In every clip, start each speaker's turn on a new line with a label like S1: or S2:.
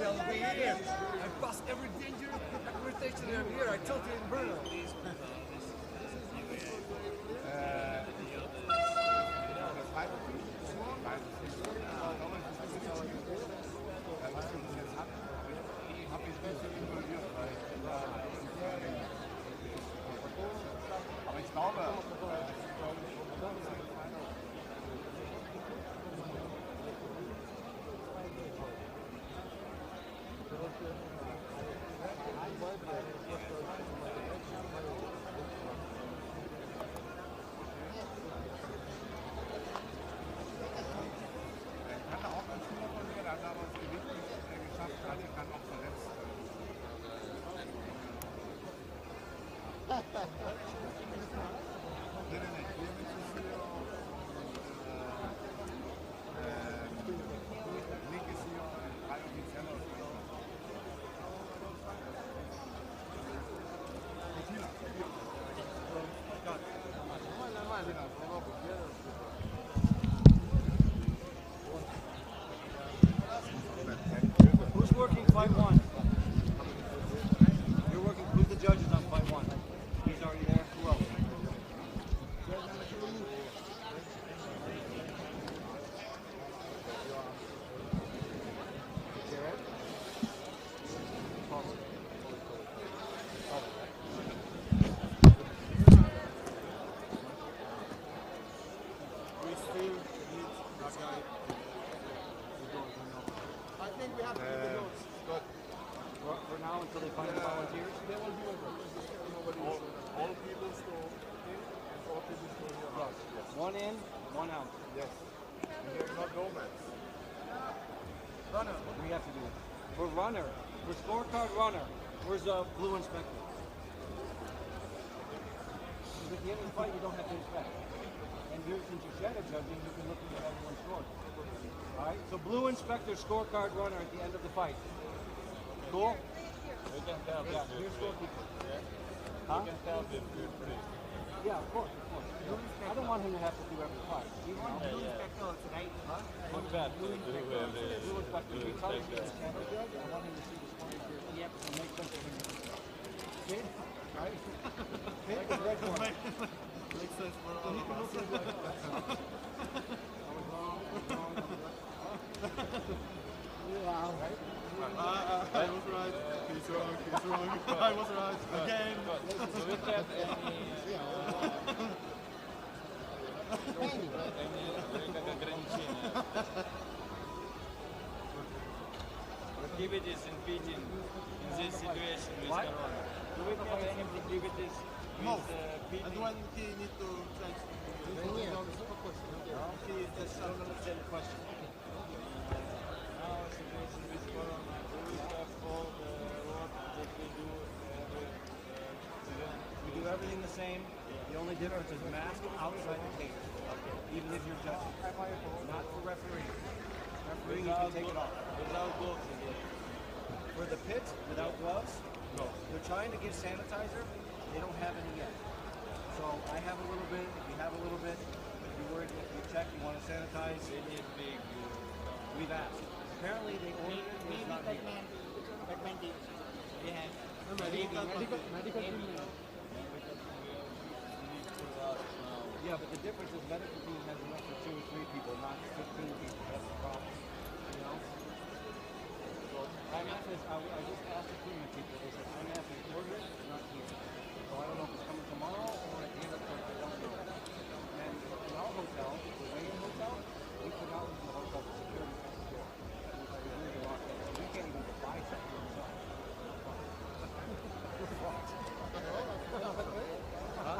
S1: I'll be here. I bust every dangerous rotation every year. I told you in Bruno.
S2: Aber ich glaube,
S1: Who's working fight one? You're working. Who's the judges on fight one? He's already there. Who else?
S3: I think we have to do the notes.
S1: For now, until they find the volunteers.
S3: They will do it. All people go in and all people go here.
S1: Yes. One in, one out.
S3: Yes. They're not nomads.
S1: Runner. What do we have to do? For runner, for scorecard runner, where's the blue inspector? Because at the end of the fight, you don't have to inspect. And since you're shadow judging, you can look at everyone's score. Alright, so blue inspector, scorecard runner at the end of the fight. Cool?
S4: We can tell
S1: Yeah,
S4: them.
S1: here's scorekeeper.
S4: Yeah.
S1: Huh?
S4: We can tell them good free.
S1: Yeah, of course, of course. I don't want him to have to do every fight. You want
S4: Yeah,
S1: blue
S4: yeah.
S1: inspector tonight, huh?
S4: Not bad to do
S1: Blue inspector.
S4: blue
S1: If he tries to be a
S4: inspector.
S1: shadow judge, I want him to see the scorecard. Yep, it'll make sense to him. See? Right? See? Like a red one.
S3: Makes sense for all of us. I was right. He's wrong. He's wrong. I was right. Again.
S4: So we have any ограничения? Activities in Beijing in this situation with
S1: What?
S4: Corona.
S1: Do we have any activities
S3: No.
S1: with
S3: And
S1: Beijing?
S3: when he need to change.
S1: He is just, I don't understand the question.
S4: Now situation with Corona, we have all the work that we do every event.
S1: We do everything the same. The only difference is mask outside the cage. Even if you're judging. Not for refereeing. Refereeing, you can take it off.
S4: Without gloves again.
S1: For the pit, without gloves,
S3: No.
S1: they're trying to give sanitizer. They don't have any yet. So I have a little bit, you have a little bit. If you're worried, if you check, you want to sanitize,
S4: We need big.
S1: we've asked. Apparently they ordered it, but it's not here. Yeah, but the difference is medical team has enough for 2 or 3 people, not 15 people. That's the problem. You know? So IMMAF is, I just asked the cleaning people, they said IMMAF is ordered, it's not here. So I don't know if it's coming tomorrow or at the end of the month, I don't know. And in our hotel, the Wayne Hotel, we put out in the hotel for security at the door. We really locked it. We can't even buy something inside. Huh?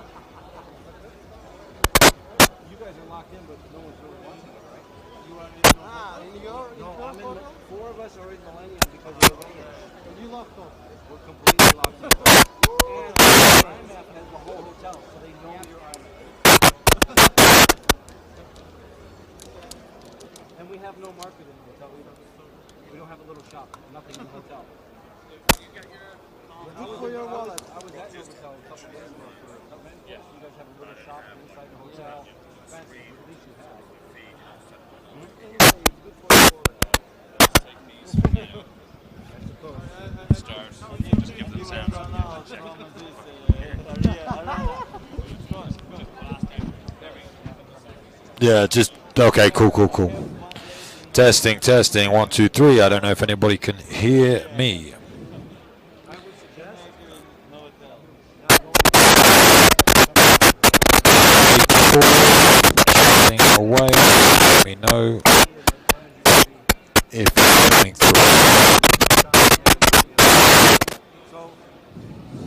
S1: You guys are locked in, but no one's really watching it, right?
S3: You are in
S1: No, I'm in. 4 of us are in Millennium because of the rain.
S3: You locked off.
S1: We're completely locked in. And IMMAF has the whole hotel, so they know you're IMMAF. And we have no market in the hotel either. We don't have a little shop. Nothing in the hotel.
S3: For your wallet.
S1: I was at your hotel a couple days ago for a couple. You guys have a little shop inside the hotel.
S2: Yeah, just okay. Cool, cool, cool. Testing, testing. 1, 2, 3. I don't know if anybody can hear me. Away. Let me know if it's coming through.
S1: So,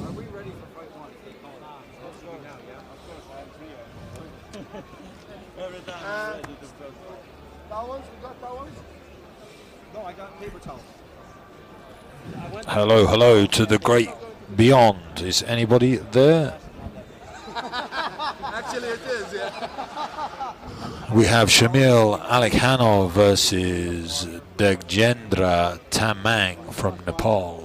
S1: are we ready for fight one? Of course, now, yeah. Of course, I'm here. Every time I'm ready to go.
S3: Towels? You got towels?
S1: No, I got paper towels.
S2: Hello, hello to the great beyond. Is anybody there?
S3: Actually, it is, yeah.
S2: We have Shamil Alekhanov versus Degjendra Tambang from Nepal.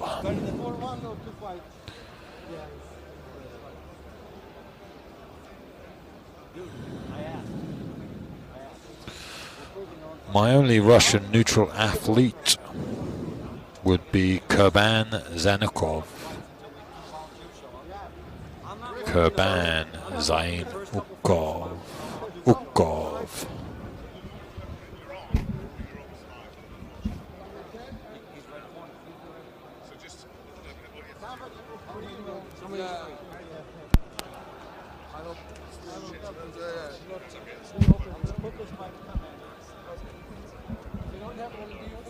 S2: My only Russian neutral athlete would be Kurban Zanukov. Kurban Zanukov. Ukov.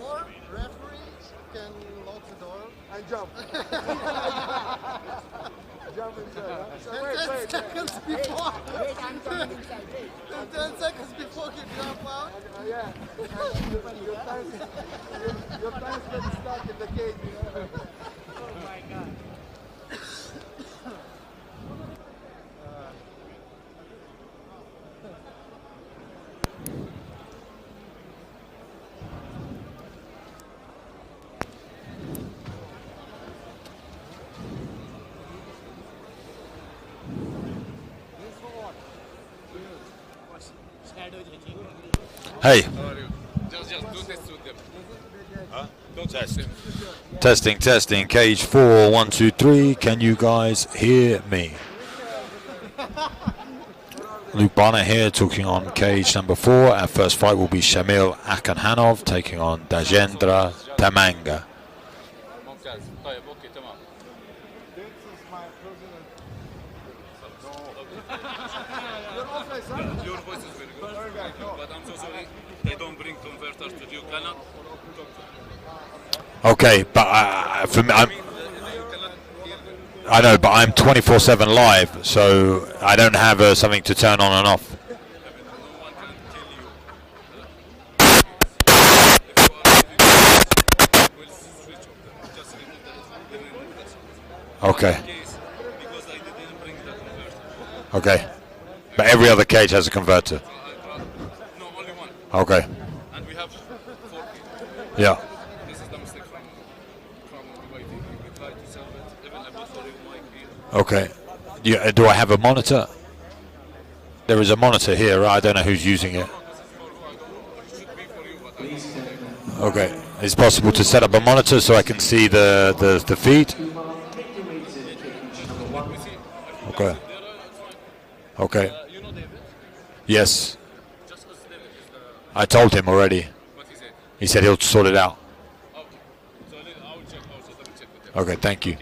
S3: Or referee can lock the door and jump. Jump inside, huh? So wait, 10 seconds before. Wait, I'm coming inside. 10 seconds before you jump out. Yeah. Your time's getting stuck in the cage. You know? Oh my God.
S2: Hey.
S5: Just do test with them. Huh?
S2: Test. Testing, testing. Cage 4, 1, 2, 3. Can you guys hear me? Luke Barner here, talking on cage number 4. Our first fight will be Shamil Akhanov taking on Degjendra Tambang.
S5: Your voice is very good, but I'm so sorry they don't bring converters to you. Cannot.
S2: Okay, but for me, I know, but I'm 24/7 live, so I don't have something to turn on and off. Okay. Okay. But every other cage has a converter.
S5: No, only one.
S2: Okay.
S5: And we have 4 people.
S2: Yeah.
S5: This is the mistake from waiting. We try to solve it. Even before you might be.
S2: Okay. Yeah, do I have a monitor? There is a monitor here. I don't know who's using it. Okay. It's possible to set up a monitor so I can see the feed? Okay. Okay. Yes. I told him already. He said he'll sort it out. Okay, thank you.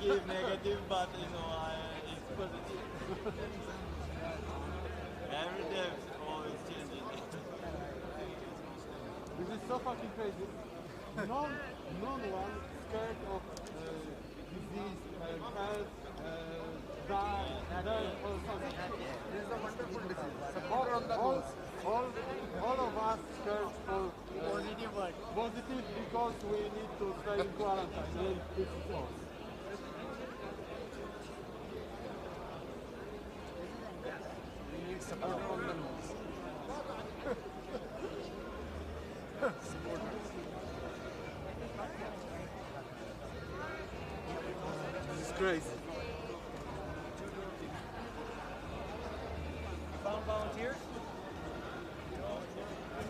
S4: Give negative, but you know, it's positive. Every day it's always changing.
S3: This is so fucking crazy. No one scared of disease, health, die, or something. This is a wonderful disease. All of us scared for positive because we need to stay in quarantine. This is all. needs support from the nose. Support. This is crazy.
S1: You found volunteers?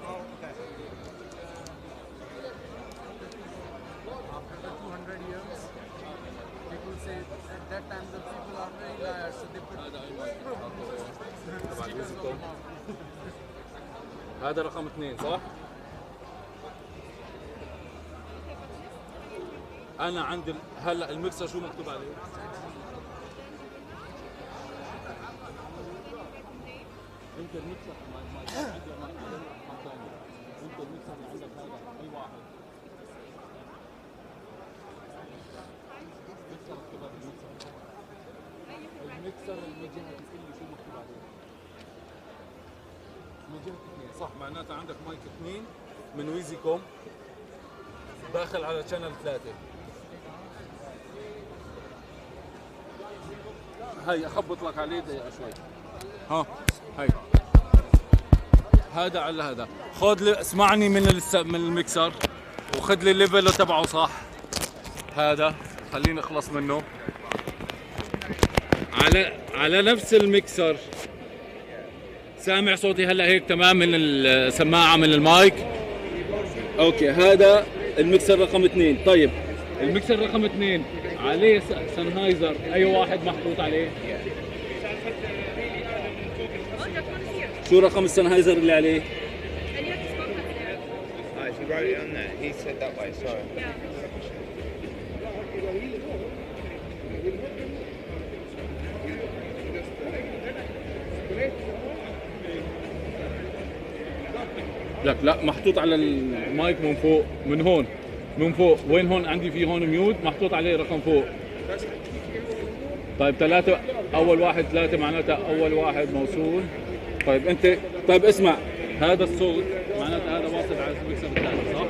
S1: Oh, okay.
S3: After the 200 years, people say at that time the people are very liars, so they put stickers on the mouth.
S5: هذا رقم 2 صح؟ أنا عندي هلا المكسر شو مكتوب عليه؟ أنت المكسر عندك أنت المكسر اللي عندك هذا أي واحد؟ مكسر اكتبها بالمكسر. المكسر اللي جهة اللي شو مكتوب عليه؟ من جهة 2 صح، معناتها عندك مايك 2 من ويزي كوم داخل على شانل 3. هاي اخبط لك عليه دقيقة شوي. ها هاي هذا على هذا. خذ لي اسمعني من المكسر وخذ لي الليفل تبعه صح. هذا خليني اخلص منه. على نفس المكسر سامع صوتي هلا هيك تمام من السماعة من المايك. اوكي هذا المكسر رقم 2. طيب المكسر رقم 2 عليه سنهايزر اي واحد محطوط عليه؟ شو رقم السنهايزر اللي عليه؟
S6: She wrote it on there. He said that way, sorry.
S5: لك لا محطوط على المايك من فوق من هون من فوق. وين هون عندي في هون ميوت محطوط عليه رقم فوق. طيب 3 اول واحد 3 معناتها اول واحد موصول. طيب انت طيب اسمع هذا الصوت معناتها هذا واصل على المكسر الثاني صح؟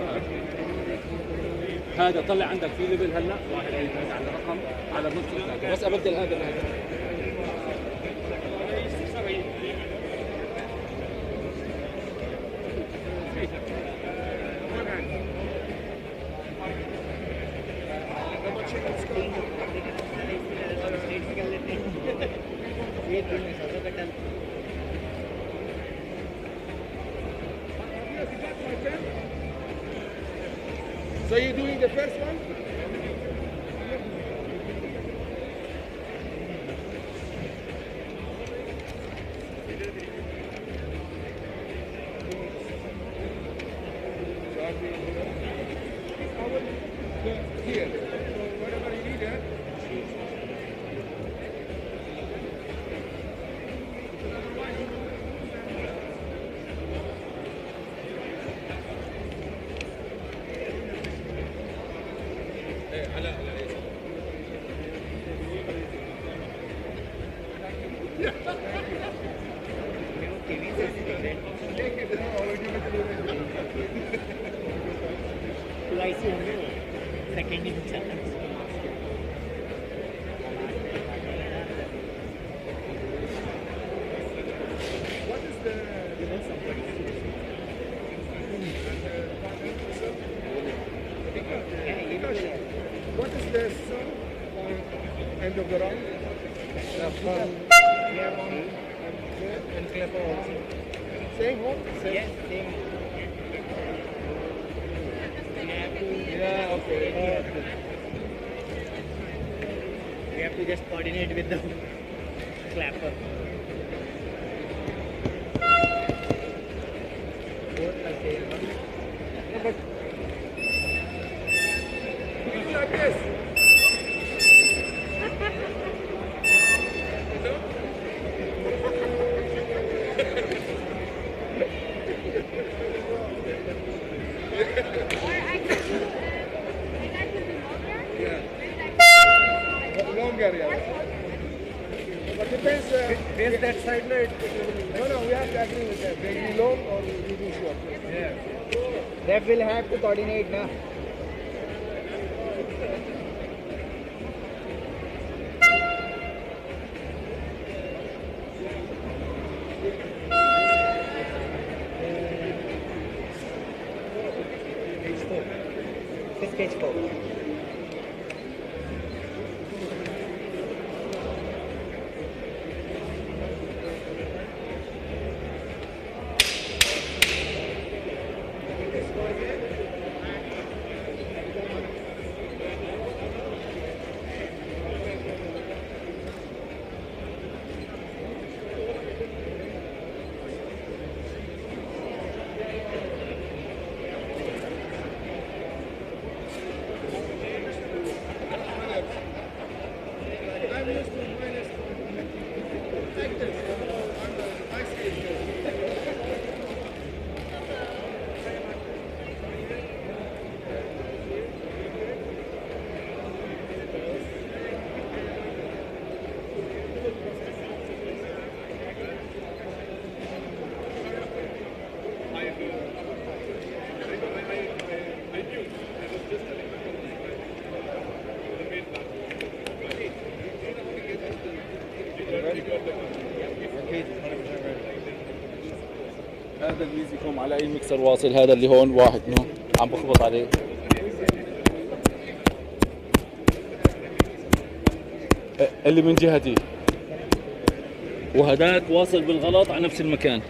S5: هذا طلع عندك في ليفل هلا 1 2 3 على رقم على المكسر الثاني بس ابدل هذا بهذا.
S6: So you're doing the first one? Here. Whatever you need, What is the song end of the round?
S7: And Clipper also.
S6: Same home?
S7: Yes, same.
S6: Yeah, okay.
S7: We have to just coordinate with the clapper. Both are same.
S6: Like this. Longer, yeah. But depends.
S7: Face that side light.
S6: No, we have to agree with that. They do long or we do short.
S7: Yeah. That will have to coordinate now. sketch 4.
S5: هذا الميزيكوم على اي مكسر واصل. هذا اللي هون واحد منهم عم بخبط عليه. اللي من جهتي، وهداك واصل بالغلط على نفس المكان.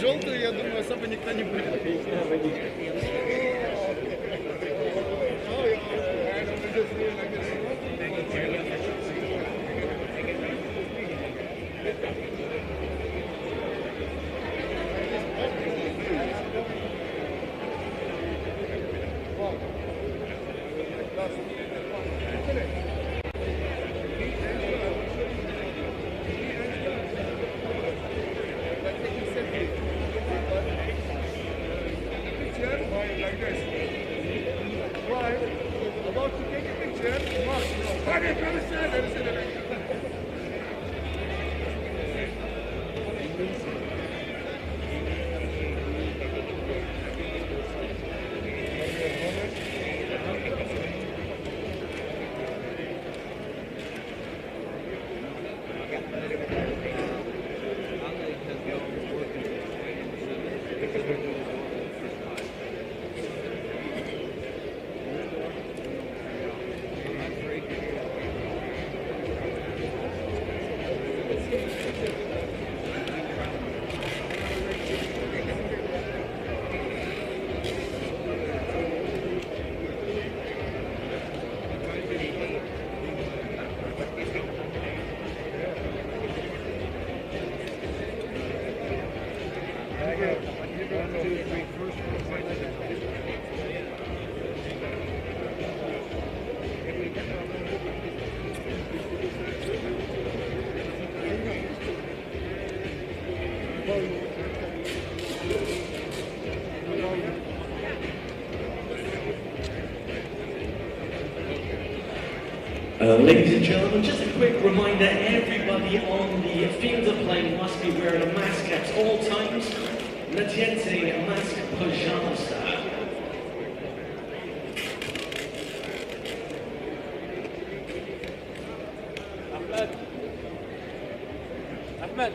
S3: Желтую, я думаю, особо никто не будет.
S8: Ladies and gentlemen, just a quick reminder, everybody on the field of play must be wearing a mask at all times. Natiente mask pajamas.
S5: Ahmed.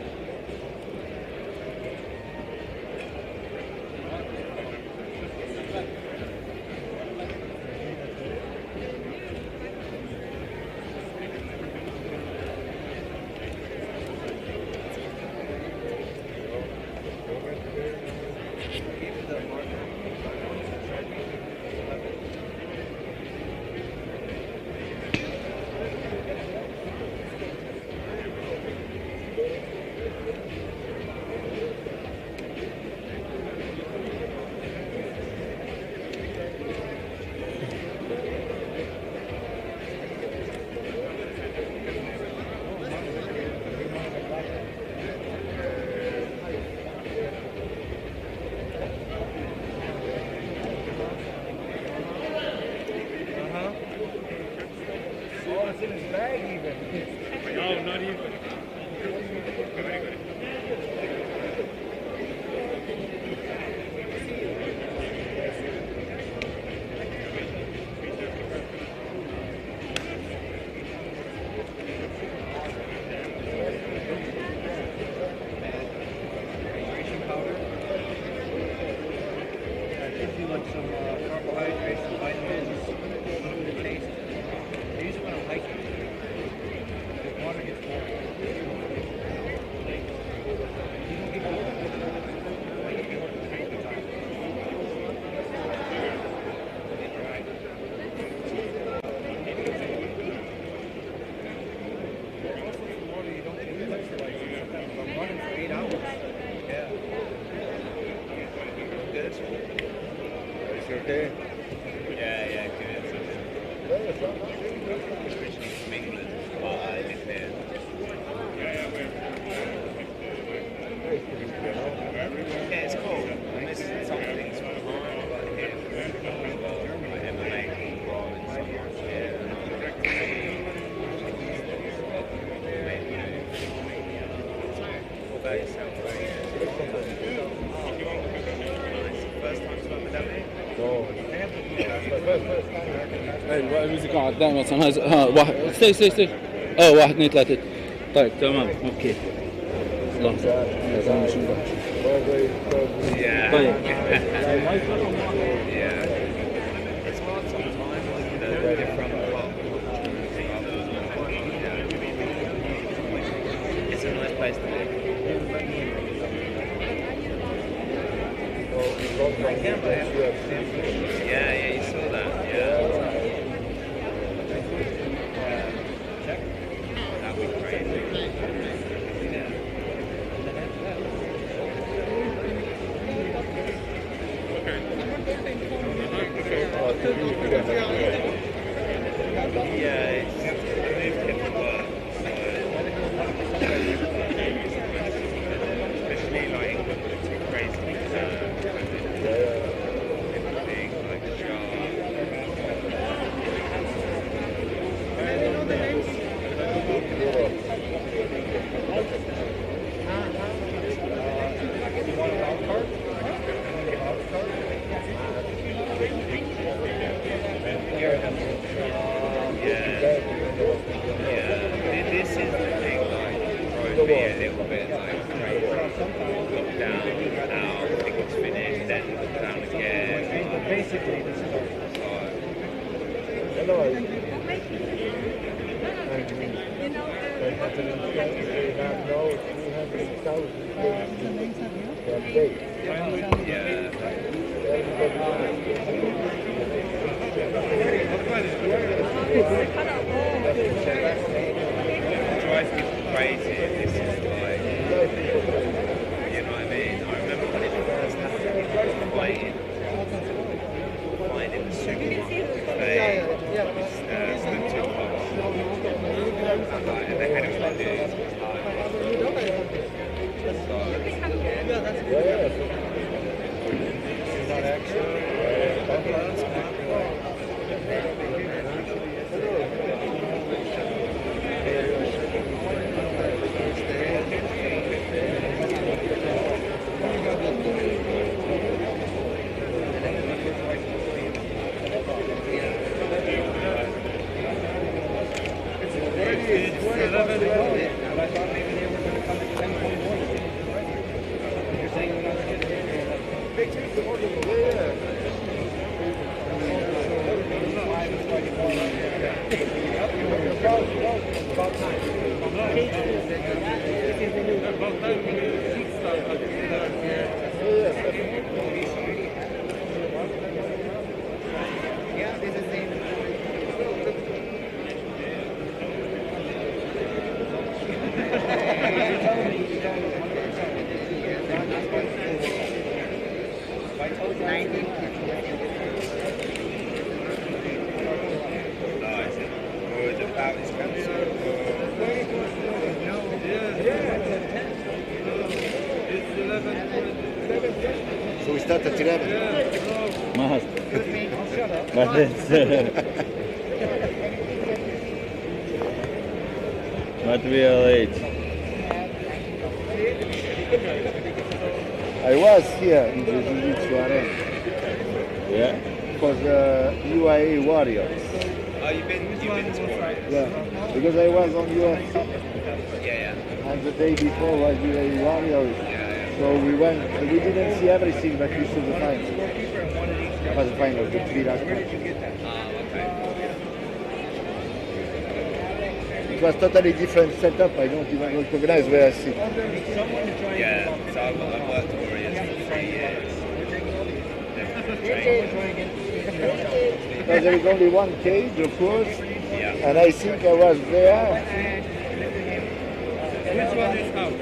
S5: الموسيقى قدام مثلا ها واحد استي اه 1 2 3 طيب تمام اوكي لحظة لازم نشوف طيب
S4: Yeah, you saw that. Yeah. That'd be crazy. Yeah, it's different work. Especially like England, it's crazy. This is the thing, like, drove me a little bit, like, crazy. Lockdown, out, think it's finished, then lockdown again.
S3: Basically, this is
S4: Drives me crazy. This is like, you know what I mean? I remember when it first happened, finding the super play, stood too close. And they had it to do.
S9: So we start at 11.
S4: Must. But it's but we are late.
S9: I was here in the Jiu-Jitsu arena.
S4: Yeah.
S9: For the UAE Warriors.
S10: Oh, you've been to
S9: Yeah, because I was on UFC.
S10: Yeah.
S9: And the day before was UAE Warriors. So we went, we didn't see everything, but we saw the final. It was the final, the three last matches. It was totally different setup. I don't even recognize where I sit.
S10: Yeah, so I've worked for Warriors for 3 years.
S9: There is only one cage, of course,
S10: Yeah.
S9: and I think I was there.
S1: Which one is out?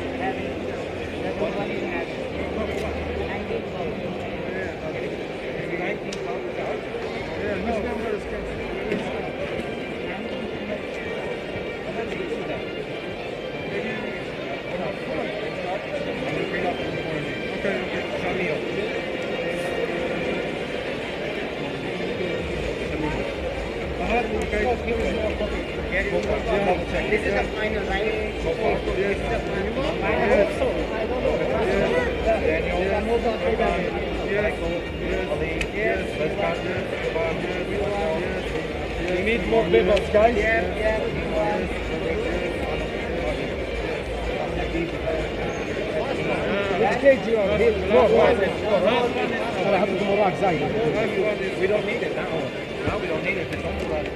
S7: This is the final, right? This is the final. I hope so. I don't know.
S3: We need more bibbles, guys.
S1: We don't need it now. Now we don't need it. It's only right.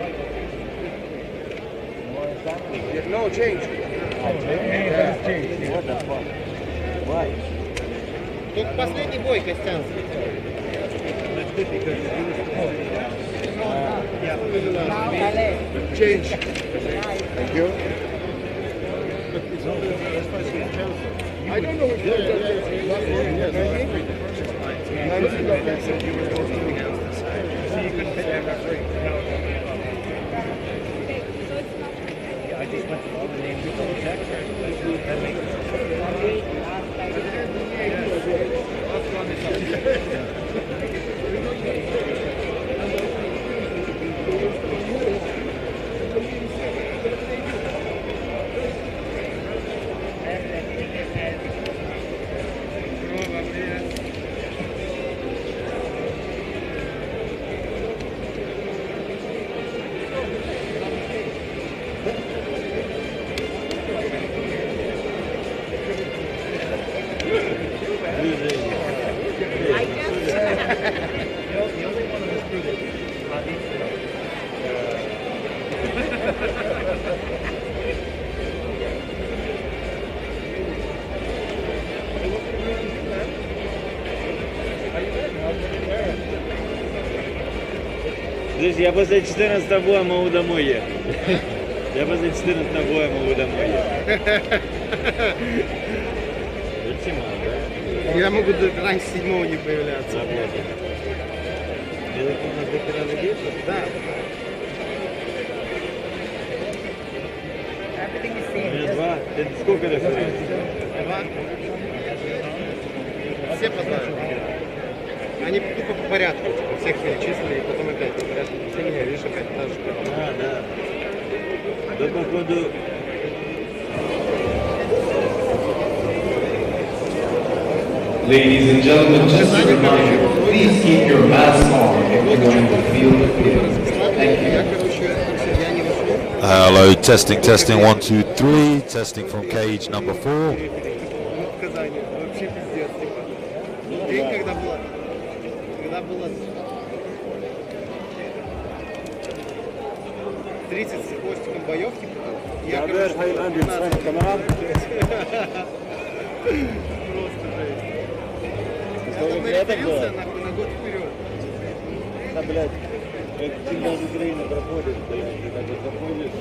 S3: No change.
S9: What the fuck? Why?
S7: Тут последний бой, Костян.
S9: Change. Thank you.
S3: I don't know which one
S1: I just went to all the names to double check. That makes
S4: Слушай, я после 14 боя могу домой ехать. Я после 14 боя могу домой ехать.
S3: Я могу раньше 7-го не появляться.
S4: Это у нас до раза есть?
S3: Да.
S4: У меня 2. Ты сколько референций?
S3: 2. все познают. Они тупо по порядку всех перечислили, и потом опять по порядку. Ты меня видишь опять та же.
S4: Да. Да, походу...
S8: Ladies and gentlemen, just a reminder, please keep your mask on if you want to feel the field. Thank you.
S2: Hello, testing, 1, 2, 3. Testing from cage number 4.
S3: День, когда было 30 с хвостиком боев, типа, я, короче, я там нареферился на год вперед.
S4: Да, блядь, как чемпионат Украины проходит, блядь, ты так вот заходишь,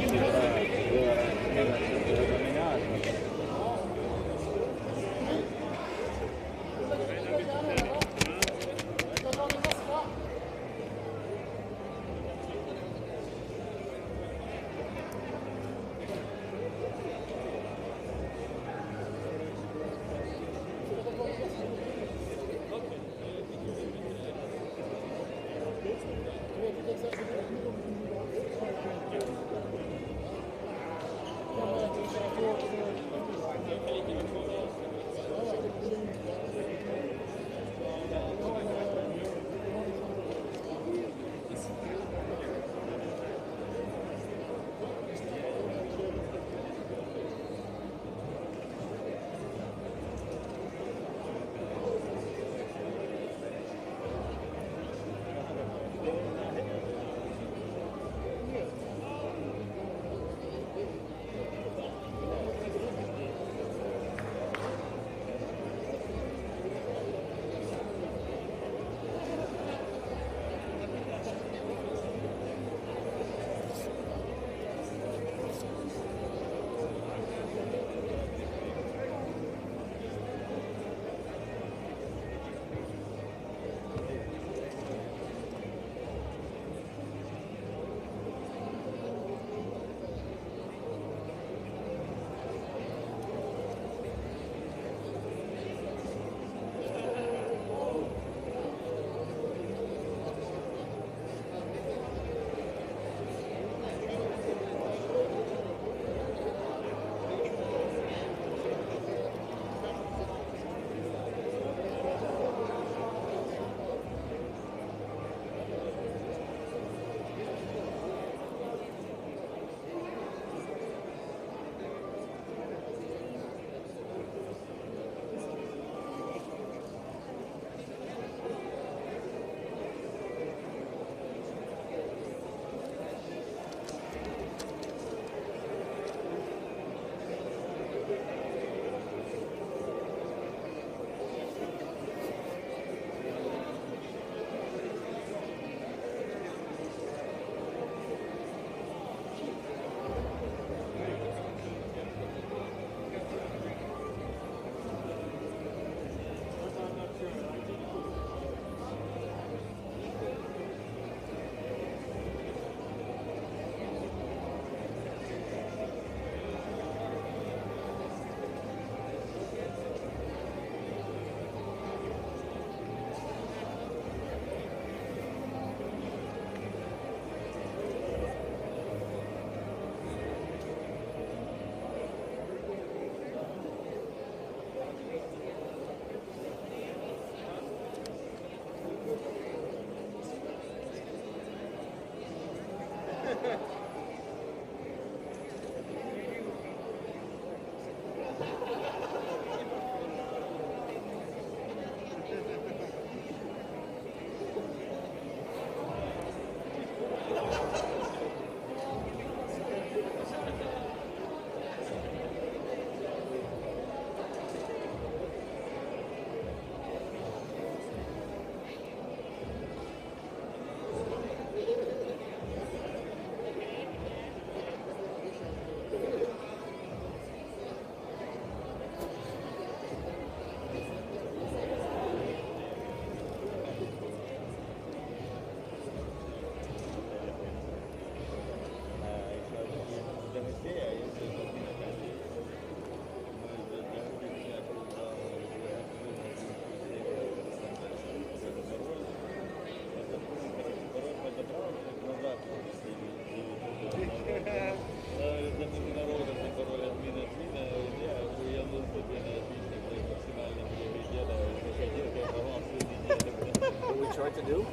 S1: try to do?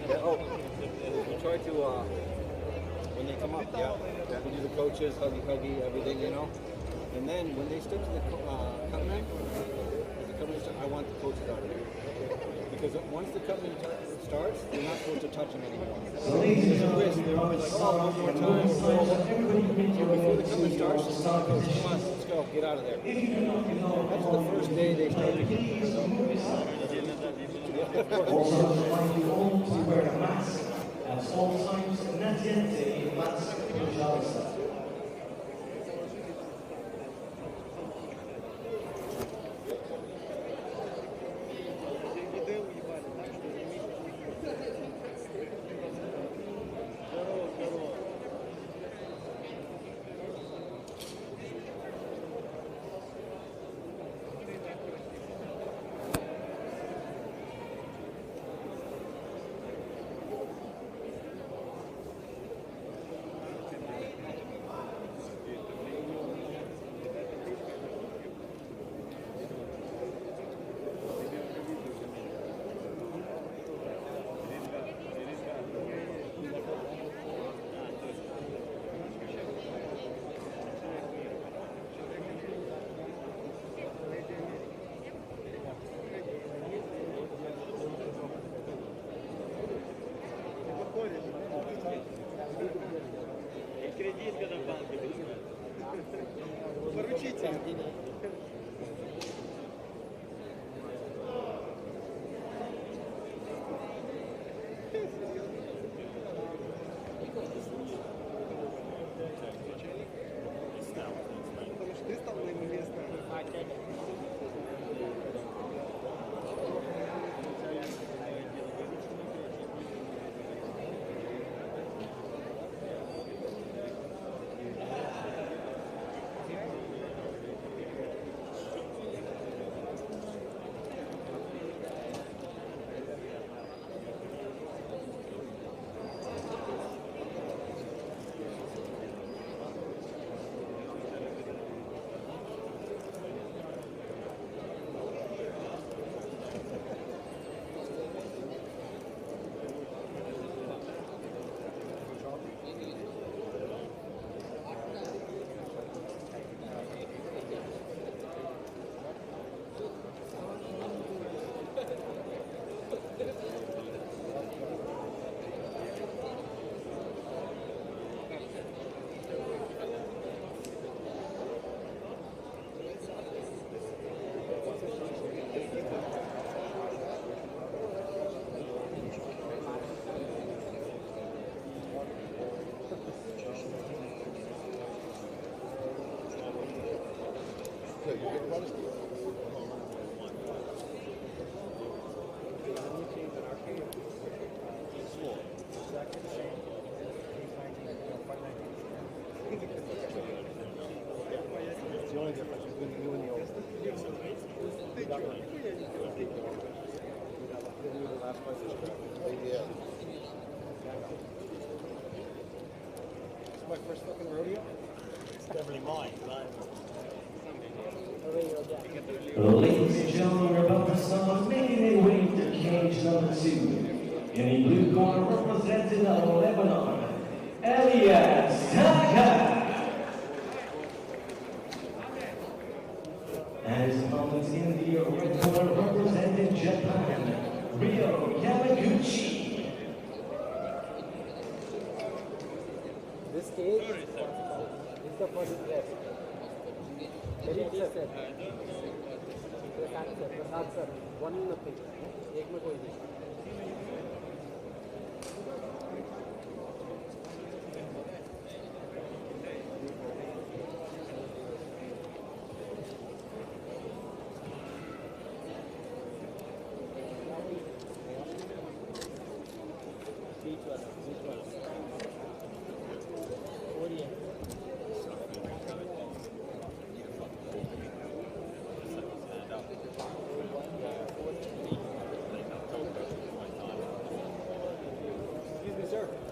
S1: Yeah, we try to, when they come up, we do the coaches, huggy, everything, you know. And then when they step to the cutman, I want the coaches out of there. Because once the cutman starts, they're not supposed to touch him anymore. There's a risk. They're always like, oh, one more time. So before the cutman starts, the coach, come on, let's go, get out of there. That's the first day they start to get.
S8: Also, to wear a mask at all times, Natiente mask Pushabiliski.
S1: My first fucking rodeo? It's definitely mine.
S8: Ladies and gentlemen, we're about to start making their way to cage number 2. In the blue corner, representing Lebanon, Elias Taki. And his opponents in the red corner, representing Japan, Rio Yamaguchi.
S1: This cage is the first place. Very interested. Prasad sir 1-0 एक में कोई नहीं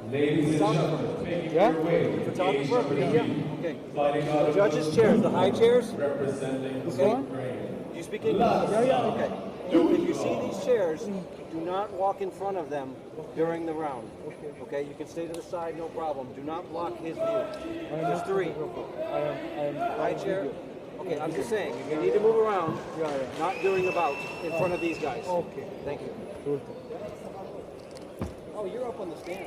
S8: Ladies and gentlemen, making your way to cage number 3. Fighting out
S1: the judges' chairs, the high chairs.
S8: representing
S1: okay.
S8: Ukraine.
S1: You speak English? Yeah, okay. If you see these chairs, do not walk in front of them during the round. Okay, you can stay to the side, no problem. Do not block his view. There's 3. Right chair? Okay, I'm just saying, if you need to move around, not during the bout, in front of these guys. Okay. Thank you. Oh, you're up on the stand.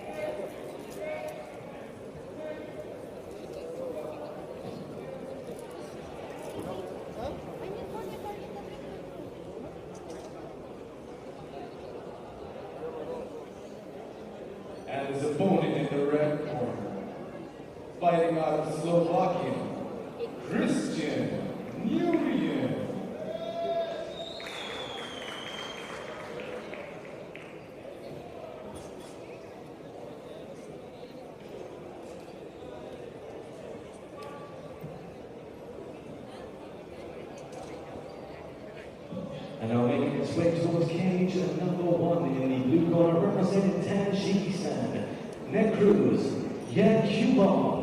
S11: And his opponent in the red corner, fighting out of Slovakia, Christian Nguyen.
S8: And now making its way towards cage number 1 in the blue corner, representing Tajikistan, Nekruz Yakubov.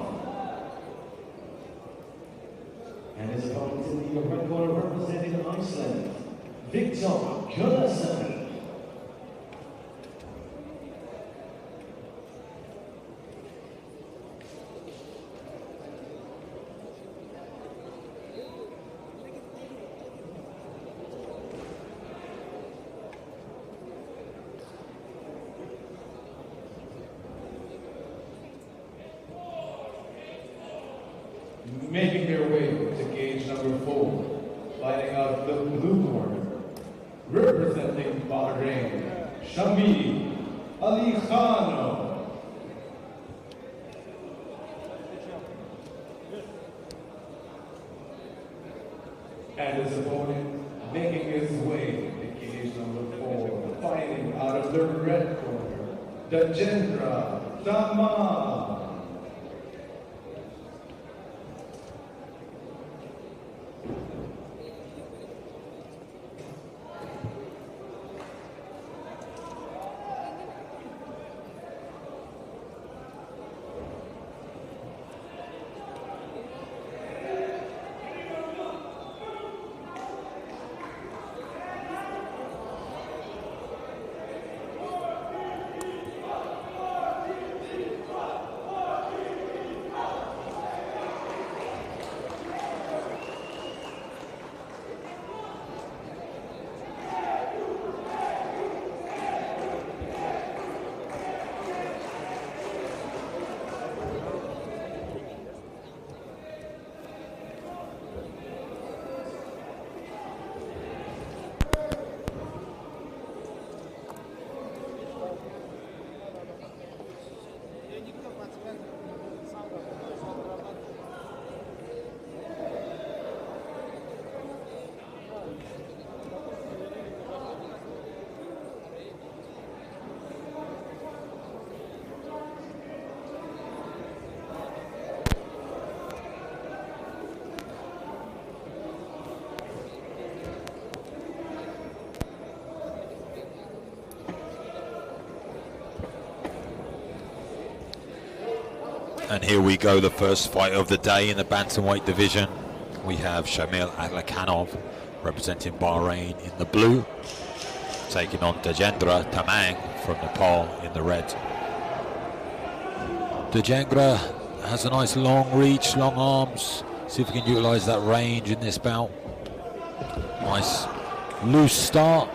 S8: And his opponent in the red corner, representing Iceland, Victor Gunnarsson.
S11: Making their way to cage number 4, fighting out of the blue corner, representing Bahrain, Shamil Ali Khano. And his opponent making his way to cage number 4, fighting out of the red corner, Dajendra Tambang.
S2: And here we go, the first fight of the day in the bantamweight division. We have Shamil Al-Khanov representing Bahrain in the blue, taking on Dajendra Tambang from Nepal in the red. Dajendra has a nice long reach, long arms. See if we can utilize that range in this bout. Nice loose start.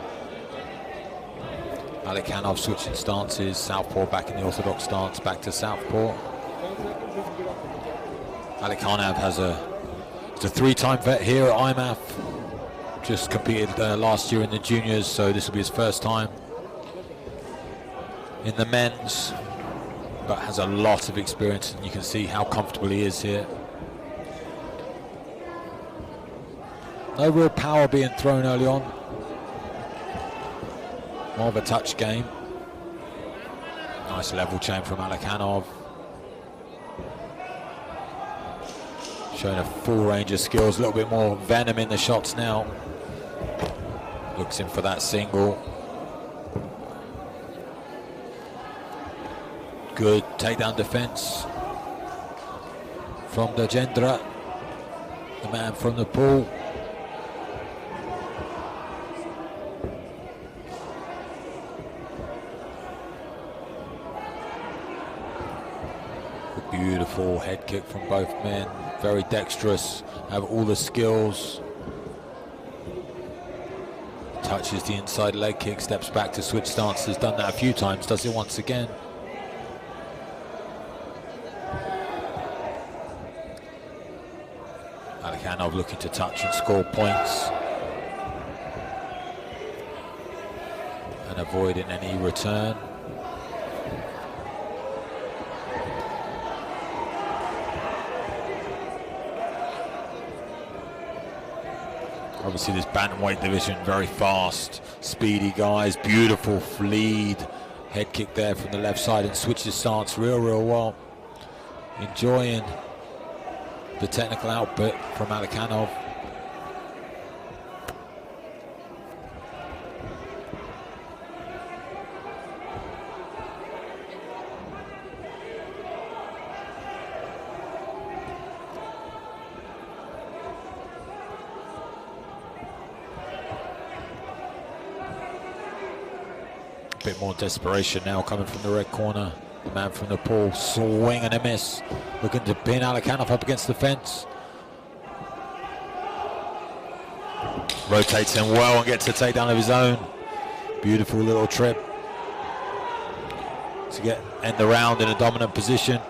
S2: Al-Khanov switching stances, southpaw back in the orthodox stance, back to southpaw. Al-Khanov has a 3-time vet here at IMMAF. Just competed last year in the juniors, so this will be his first time in the men's, but has a lot of experience, and you can see how comfortable he is here. No real power being thrown early on. More of a touch game. Nice level change from Al-Khanov. Showing a full range of skills, a little bit more venom in the shots now. Looks in for that single. Good takedown defense from Dajendra, the man from the pool. Beautiful head kick from both men. Very dexterous, have all the skills. Touches the inside leg kick, steps back to switch stance. Has done that a few times, does it once again. Al-Katani looking to touch and score points. And avoiding any return. Obviously this bantamweight division, very fast, speedy guys, beautiful lead head kick there from the left side and switches stance real well. Enjoying the technical output from Al-Katani. Bit more desperation now coming from the red corner. The man from Nepal, swing and a miss. Looking to pin Al-Katani up against the fence. Rotates him well and gets a takedown of his own. Beautiful little trip to end the round in a dominant position.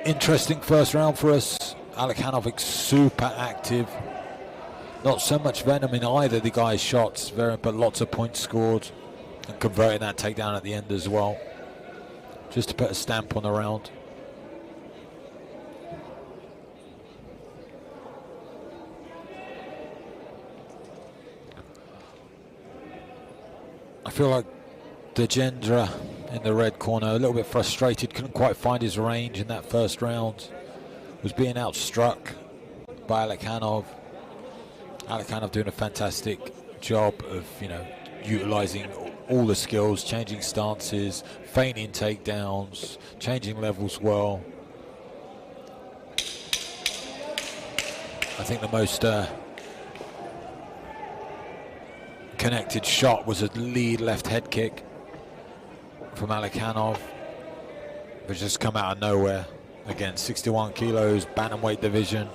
S2: Interesting first round for us. Al-Katani super active. Not so much venom in either the guy's shots, but lots of points scored and converting that takedown at the end as well, just to put a stamp on the round. I feel like Dejendra in the red corner, a little bit frustrated, couldn't quite find his range in that first round, was being outstruck by Al-Katani. Al-Katani doing a fantastic job of, utilizing all the skills, changing stances, feigning takedowns, changing levels well. I think the most connected shot was a lead left head kick from Al-Katani, which just come out of nowhere. Again, 61 kilos, bantamweight division.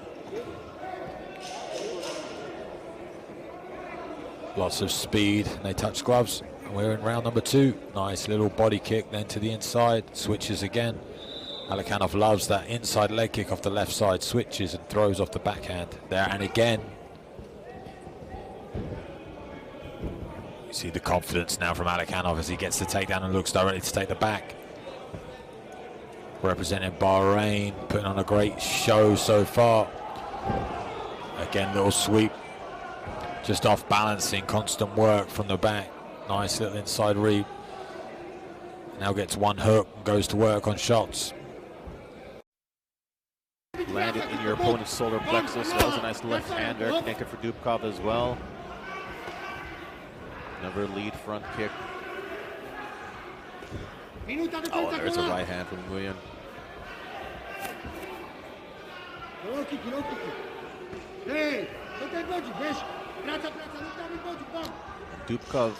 S2: Lots of speed, and they touch gloves. And we're in round number 2. Nice little body kick, then to the inside, switches again. Al-Katani loves that inside leg kick off the left side, switches and throws off the backhand there, and again. You see the confidence now from Al-Katani as he gets the takedown and looks directly to take the back. Representing Bahrain, putting on a great show so far. Again, little sweep. Just off balancing, constant work from the back. Nice little inside read. Now gets one hook and goes to work on shots.
S12: Landed in your opponent's solar plexus. That was a nice left hander, connected for Dubkov as well. Another lead front kick. Oh, there's a right hand from Guerin. Dubkov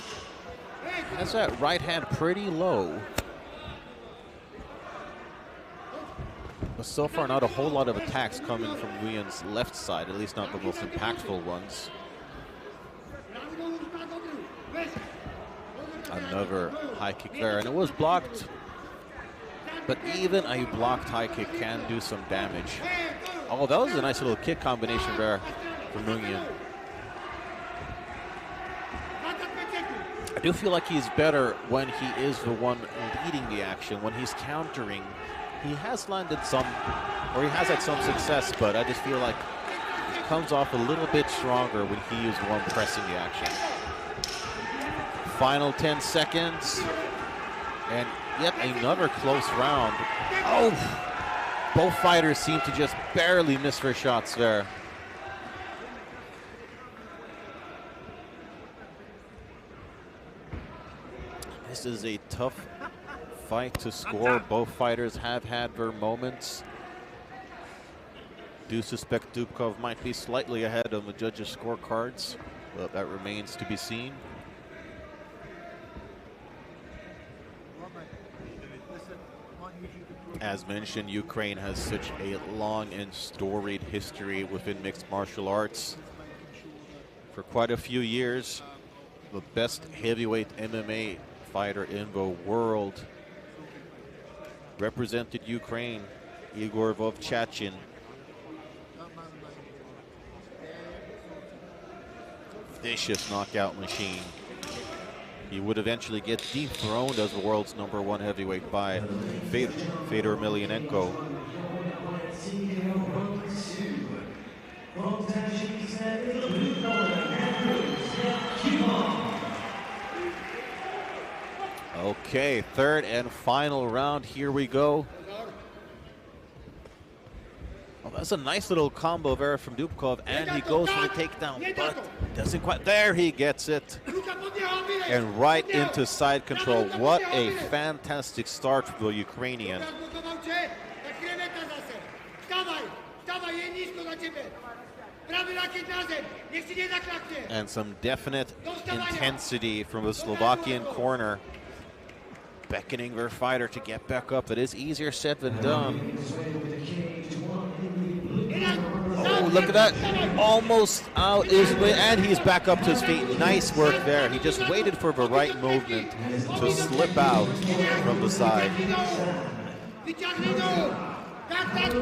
S12: has that right hand pretty low. But so far not a whole lot of attacks coming from Guerin's left side, at least not the most impactful ones. Another high kick there, and it was blocked. But even a blocked high kick can do some damage. Oh, that was a nice little kick combination there from Guerin. I do feel like he's better when he is the one leading the action. When he's countering, he has landed some, or he has had some success, but I just feel like he comes off a little bit stronger when he is the one pressing the action. Final 10 seconds, and yet another close round. Oh! Both fighters seem to just barely miss their shots there. This is a tough fight to score. Both fighters have had their moments. Do suspect Dubkov might be slightly ahead on the judges' scorecards, but that remains to be seen. As mentioned, Ukraine has such a long and storied history within mixed martial arts. For quite a few years, the best heavyweight MMA fighter in the world represented Ukraine, Igor Vovchachin. Vicious knockout machine. He would eventually get dethroned as the world's #1 heavyweight by Fedor Emelianenko. Okay, third and final round. Here we go. Well, that's a nice little combo there from Dubkov, and he goes for the takedown, but doesn't quite. There he gets it. And right into side control. What a fantastic start for the Ukrainian. And some definite intensity from the Slovakian corner, beckoning their fighter to get back up. It is easier said than done. Oh, look at that. Almost out his way, and he's back up to his feet. Nice work there. He just waited for the right movement to slip out from the side.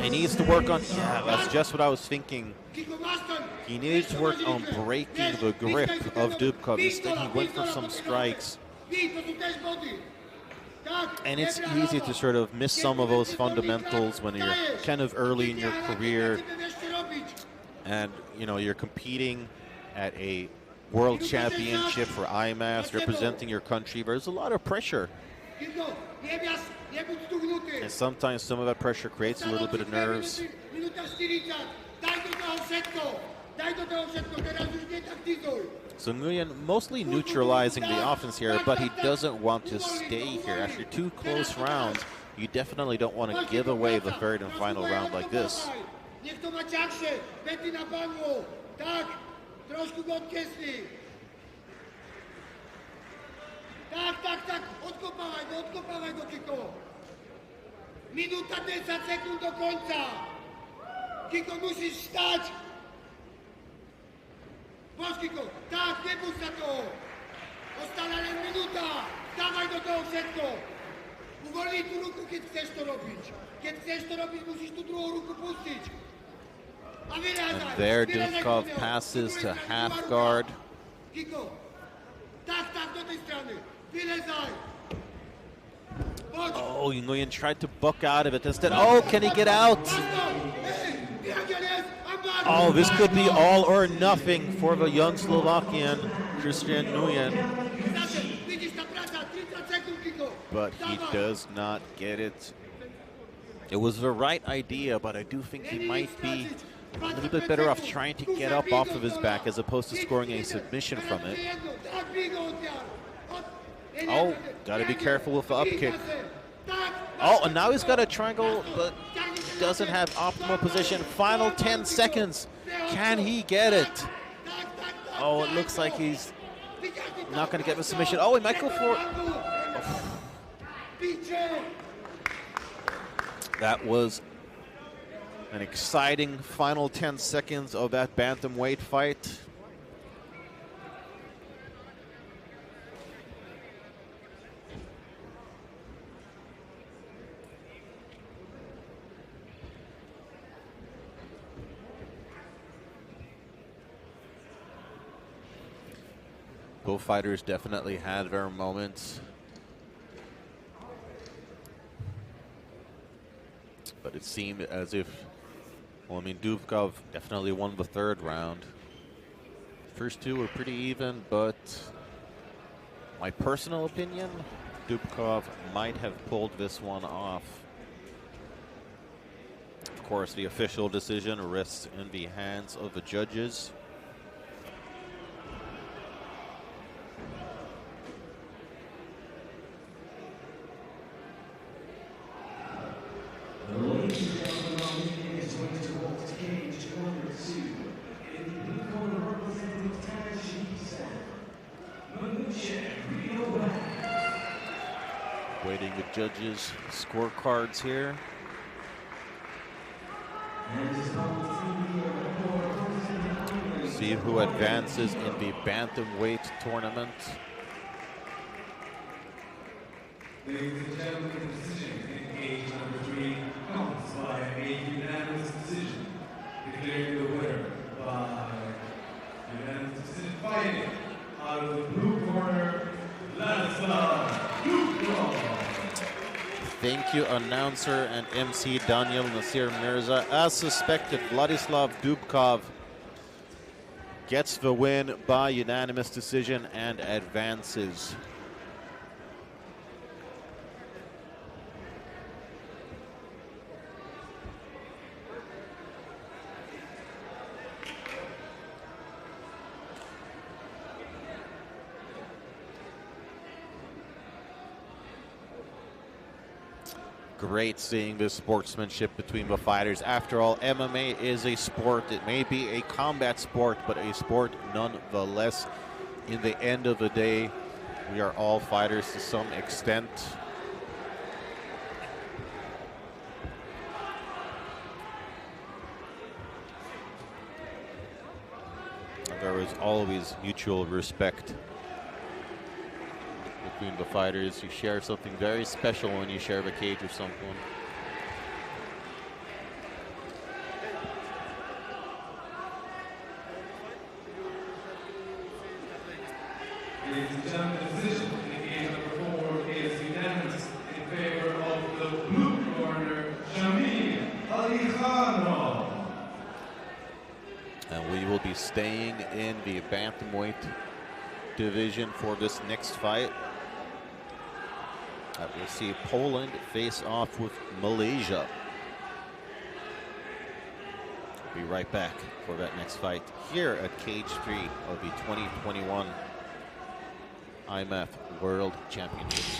S12: He needs to work on, yeah, that's just what I was thinking. He needed to work on breaking the grip of Dubkov. Instead, he went for some strikes. And it's easy to sort of miss some of those fundamentals when you're kind of early in your career and, you know, you're competing at a world championship for IMMAF, representing your country. There's a lot of pressure. And sometimes some of that pressure creates a little bit of nerves. So Nguyen mostly neutralizing the offense here, but he doesn't want to stay here. After 2 close rounds, you definitely don't want to give away the third and final round like this.
S6: Minuta 10 sekund do końca. Kiko, musisz stać. Bądź, Kiko. Tak, nie puść za to. Ostala minuta. Dawaj do tego wszystko. Uwolnij tu ruku, kiedy chcesz to robić. Kiedy chcesz to robić, musisz tu drugą ruku puścić.
S12: And there, Dubkov passes to half guard.
S6: Kiko. Tak, tak, do tej strony. Wylezaj.
S12: Oh, Nguyen tried to buck out of it instead. Oh, can he get out? Oh, this could be all or nothing for the young Slovakian, Christian Nguyen. But he does not get it. It was the right idea, but I do think he might be a little bit better off trying to get up off of his back as opposed to scoring a submission from it. Oh, gotta be careful with the up kick. Oh, and now he's got a triangle, but doesn't have optimal position. Final 10 seconds. Can he get it? Oh, it looks like he's not gonna get the submission. Oh, he might go for it. Oh. That was an exciting final 10 seconds of that bantamweight fight. Both fighters definitely had their moments. But it seemed as if, well, I mean, Dubkov definitely won the third round. First 2 were pretty even, but my personal opinion, Dubkov might have pulled this one off. Of course, the official decision rests in the hands of the judges. Waiting the judges' scorecards here. see who advances in the bantamweight tournament.
S11: Ladies and gentlemen, the decision in cage number 3 comes by a unanimous decision. Declaring the winner by unanimous decision fighting out of the blue corner, Vladislav Dubkov.
S12: Thank you, announcer and MC Daniel Nasir Mirza. As suspected, Vladislav Dubkov gets the win by unanimous decision and advances. Great seeing this sportsmanship between the fighters. After all, MMA is a sport. It may be a combat sport, but a sport nonetheless. In the end of the day, we are all fighters to some extent. There is always mutual respect between the fighters. You share something very special when you share the cage with someone.
S11: Ladies and gentlemen, the decision in cage number 4 is unanimous in favor of the blue corner, Shamil Ali-Khano.
S12: And we will be staying in the bantamweight division for this next fight. We'll see Poland face off with Malaysia. Be right back for that next fight here at Cage 3 of the 2021 IMMAF World Championships.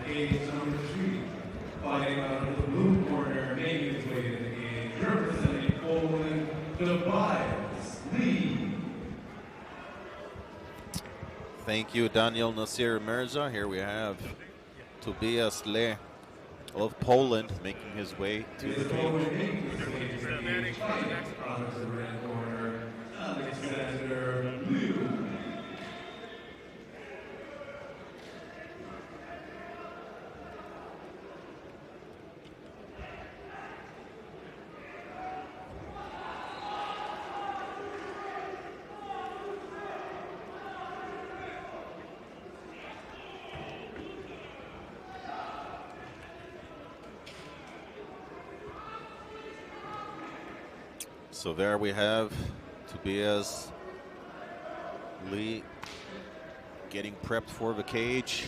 S11: Cage number 3, fighting out of the blue corner, making his way to the cage, representing Poland, Tobias Lee.
S12: Thank you, Daniel Nasir Mirza. Here we have Tobias Lee of Poland making his way to the cage. So there we have Tobias Lee getting prepped for the cage.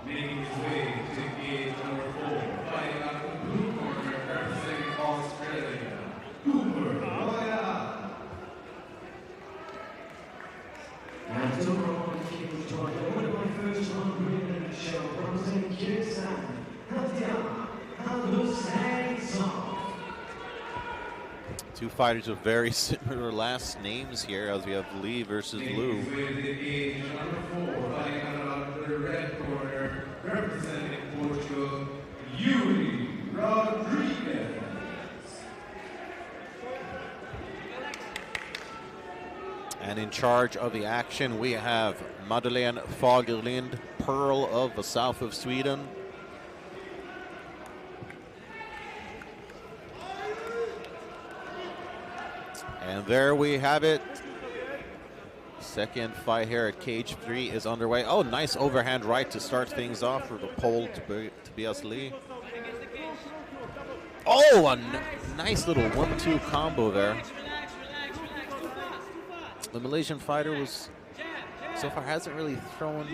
S11: Making his way to cage number 4, fighting out of the blue corner, representing Australia, Cooper Royale.
S8: And over on the cage, the winner by first round, winner show, representing Kyrgyzstan, Al-Husani.
S12: Two fighters with very similar last names here, as we have Lee versus Lou.
S11: Number 4, fighting out of the red corner, representing Portugal, Yuri Rodriguez.
S12: And in charge of the action, we have Madeleine Fagerlind, Pearl of the south of Sweden. And there we have it. Second fight here at Cage 3 is underway. Oh, nice overhand right to start things off for the Pole Tobias Lee. Oh, a nice little 1-2 combo there. The Malaysian fighter was, so far, hasn't really thrown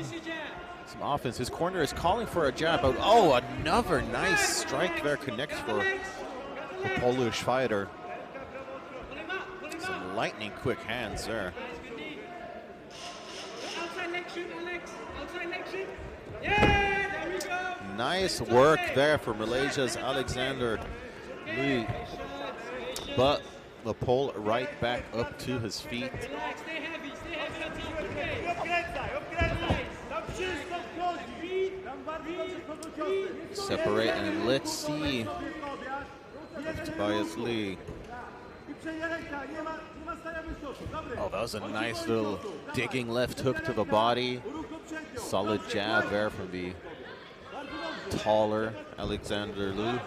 S12: some offense. His corner is calling for a jab. But oh, another nice strike there connects for the Polish fighter. Some lightning quick hands there. Nice work there for Malaysia's Alexander Lee. But the pole right back up to his feet. Separate, and let's see Tobias Lee. Oh, that was a nice little digging left hook to the body. Solid jab there from the taller Alexander Liu.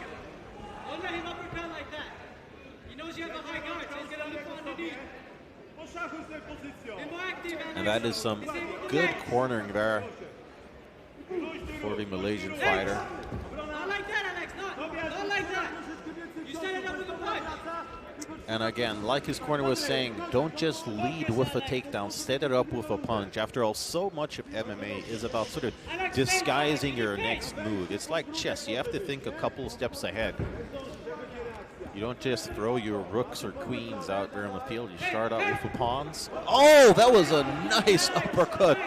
S12: And that is some good cornering there for the Malaysian fighter.
S13: Not like that, Alex. Not like that. You set it up with a punch.
S12: And again, like his corner was saying, don't just lead with a takedown, set it up with a punch. After all, so much of MMA is about sort of disguising your next move. It's like chess. You have to think a couple steps ahead. You don't just throw your rooks or queens out there on the field. You start out with the pawns. Oh, that was a nice uppercut,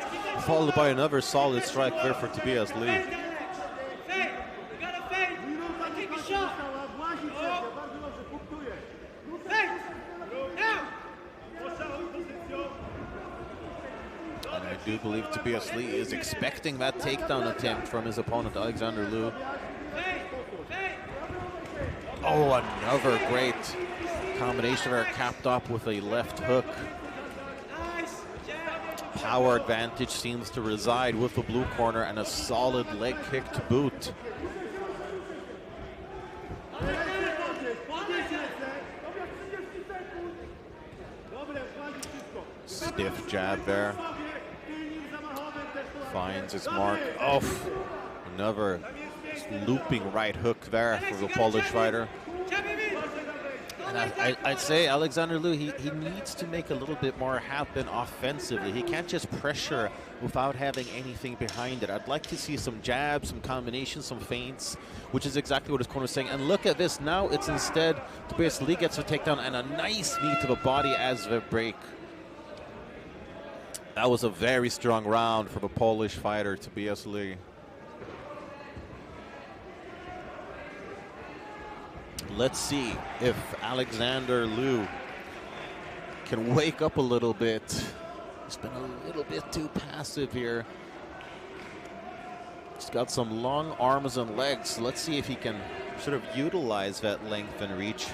S12: followed by another solid strike there for Tobias Lee. And I do believe Tobias Lee is expecting that takedown attempt from his opponent, Alexander Liu. Oh, another great combination there, capped up with a left hook. Power advantage seems to reside with the blue corner, and a solid leg kick to boot. Stiff jab there. Finds his mark. Oh, another looping right hook there for the Polish fighter. And I'd say Alexander Liu, he needs to make a little bit more happen offensively. He can't just pressure without having anything behind it. I'd like to see some jabs, some combinations, some feints, which is exactly what his corner is saying. And look at this, now it's instead Tobias Lee gets a takedown and a nice knee to the body as the break. That was a very strong round for the Polish fighter, Tobias Lee. Let's see if Alexander Liu can wake up a little bit. He's been a little bit too passive here. He's got some long arms and legs. Let's see if he can sort of utilize that length and reach.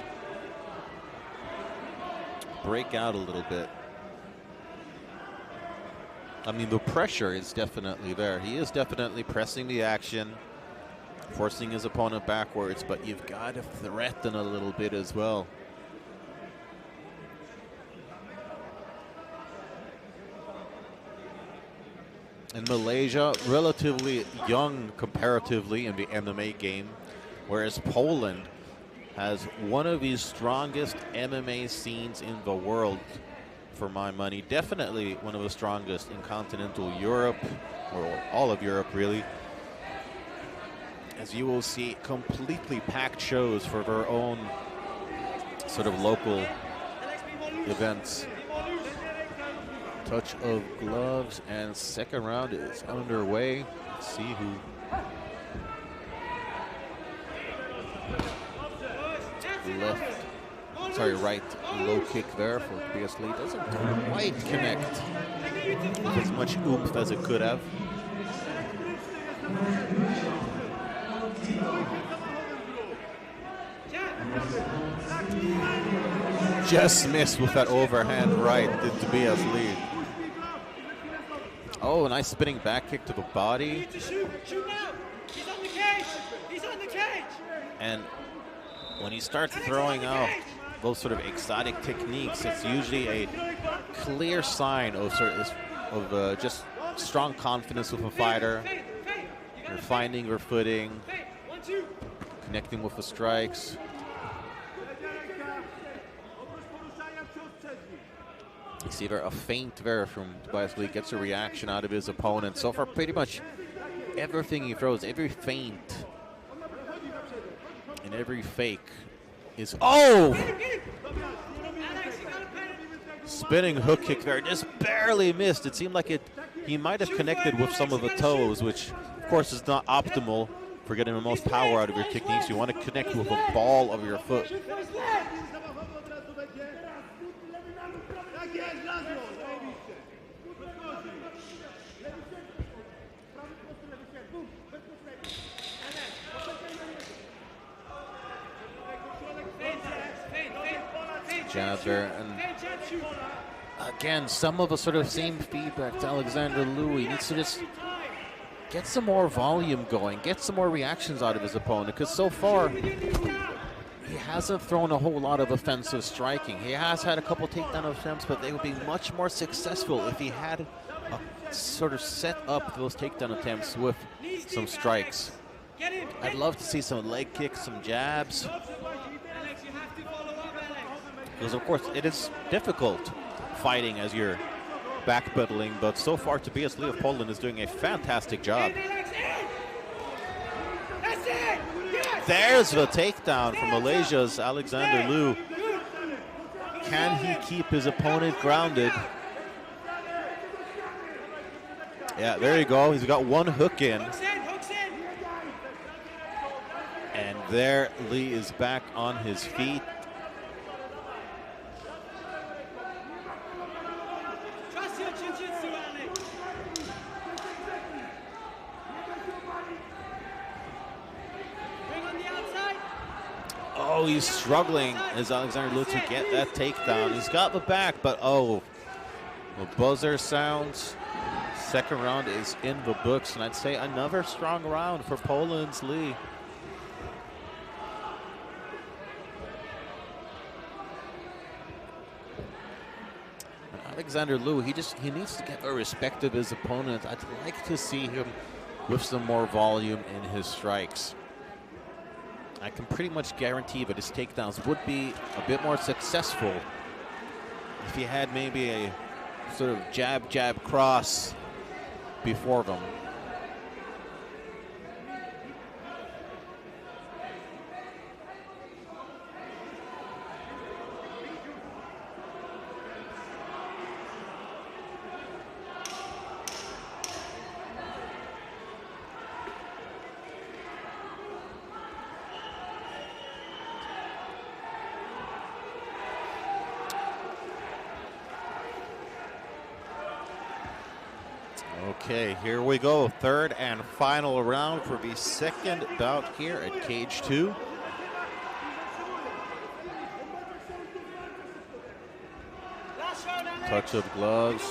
S12: Break out a little bit. I mean, the pressure is definitely there. He is definitely pressing the action, forcing his opponent backwards, but you've got to threaten a little bit as well. In Malaysia, relatively young comparatively in the MMA game, whereas Poland has one of the strongest MMA scenes in the world, for my money. Definitely one of the strongest in continental Europe, or all of Europe really. As you will see, completely packed shows for their own sort of local events. Touch of gloves, and second round is underway. Let's see who. Right low kick there for Tobias Lee. Doesn't quite connect with as much oomph as it could have. Just missed with that overhand right to Tobias Lee. Oh, nice spinning back kick to the body.
S13: Shoot now! He's on the cage! He's on the cage!
S12: And when he starts throwing out those sort of exotic techniques, it's usually a clear sign of just strong confidence with a fighter. You're finding your footing, connecting with the strikes. You see there a feint there from Tobias Lee, gets a reaction out of his opponent. So far, pretty much everything he throws, every feint and every fake is, oh! Spinning hook kick there, just barely missed. It seemed like he might have connected with some of the toes, which of course is not optimal for getting the most power out of your techniques. You want to connect with the ball of your foot. jab there. And again, some of the sort of same feedback to Alexander Liu. He needs to just get some more volume going, get some more reactions out of his opponent, because so far he hasn't thrown a whole lot of offensive striking. He has had a couple takedown attempts, but they would be much more successful if he had sort of set up those takedown attempts with some strikes. I'd love to see some leg kicks, some jabs. Because of course it is difficult fighting as you're backpedaling, but so far Tobias Lee of Poland is doing a fantastic job. There's the takedown from Malaysia's Alexander Liu. Can he keep his opponent grounded? Yeah, there you go. He's got one hook in. And there Lee is back on his feet. Oh, he's struggling as Alexander Liu to get that takedown. He's got the back, but oh, the buzzer sounds. Second round is in the books, and I'd say another strong round for Poland's Lee. Alexander Liu, he needs to get the respect of his opponent. I'd like to see him with some more volume in his strikes. I can pretty much guarantee that his takedowns would be a bit more successful if he had maybe a sort of jab, jab, cross before them. Okay, here we go. Third and final round for the second bout here at Cage 2. Touch of gloves.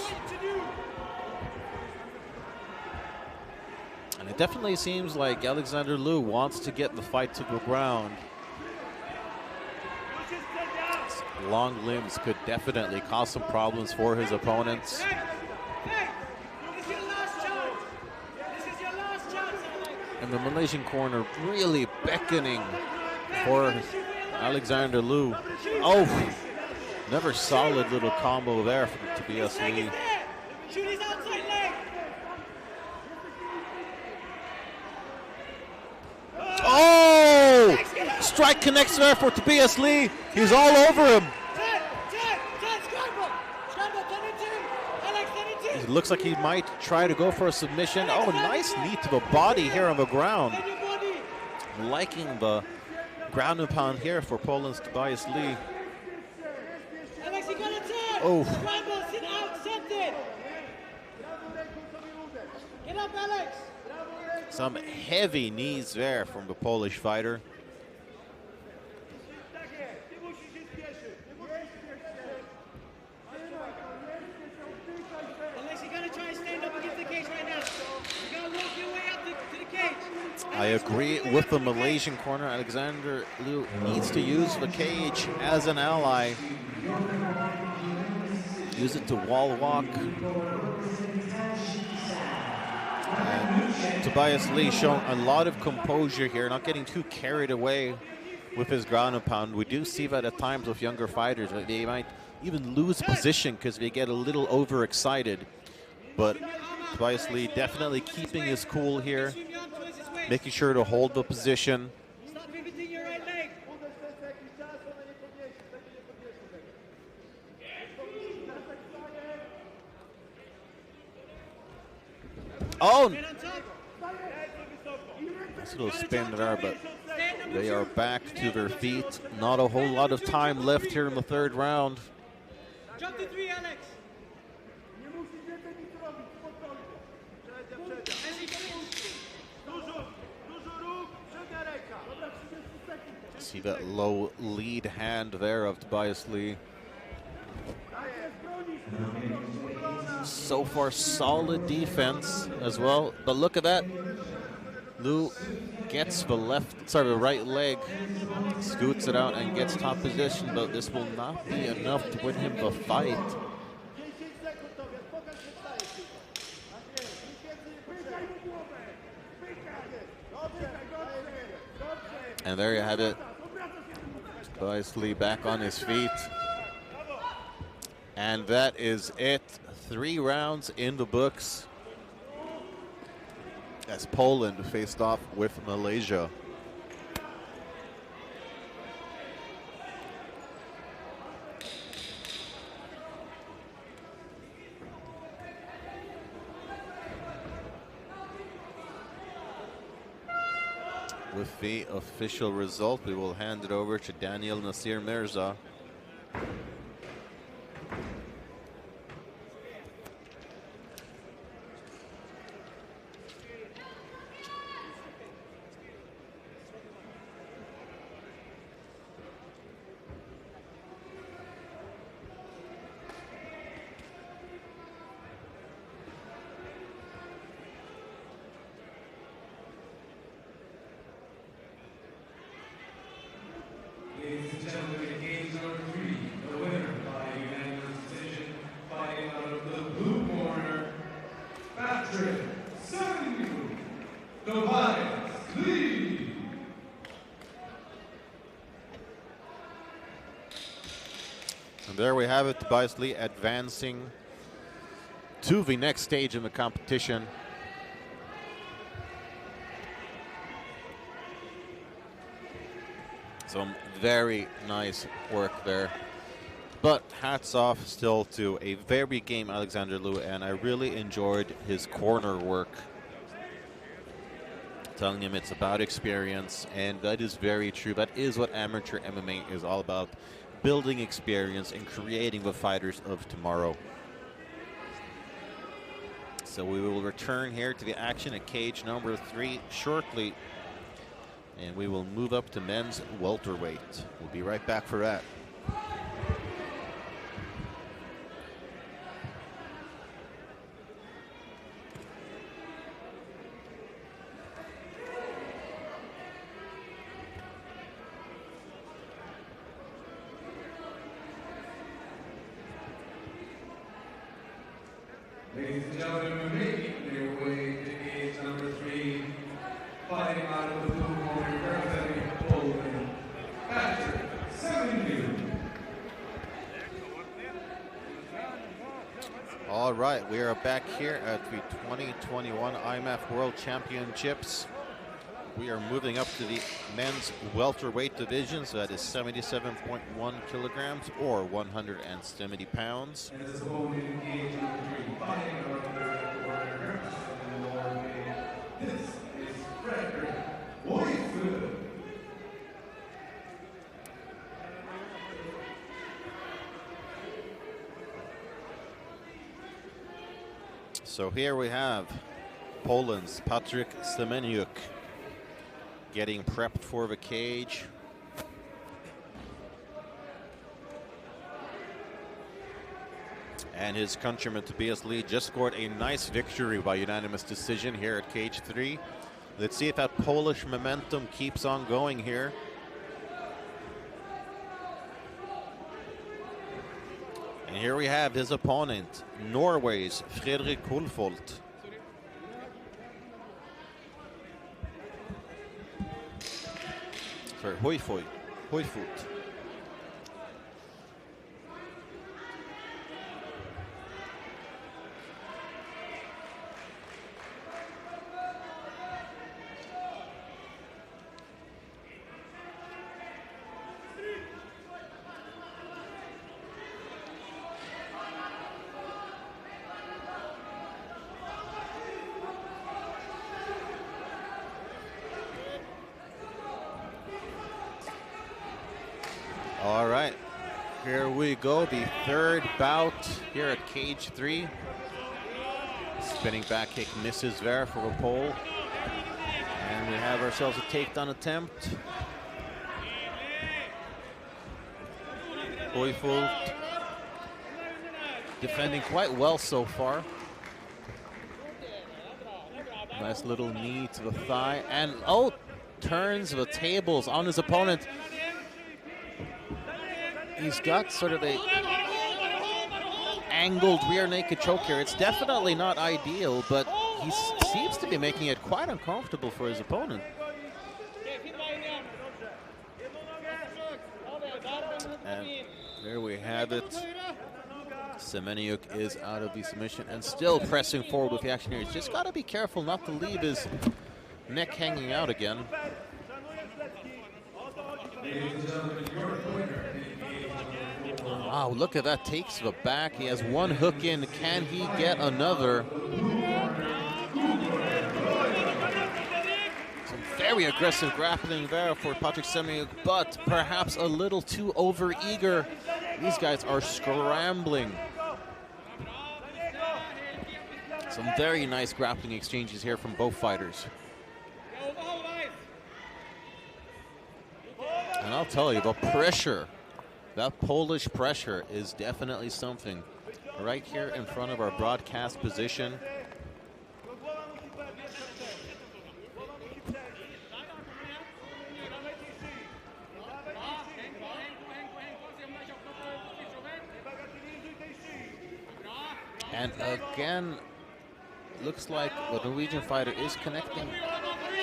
S12: And it definitely seems like Alexander Liu wants to get the fight to the ground. Long limbs could definitely cause some problems for his opponents. And the Malaysian corner really beckoning for Alexander Liu. Oh, another solid little combo there from Tobias Lee. Oh! Strike connects there for Tobias Lee. He's all over him. It looks like he might try to go for a submission. Oh, nice knee to the body here on the ground. Liking the ground and pound here for Poland's Tobias Lee. Oh. Some heavy knees there from the Polish fighter. I agree with the Malaysian corner. Alexander Liu needs to use the cage as an ally. Use it to wall walk. And Tobias Lee showing a lot of composure here, not getting too carried away with his ground and pound. We do see that at times with younger fighters. They might even lose position because they get a little overexcited. But Tobias Lee definitely keeping his cool here, making sure to hold the position. Oh! Nice little spin there, but they are back to their feet. Not a whole lot of time left here in the third round.
S13: Jump to 3, Alex.
S12: See that low lead hand there of Tobias Lee. So far, solid defense as well. But look at that. Lou gets the right leg, scoots it out and gets top position, but this will not be enough to win him the fight. And there you have it. Tobias Lee back on his feet. And that is it. 3 rounds in the books as Poland faced off with Malaysia. With the official result, we will hand it over to Daniel Nasir Mirza.
S11: Ladies and gentlemen, in game number 3, the winner by unanimous decision, fighting out of the blue corner, Patrick Semenyuk, Tobias Lee.
S12: And there we have it, Tobias Lee advancing to the next stage in the competition. Some very nice work there. But hats off still to a very game Alexander Liu, and I really enjoyed his corner work. Telling him it's about experience, and that is very true. That is what amateur MMA is all about. Building experience and creating the fighters of tomorrow. So we will return here to the action at cage number 3 shortly. And we will move up to men's welterweight. We'll be right back for that.
S11: Ladies and gentlemen, making their way to cage number 3, fighting out of the blue corner, representing Poland, Patrick Semenyuk.
S12: All right, we are back here at the 2021 IMMAF World Championships. We are moving up to the men's welterweight division, so that is 77.1 kilograms or 170 pounds.
S11: And his opponent in cage number 3, fighting out of the red corner, representing Norway. This is Hoify.
S12: So here we have Poland's Patrick Semenyuk getting prepped for the cage. And his countryman Tobias Lee just scored a nice victory by unanimous decision here at cage 3. Let's see if that Polish momentum keeps on going here. And here we have his opponent, Norway's Fredrik Kulfolt. Sorry, Hoify. All right, here we go, the third bout here at cage 3. Spinning back kick misses there for a pole. And we have ourselves a takedown attempt. Koifold defending quite well so far. Nice little knee to the thigh, and turns the tables on his opponent. He's got sort of a angled rear naked choke here. It's definitely not ideal, but he seems to be making it quite uncomfortable for his opponent. And there we have it. Semenyuk is out of the submission and still pressing forward with the action here. He's just got to be careful not to leave his neck hanging out again. Wow, look at that, takes the back. He has one hook in. Can he get another? Some very aggressive grappling there for Patrick Semenyuk, but perhaps a little too over-eager. These guys are scrambling. Some very nice grappling exchanges here from both fighters. And I'll tell you, the pressure, that Polish pressure is definitely something. Right here in front of our broadcast position. And again, looks like the Norwegian fighter is connecting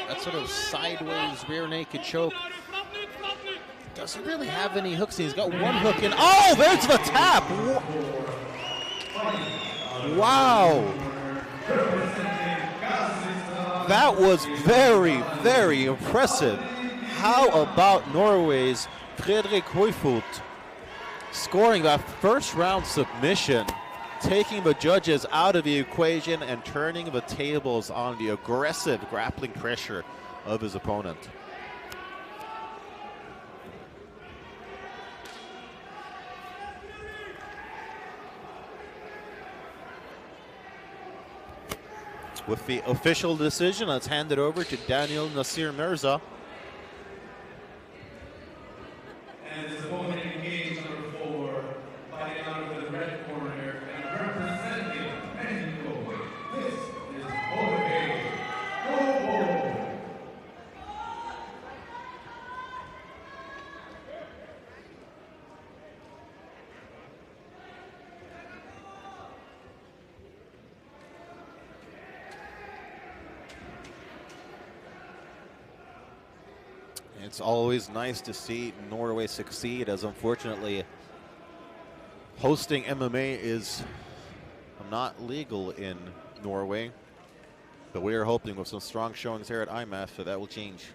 S12: that sort of sideways rear naked choke. Doesn't really have any hooks. He's got one hook in. Oh, there's the tap! Wow! That was very, very impressive. How about Norway's Fredrik Hoify scoring that first round submission, taking the judges out of the equation and turning the tables on the aggressive grappling pressure of his opponent. With the official decision, let's hand it over to Daniel Nasir Mirza.
S11: And his opponent engaged number 4, fighting out of the red corner and representing Mexico. This is Hoify.
S12: It's always nice to see Norway succeed, as unfortunately hosting MMA is not legal in Norway. But we are hoping with some strong showings here at IMMAF that will change.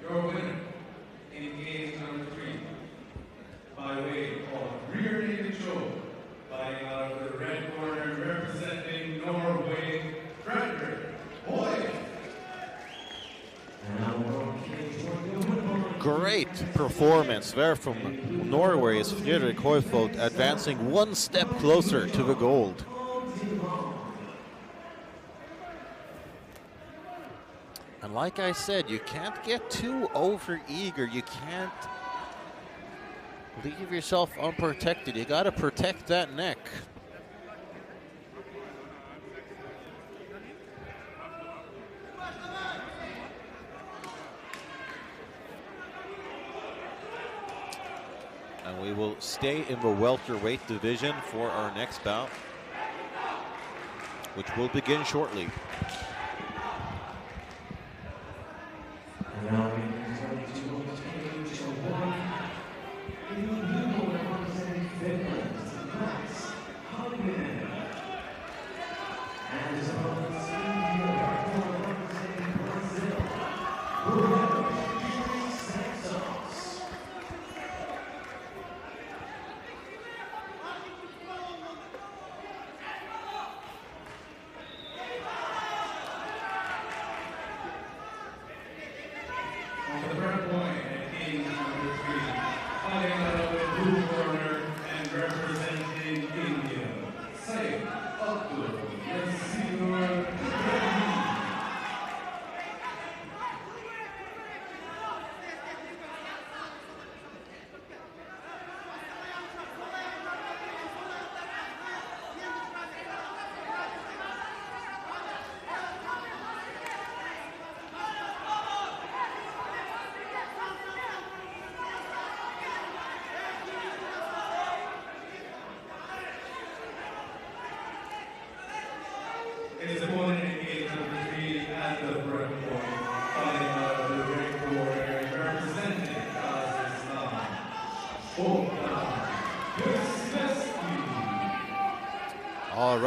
S11: Your winner, engaged number 3, by way of rear naked choke, fighting out of the red corner, representing Norway, Fredrik Hoify.
S12: Great performance there from Norway's Fredrik Hoify, advancing one step closer to the gold. And like I said, you can't get too over-eager. You can't leave yourself unprotected. You got to protect that neck. And we will stay in the welterweight division for our next bout, which will begin shortly.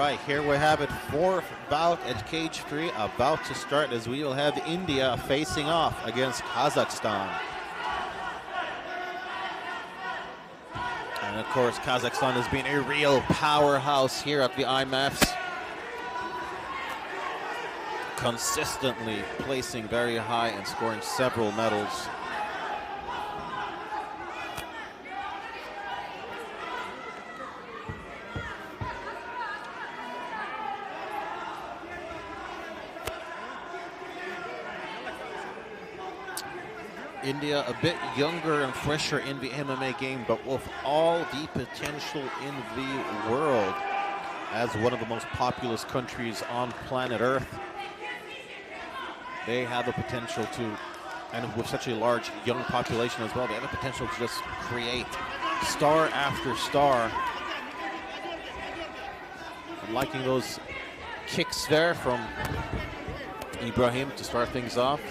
S12: right, here we have it. Fourth bout at cage 3 about to start, as we will have India facing off against Kazakhstan. And of course, Kazakhstan has been a real powerhouse here at the IMMAFs, consistently placing very high and scoring several medals. India a bit younger and fresher in the MMA game, but with all the potential in the world as one of the most populous countries on planet Earth. They have the potential to, and with such a large young population as well, they have the potential to just create star after star. I'm liking those kicks there from Ibrahim to start things off,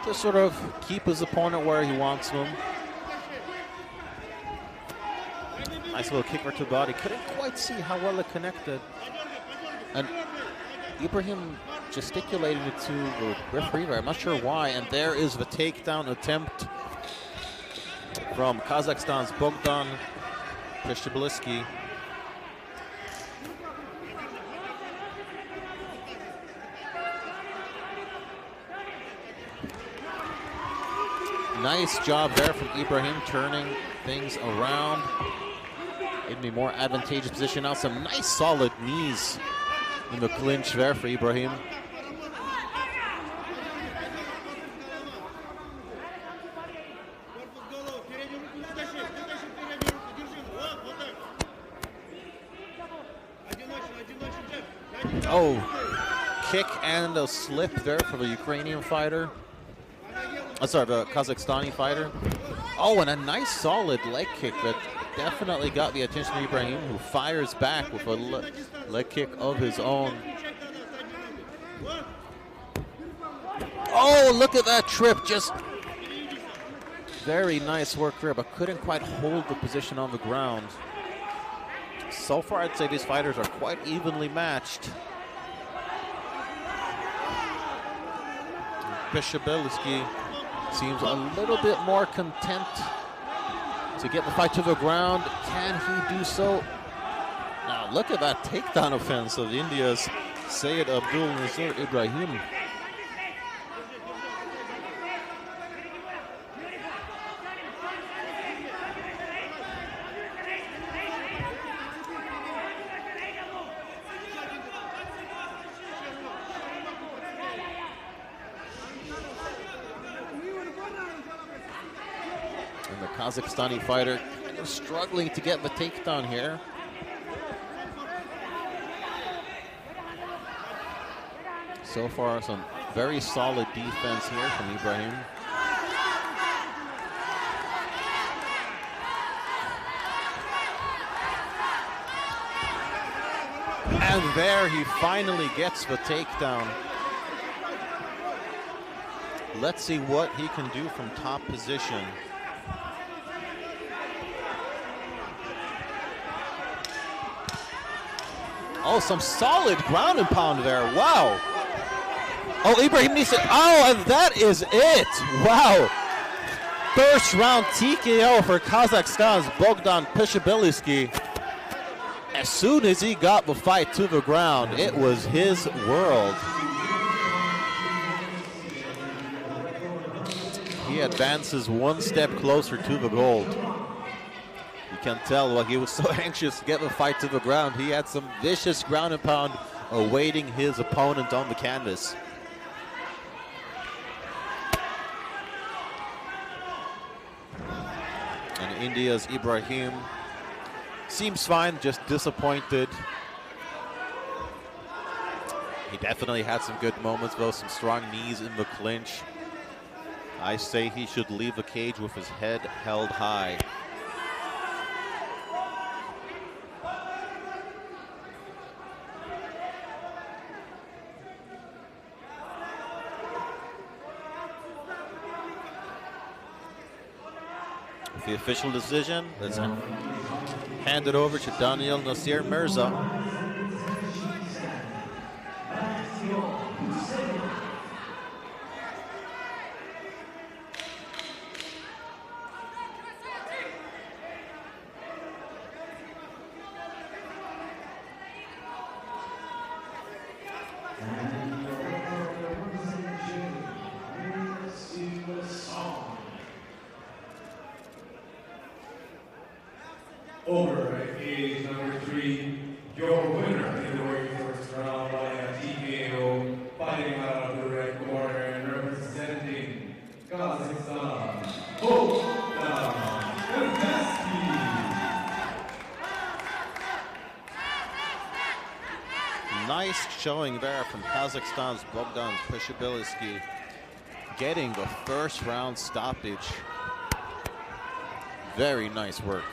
S12: to sort of keep his opponent where he wants him. Nice little kick right to the body. Couldn't quite see how well it connected. And Ibrahim gesticulated it to the referee there. I'm not sure why. And there is the takedown attempt from Kazakhstan's Bogdan Pushabiliski. Nice job there from Ibrahim, turning things around in a more advantageous position. Now some nice solid knees in the clinch there for Ibrahim. Oh, kick and a slip there for the Ukrainian fighter. Sorry, the Kazakhstani fighter. Oh, and a nice solid leg kick that definitely got the attention of Ibrahim, who fires back with a leg kick of his own. Oh, look at that trip. Just very nice work there, but couldn't quite hold the position on the ground. So far, I'd say these fighters are quite evenly matched. Pushabiliski seems a little bit more content to get the fight to the ground. Can he do so? Now look at that takedown offense of India's Syed Abdul Nazir Ibrahim. Kazakhstani fighter kind of struggling to get the takedown here. So far, some very solid defense here from Ibrahim. And there he finally gets the takedown. Let's see what he can do from top position. Oh, some solid ground and pound there. Wow. Oh, Ibrahim needs to. Oh, and that is it. Wow. First round TKO for Kazakhstan's Bogdan Pushabiliski. As soon as he got the fight to the ground, it was his world. He advances one step closer to the gold. You can tell why he was so anxious to get the fight to the ground. He had some vicious ground and pound awaiting his opponent on the canvas. And India's Ibrahim seems fine, just disappointed. He definitely had some good moments, though, some strong knees in the clinch. I say he should leave the cage with his head held high. The official decision, let's hand it over to Daniel Nasir Mirza.
S11: Over at age number 3, your winner in the very first round by a TKO, fighting out of the red corner and representing Kazakhstan, Pushabiliski.
S12: Nice showing there from Kazakhstan's Bogdan Pushabiliski, getting the first round stoppage. Very nice work.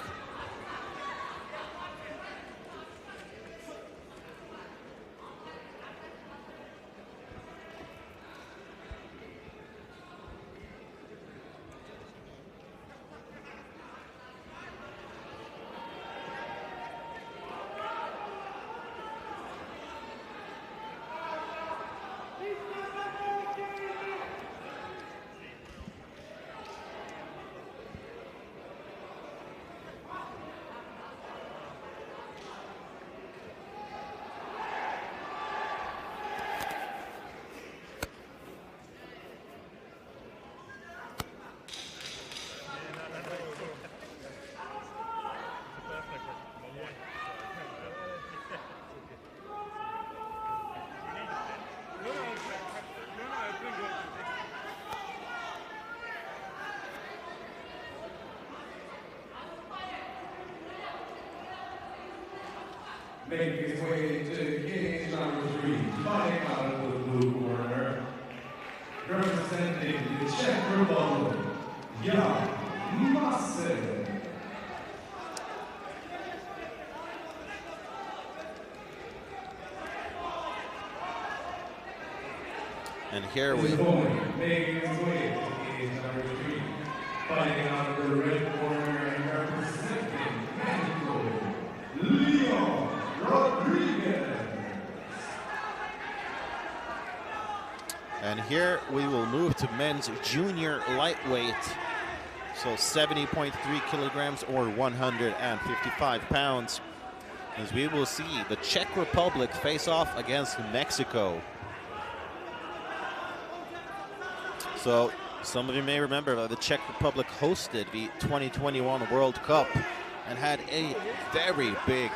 S11: Making his way to cage number 3, fighting out of the blue corner, representing the Czech Republic, Masik.
S12: And here we
S11: making his way to cage number 3, fighting out of the red corner and representing Mexico,
S12: And here we will move to men's junior lightweight. So 70.3 kilograms or 155 pounds. As we will see the Czech Republic face off against Mexico. So some of you may remember that the Czech Republic hosted the 2021 World Cup and had a very big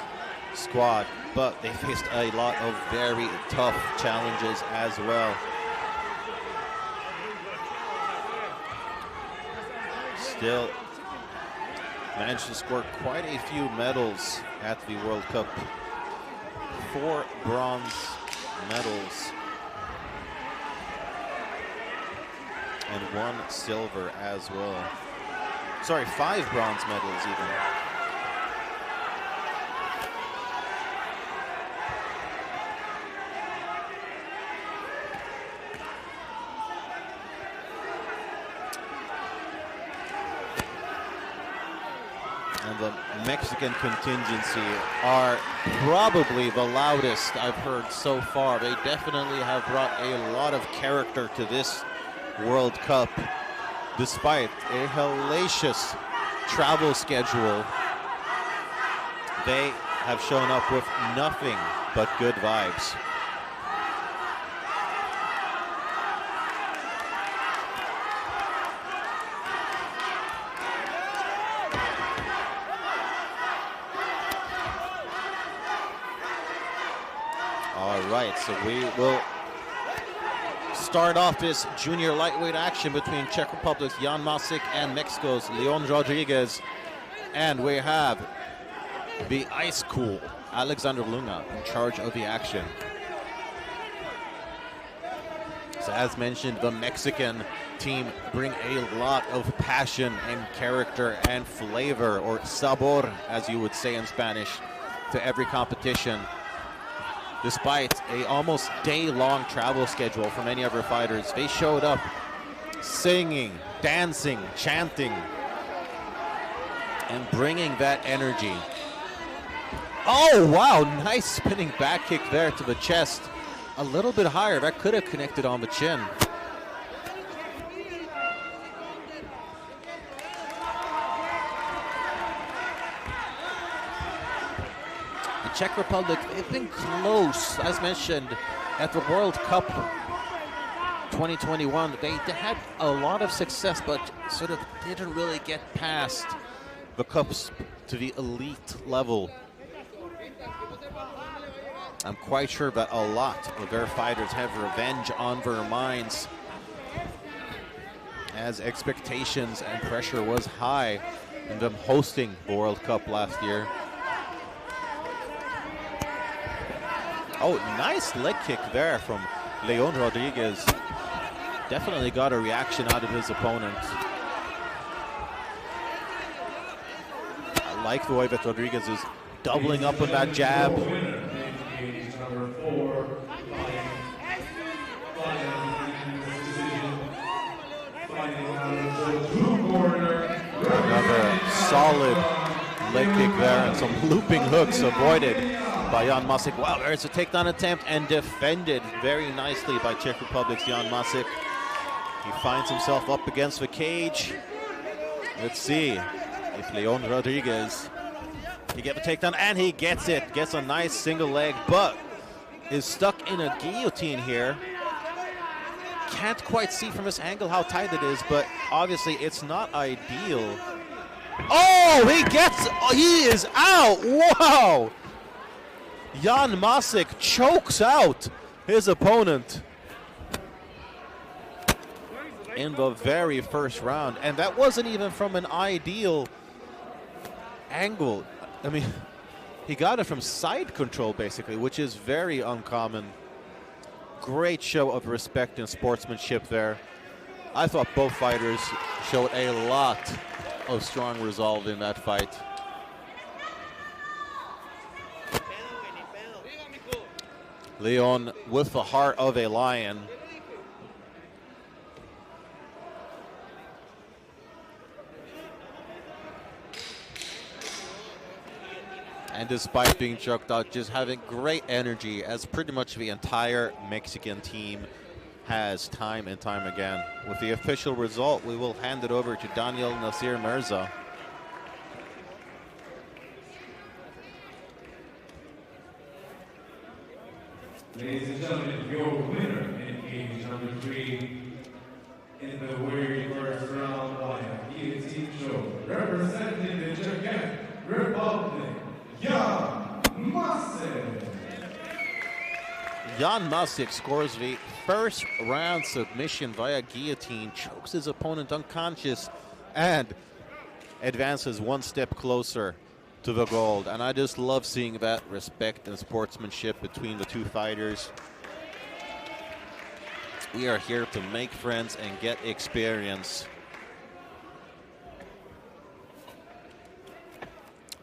S12: squad, but they faced a lot of very tough challenges as well. Still managed to score quite a few medals at the World Cup. 4 bronze medals and 1 silver as well. Sorry, 5 bronze medals even. And the Mexican contingency are probably the loudest I've heard so far. They definitely have brought a lot of character to this World Cup, despite a hellacious travel schedule. They have shown up with nothing but good vibes. All right, so we will start off this junior lightweight action between Czech Republic's Jan Masik and Mexico's Leon Rodriguez. And we have the ice cool Alexander Lunga in charge of the action. So as mentioned, the Mexican team bring a lot of passion and character and flavor, or sabor as you would say in Spanish, to every competition. Despite a almost day-long travel schedule for many of our fighters, they showed up singing, dancing, chanting, and bringing that energy. Oh, wow, nice spinning back kick there to the chest. A little bit higher, that could have connected on the chin. Czech Republic, they've been close, as mentioned, at the World Cup 2021. They had a lot of success, but sort of didn't really get past the cusp to the elite level. I'm quite sure that a lot of their fighters have revenge on their minds, as expectations and pressure was high in them hosting the World Cup last year. Oh, nice leg kick there from Leon Rodriguez. Definitely got a reaction out of his opponent. I like the way that Rodriguez is doubling up on that jab. Another solid leg kick there, and some looping hooks avoided by Jan Masik. Wow, there's a takedown attempt and defended very nicely by Czech Republic's Jan Masik. He finds himself up against the cage. Let's see if Leon Rodriguez can get the takedown, and he gets it. Gets a nice single leg, but is stuck in a guillotine here. Can't quite see from this angle how tight it is, but obviously it's not ideal. Oh, he is out. Wow. Jan Masik chokes out his opponent in the very first round, and that wasn't even from an ideal angle. I mean, he got it from side control basically, which is very uncommon. Great show of respect and sportsmanship there. I thought both fighters showed a lot of strong resolve in that fight. Leon with the heart of a lion. And despite being choked out, just having great energy, as pretty much the entire Mexican team has time and time again. With the official result, we will hand it over to Daniel Nasir Mirza.
S11: Ladies and gentlemen, your winner in cage number 3 in the very first round by a guillotine show, representing the Czech Republic, Jan Masik.
S12: Jan Masik scores the first round submission via guillotine, chokes his opponent unconscious, and advances one step closer to the gold. And I just love seeing that respect and sportsmanship between the two fighters. We are here to make friends and get experience.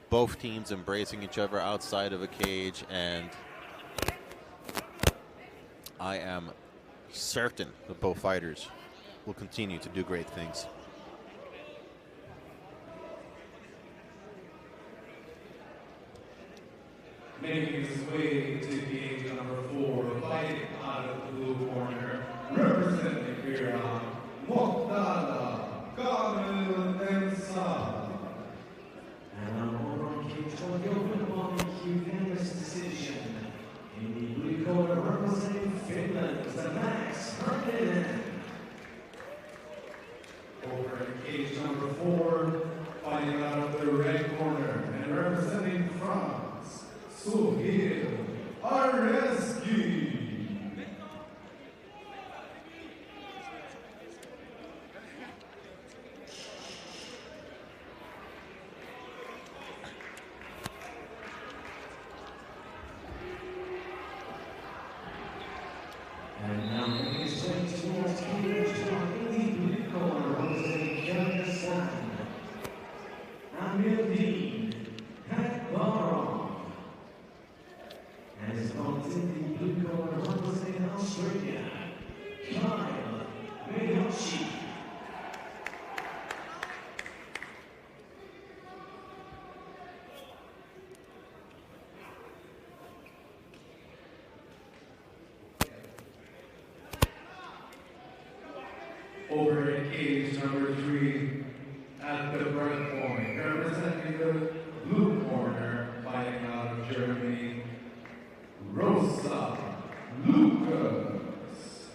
S12: Both teams embracing each other outside of a cage, and I am certain that both fighters will continue to do great things.
S11: Making his way to cage number 4, fighting out of the blue corner, representing Iran, Mokhtar Kamil Salla.
S8: And I'm on cage for the open body unanimous decision. In the blue corner, representing Finland, Max Herkinen.
S11: Over in cage number 4, fighting out of the red corner and representing France, Suhail Areski.
S8: And now making his way towards cage in the blue corner, representing Kyrgyzstan, Amir Navarro. And his opponent in the blue corner, representing Australia, Kyle Miyoshi.
S11: Over in cage number 3 at the red point, representing the blue corner, fighting out of Germany, Rosa Lucas.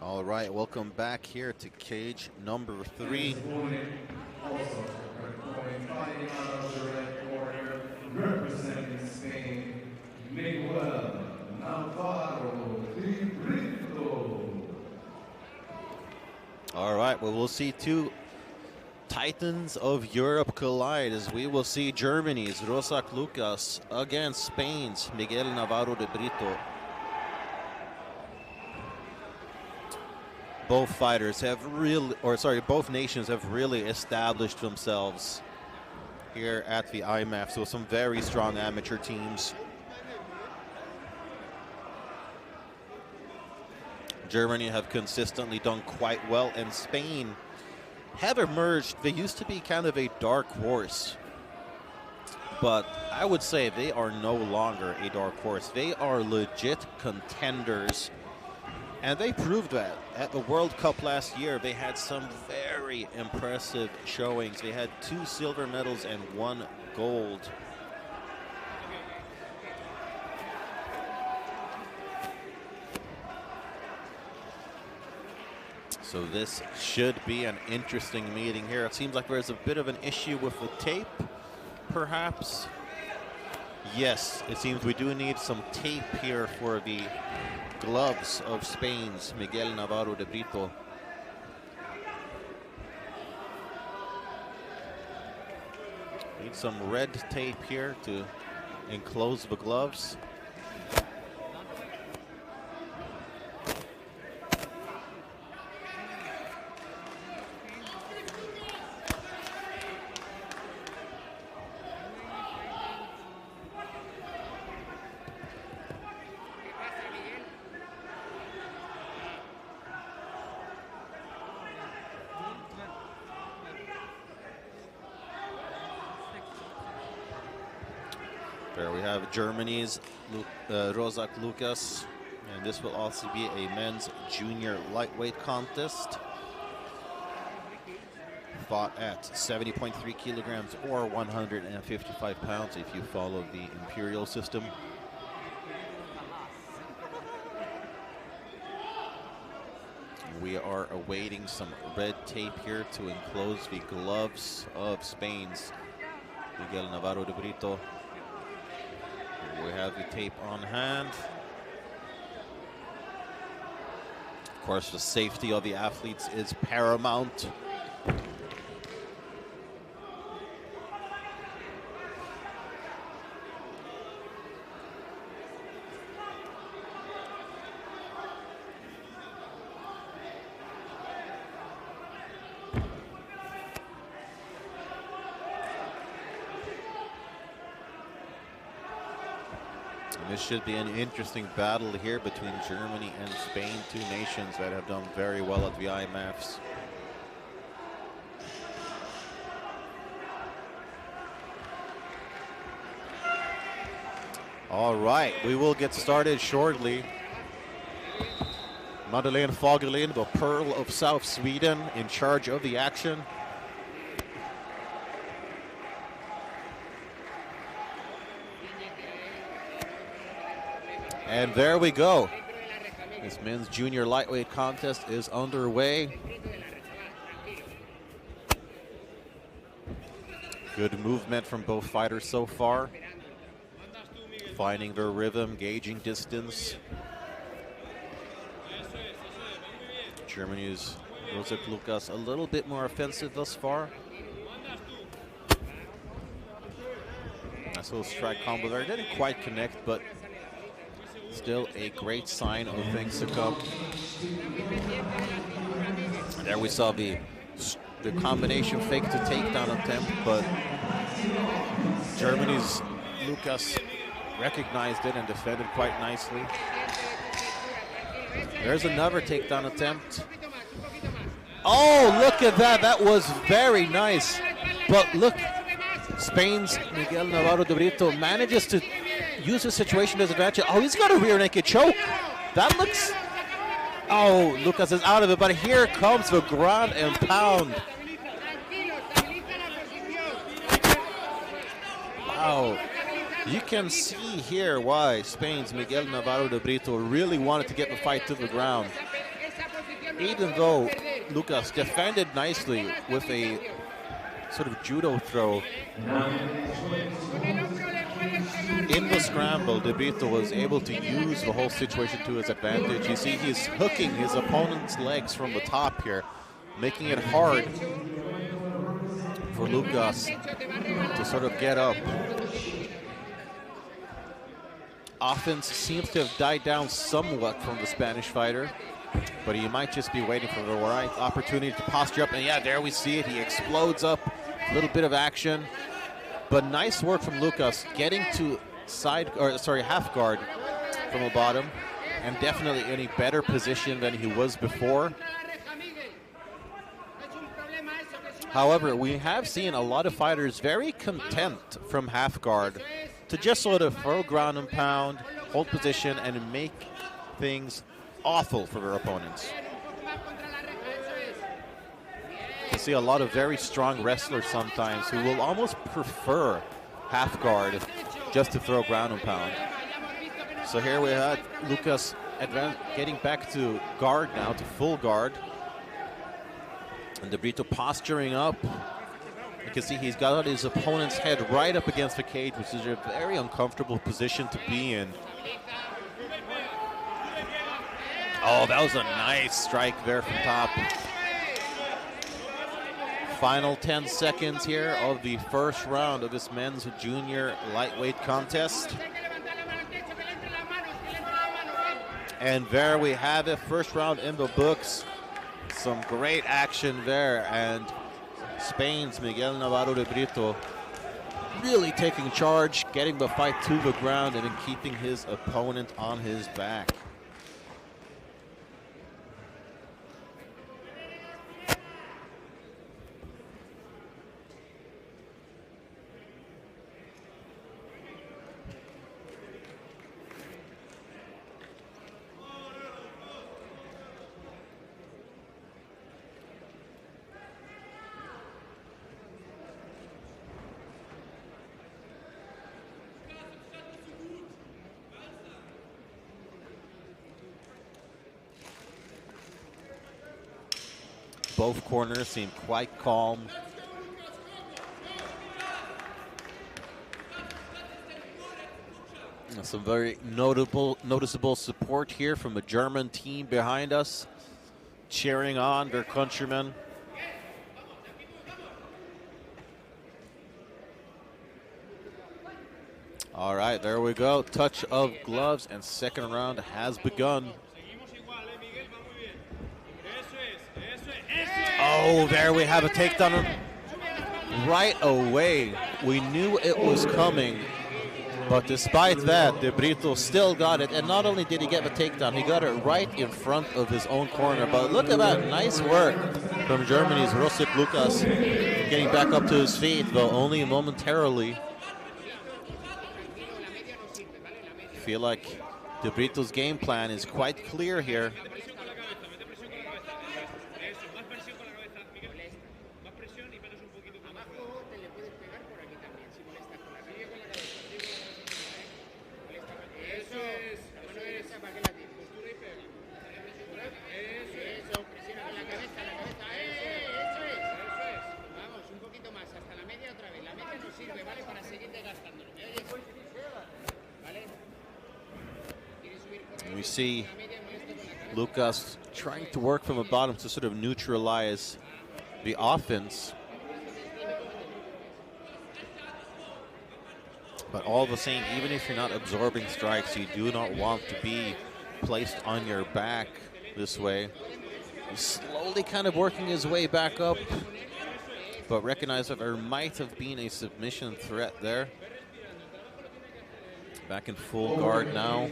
S12: All right, welcome back here to cage number 3.
S11: Representing Spain, Navarro.
S12: All right, well, we'll see two titans of Europe collide as we will see Germany's Rozak Lucas against Spain's Miguel Navarro de Brito. Both fighters have both nations have really established themselves here at the IMMAF, so some very strong amateur teams. Germany have consistently done quite well, and Spain have emerged. They used to be kind of a dark horse, but I would say they are no longer a dark horse. They are legit contenders, and they proved that. At the World Cup last year, they had some very impressive showings. They had 2 silver medals and 1 gold. So this should be an interesting meeting here. It seems like there's a bit of an issue with the tape, perhaps. Yes, it seems we do need some tape here for the gloves of Spain's Miguel Navarro de Brito. Need some red tape here to enclose the gloves. There we have Germany's Rozak Lucas, and this will also be a men's junior lightweight contest. Fought at 70.3 kilograms or 155 pounds if you follow the imperial system. We are awaiting some red tape here to enclose the gloves of Spain's Miguel Navarro de Brito. We have the tape on hand. Of course, the safety of the athletes is paramount. This should be an interesting battle here between Germany and Spain, 2 nations that have done very well at the IMMAFs. All right, we will get started shortly. Madeleine Fagerlind, the Pearl of South Sweden, in charge of the action. And there we go. This men's junior lightweight contest is underway. Good movement from both fighters so far. Finding their rhythm, gauging distance. Germany's Rozak Lucas a little bit more offensive thus far. Nice little strike combo there. Didn't quite connect, but still a great sign of things to come. There we saw the combination fake to takedown attempt, but Germany's Lucas recognized it and defended quite nicely. There's another takedown attempt. Oh, look at that. That was very nice. But look, Spain's Miguel Navarro de Brito manages to use his situation as advantage. Oh, he's got a rear naked choke. That looks... Oh, Lucas is out of it, but here comes the ground and pound. Wow. You can see here why Spain's Miguel Navarro de Brito really wanted to get the fight to the ground. even though Lucas defended nicely with a sort of judo throw, in the scramble, De Brito was able to use the whole situation to his advantage. You see he's hooking his opponent's legs from the top here, making it hard for Lucas to sort of get up. Offense seems to have died down somewhat from the Spanish fighter, but he might just be waiting for the right opportunity to posture up. And yeah, there we see it. He explodes up, a little bit of action. But nice work from Lucas getting to half guard from the bottom, and definitely in a better position than he was before. However, we have seen a lot of fighters very content from half guard to just sort of throw ground and pound, hold position, and make things awful for their opponents. You see a lot of very strong wrestlers sometimes who will almost prefer half guard just to throw ground and pound. So here we had Lucas getting back to guard now, to full guard. And De Brito posturing up. You can see he's got his opponent's head right up against the cage, which is a very uncomfortable position to be in. Oh, that was a nice strike there from top. Final 10 seconds here of the first round of this men's junior lightweight contest. And there we have it, first round in the books. Some great action there, and Spain's Miguel Navarro de Brito really taking charge, getting the fight to the ground, and then keeping his opponent on his back. Both corners seem quite calm. Some very noticeable support here from the German team behind us, cheering on their countrymen. All right, there we go. Touch of gloves, and second round has begun. Oh, there we have a takedown right away. We knew it was coming, but despite that, De Brito still got it. And not only did he get the takedown, he got it right in front of his own corner. But look at that, nice work from Germany's Rosip Lucas, getting back up to his feet, though only momentarily. I feel like De Brito's game plan is quite clear here. We see Lucas trying to work from the bottom to sort of neutralize the offense. But all the same, even if you're not absorbing strikes, you do not want to be placed on your back this way. He's slowly kind of working his way back up, but recognize that there might have been a submission threat there. Back in full guard now.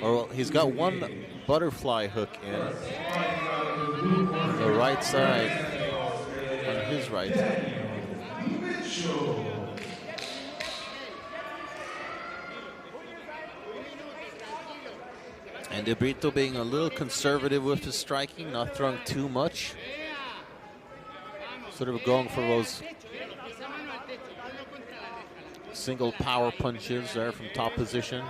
S12: Oh, he's got one butterfly hook in the right side, on his right. And De Brito being a little conservative with his striking, not throwing too much. Sort of going for those single power punches there from top position.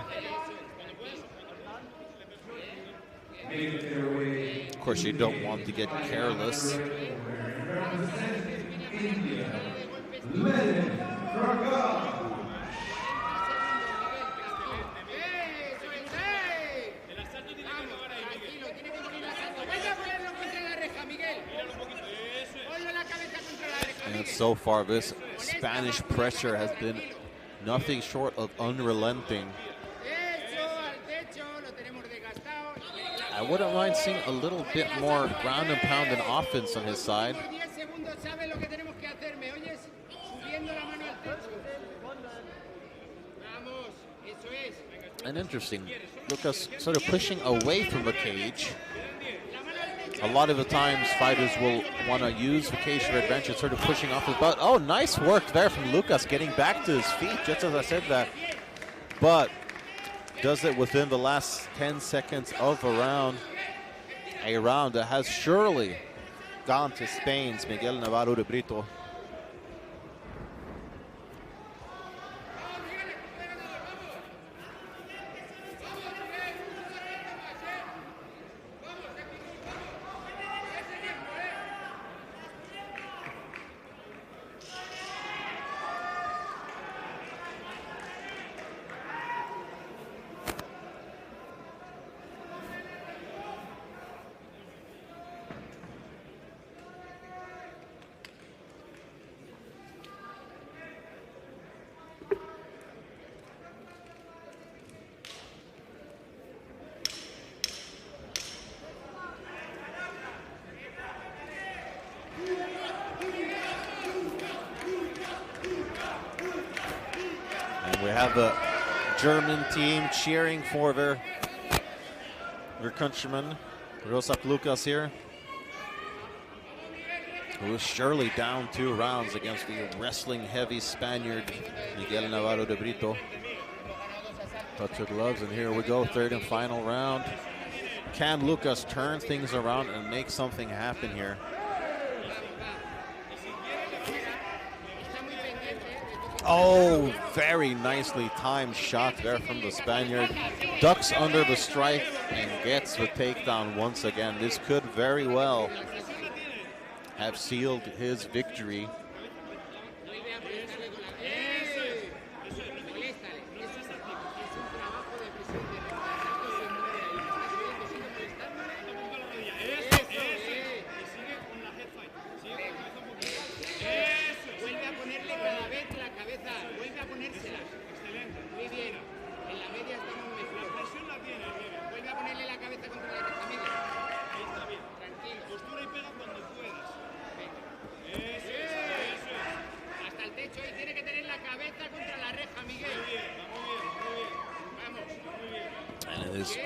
S11: Of
S12: course, you don't want to get careless. And so far, this Spanish pressure has been nothing short of unrelenting. I wouldn't mind seeing a little bit more ground and pound and offense on his side. And interesting, Lucas sort of pushing away from the cage. A lot of the times fighters will want to use the cage for advantage, sort of pushing off his butt. Oh, nice work there from Lucas, getting back to his feet, just as I said that. But does it within the last 10 seconds of a round that has surely gone to Spain's Miguel Navarro de Brito. We have the German team cheering for their countryman, Rosak Lucas here, who is surely down 2 rounds against the wrestling heavy Spaniard, Miguel Navarro de Brito. Touch of gloves, and here we go, 3rd and final round. Can Lucas turn things around and make something happen here? Oh, very nicely timed shot there from the Spaniard. Ducks under the strike and gets the takedown once again. This could very well have sealed his victory.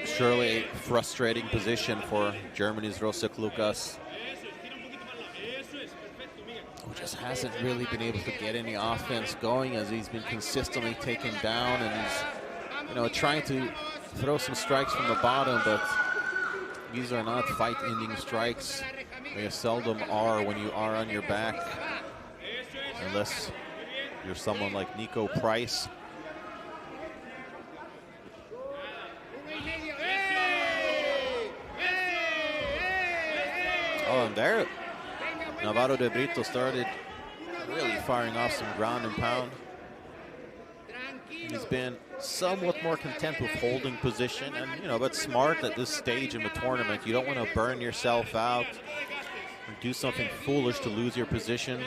S12: Surely a frustrating position for Germany's Rosak Lucas, who just hasn't really been able to get any offense going as he's been consistently taken down, and he's, trying to throw some strikes from the bottom, but these are not fight-ending strikes. They seldom are when you are on your back, unless you're someone like Nico Price. Oh, and there, Navarro de Brito started really firing off some ground and pound. He's been somewhat more content with holding position, and but smart at this stage in the tournament. You don't want to burn yourself out or do something foolish to lose your position.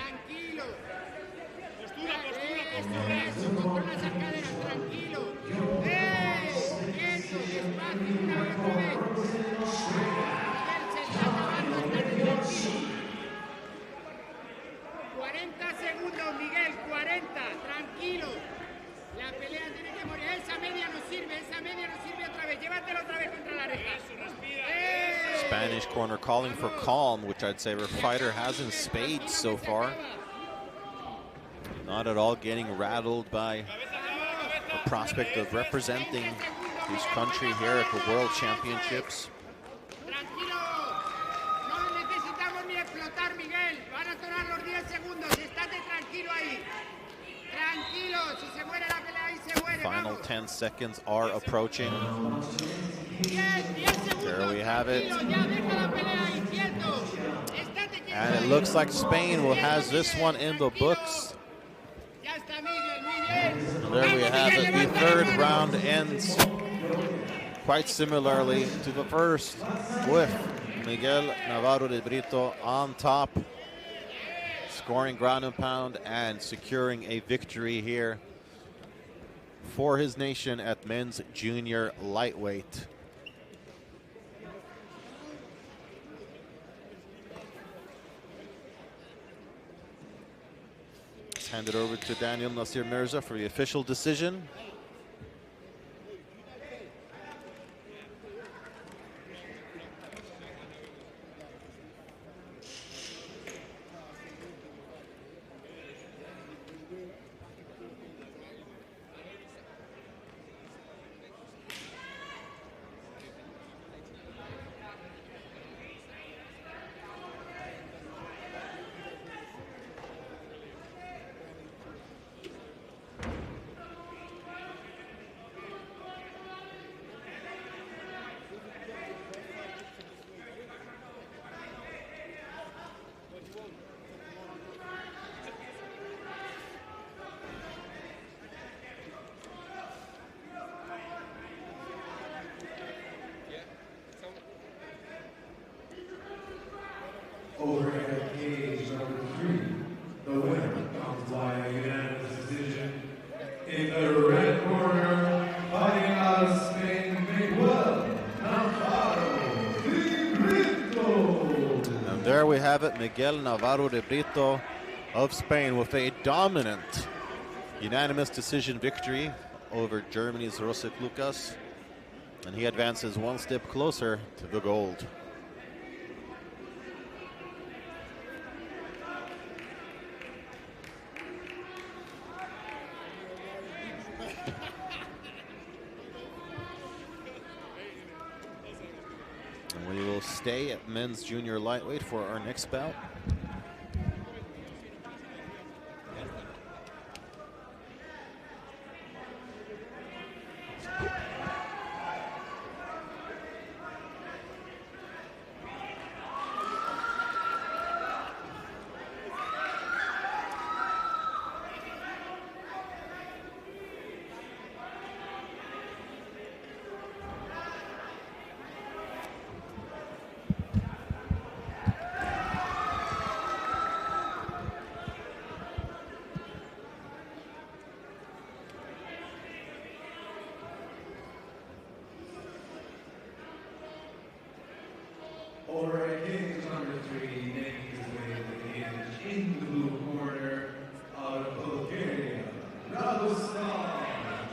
S12: Spanish corner calling for calm, which I'd say our fighter has in spades so far. Not at all getting rattled by the prospect of representing his country here at the World Championships. Final 10 seconds are approaching. There we have it. And it looks like Spain will have this one in the books. And there we have it. The third round ends quite similarly to the first, with Miguel Navarro de Brito on top, scoring ground and pound and securing a victory here for his nation at men's junior lightweight. Let's hand it over to Daniel Nasir Mirza for the official decision.
S11: Overhead cage number 3. The winner comes by unanimous decision. In the red corner, fighting out of Spain, Miguel Navarro de Brito.
S12: And there we have it, Miguel Navarro de Brito of Spain with a dominant unanimous decision victory over Germany's Rosek Lucas. And he advances one step closer to the gold. And we will stay at men's junior lightweight for our next bout.
S11: Overhead cage number 3, making his way to the cage in the blue corner, out of Bulgaria, Radostan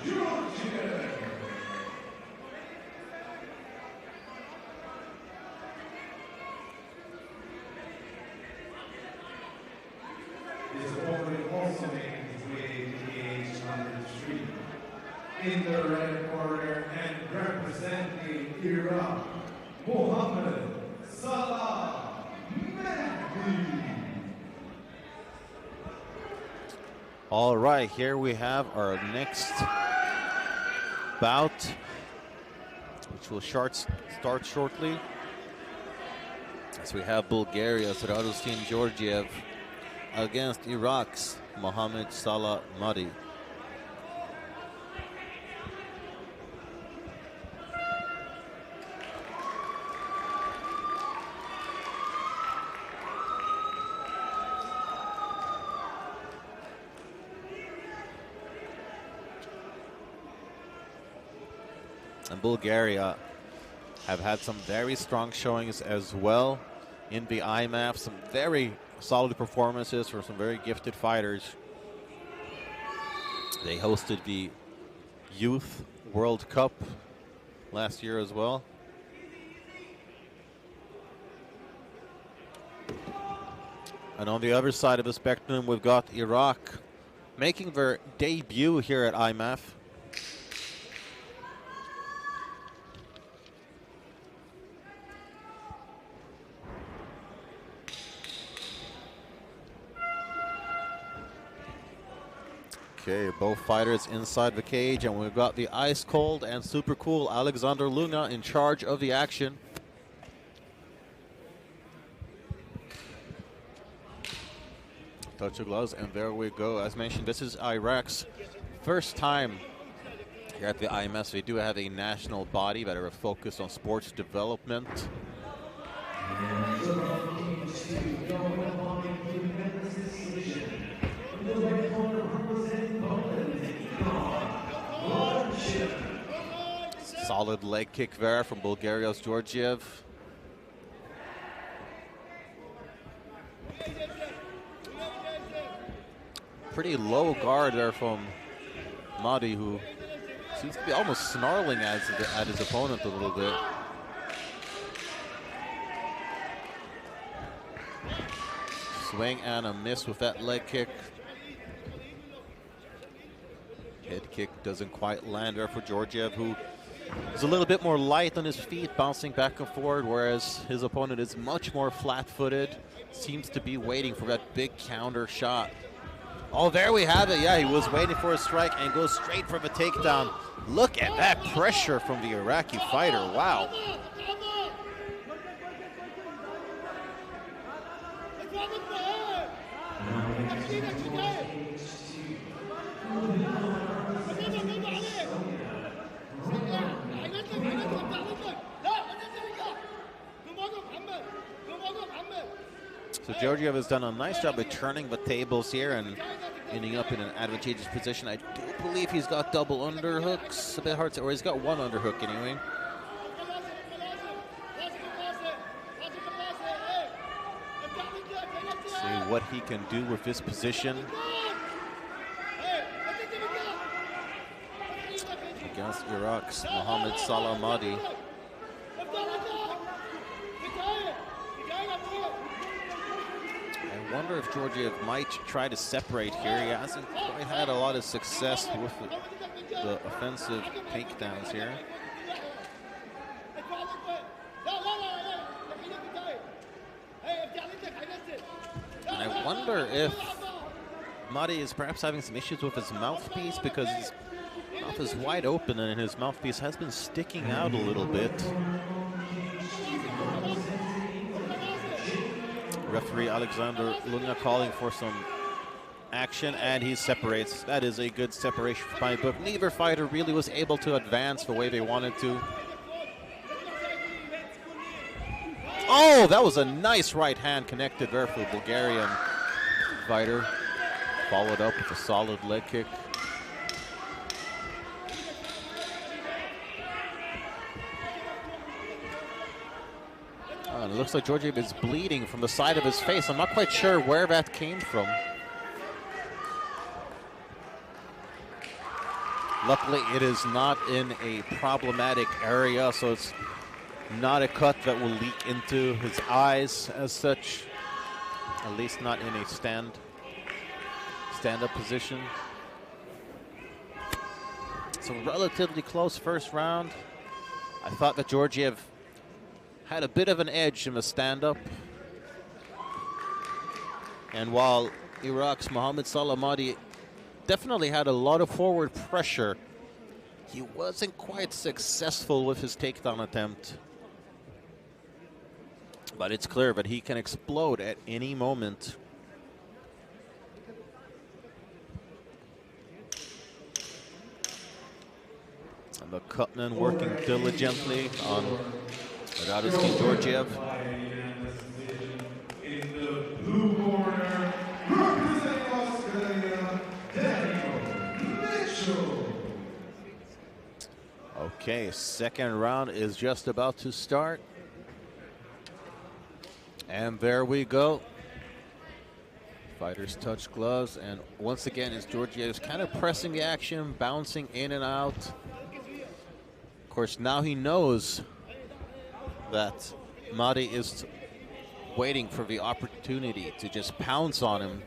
S11: Georgiev. His opponent also making his way to cage number 3. In the red corner and representing Iraq, Mohammed Salla.
S12: All right, here we have our next bout, which will start shortly. As we have Bulgaria's Radostin Georgiev against Iraq's Mohammed Salla Madi. And Bulgaria have had some very strong showings as well in the IMMAF. Some very solid performances for some very gifted fighters. They hosted the Youth World Cup last year as well. And on the other side of the spectrum, we've got Iraq making their debut here at IMMAF. Okay, both fighters inside the cage, and we've got the ice cold and super cool Alexander Lunga in charge of the action. Touch of gloves, and there we go. As mentioned, this is Iraq's first time here at the IMMAF. They do have a national body that are focused on sports development. Solid leg kick there from Bulgaria's Georgiev. Pretty low guard there from Mahdi, who seems to be almost snarling at his opponent a little bit. Swing and a miss with that leg kick. Head kick doesn't quite land there for Georgiev, who is a little bit more light on his feet, bouncing back and forward, whereas his opponent is much more flat-footed. Seems to be waiting for that big counter shot. Oh, there we have it. Yeah, he was waiting for a strike and goes straight for the takedown. Look at that pressure from the Iraqi fighter. Wow. So Georgiev has done a nice job of turning the tables here and ending up in an advantageous position. I do believe he's got double underhooks. A bit hard to, or he's got one underhook anyway. See what he can do with this position against Iraq's Mohamed Salla Mahdi. I wonder if Georgiev might try to separate here. He hasn't quite had a lot of success with the offensive takedowns here. And I wonder if Mahdi is perhaps having some issues with his mouthpiece, because his mouth is wide open and his mouthpiece has been sticking out a little bit. Referee Alexander Lunga calling for some action, and he separates. That is a good separation for my book. Neither fighter really was able to advance the way they wanted to. Oh, that was a nice right hand connected there for the Bulgarian fighter. Followed up with a solid leg kick. It looks like Georgiev is bleeding from the side of his face. I'm not quite sure where that came from. Luckily, it is not in a problematic area, so it's not a cut that will leak into his eyes as such. At least not in a stand-up position. So relatively close first round. I thought that Georgiev had a bit of an edge in the stand-up. And while Iraq's Mohamed Salla Mahdi definitely had a lot of forward pressure, he wasn't quite successful with his takedown attempt. But it's clear that he can explode at any moment. And the Cutman working diligently on Pushabiliski Georgiev.
S11: In the blue corner, representing Australia, Mitchell.
S12: Okay, second round is just about to start. And there we go. Fighters touch gloves, and once again, it's Georgiev's kind of pressing the action, bouncing in and out. Of course, now he knows that Mahdi is waiting for the opportunity to just pounce on him.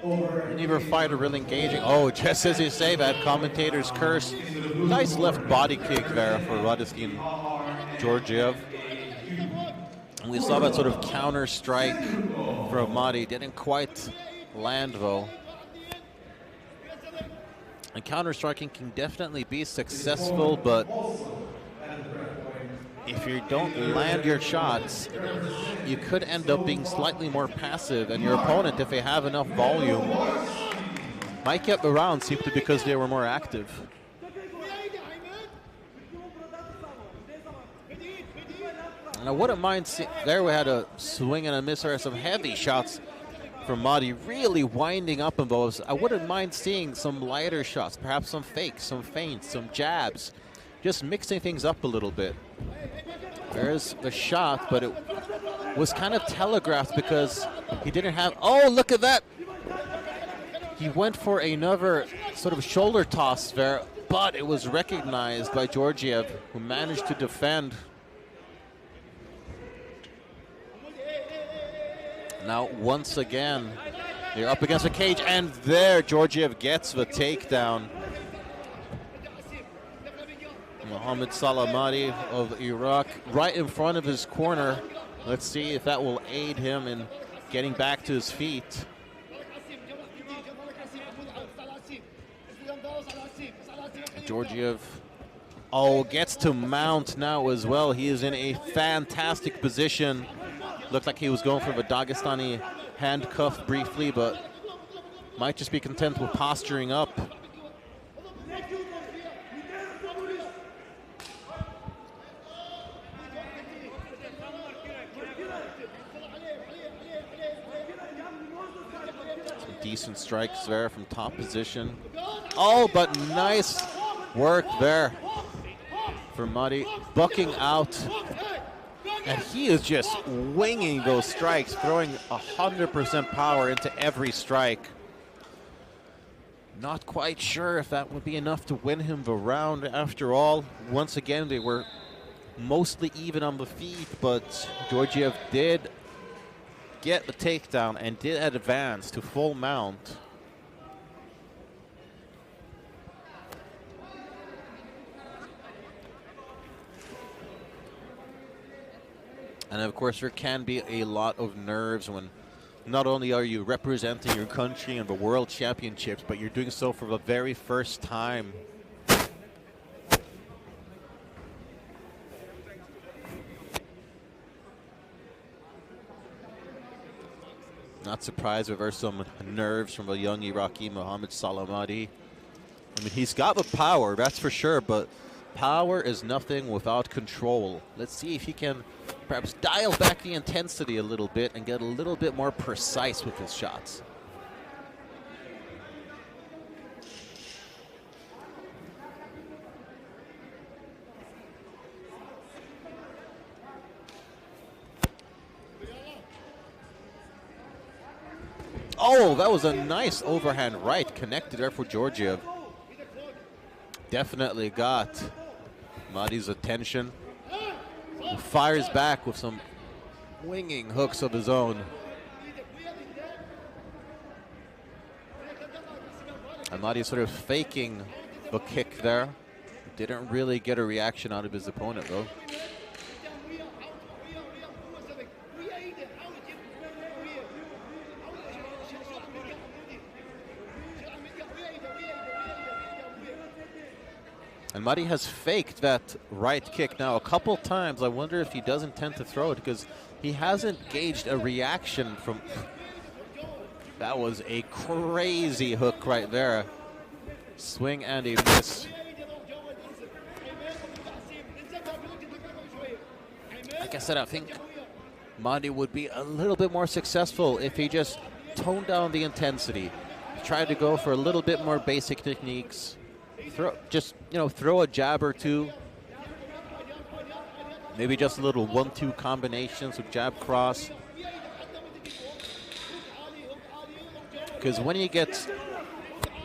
S12: Neither fighter really engaging. Oh, just as you say that, commentators curse. Nice left body kick there for Radiskin Georgiev. And we saw that sort of counter strike from Madi. Didn't quite land though. And counter striking can definitely be successful, but if you don't land your shots, you could end up being slightly more passive, and your opponent, if they have enough volume, might get the round simply because they were more active. And I wouldn't mind seeing, there we had a swing and a miss, or some heavy shots from Madi, really winding up in those. I wouldn't mind seeing some lighter shots, perhaps some fakes, some feints, some jabs, just mixing things up a little bit. There's the shot, but it was kind of telegraphed because he didn't have, oh, look at that. He went for another sort of shoulder toss there, but it was recognized by Georgiev, who managed to defend. Now, once again, they're up against the cage, and there Georgiev gets the takedown. Mohamed Salamati of Iraq right in front of his corner. Let's see if that will aid him in getting back to his feet. Georgiev, oh, gets to mount now as well. He is in a fantastic position. Looked like he was going for the Dagestani handcuff briefly, but might just be content with posturing up. Some decent strikes there from top position. Oh, but nice work there for Madi, bucking out. And he is just winging those strikes, throwing 100% power into every strike. Not quite sure if that would be enough to win him the round after all. Once again, they were mostly even on the feet, but Georgiev did get the takedown and did advance to full mount. And of course, there can be a lot of nerves when not only are you representing your country in the World Championships, but you're doing so for the very first time. Not surprised if there's some nerves from the young Iraqi Mohamed Salamati. I mean, he's got the power, that's for sure, but power is nothing without control. Let's see if he can perhaps dial back the intensity a little bit and get a little bit more precise with his shots. Oh, that was a nice overhand right connected there for Georgiev. Definitely got Madi's attention. He fires back with some winging hooks of his own. And Madi sort of faking the kick there. Didn't really get a reaction out of his opponent though. And Madi has faked that right kick now a couple times. I wonder if he does intend to throw it because he hasn't gauged a reaction from... That was a crazy hook right there. Swing and a miss. Like I said, I think Madi would be a little bit more successful if he just toned down the intensity. Tried to go for a little bit more basic techniques. Throw a jab or two. Maybe just a little 1-2 combinations with jab cross. Because when he gets,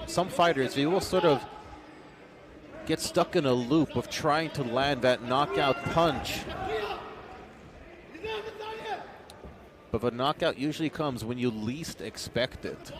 S12: some fighters, they will sort of get stuck in a loop of trying to land that knockout punch. But the knockout usually comes when you least expect it.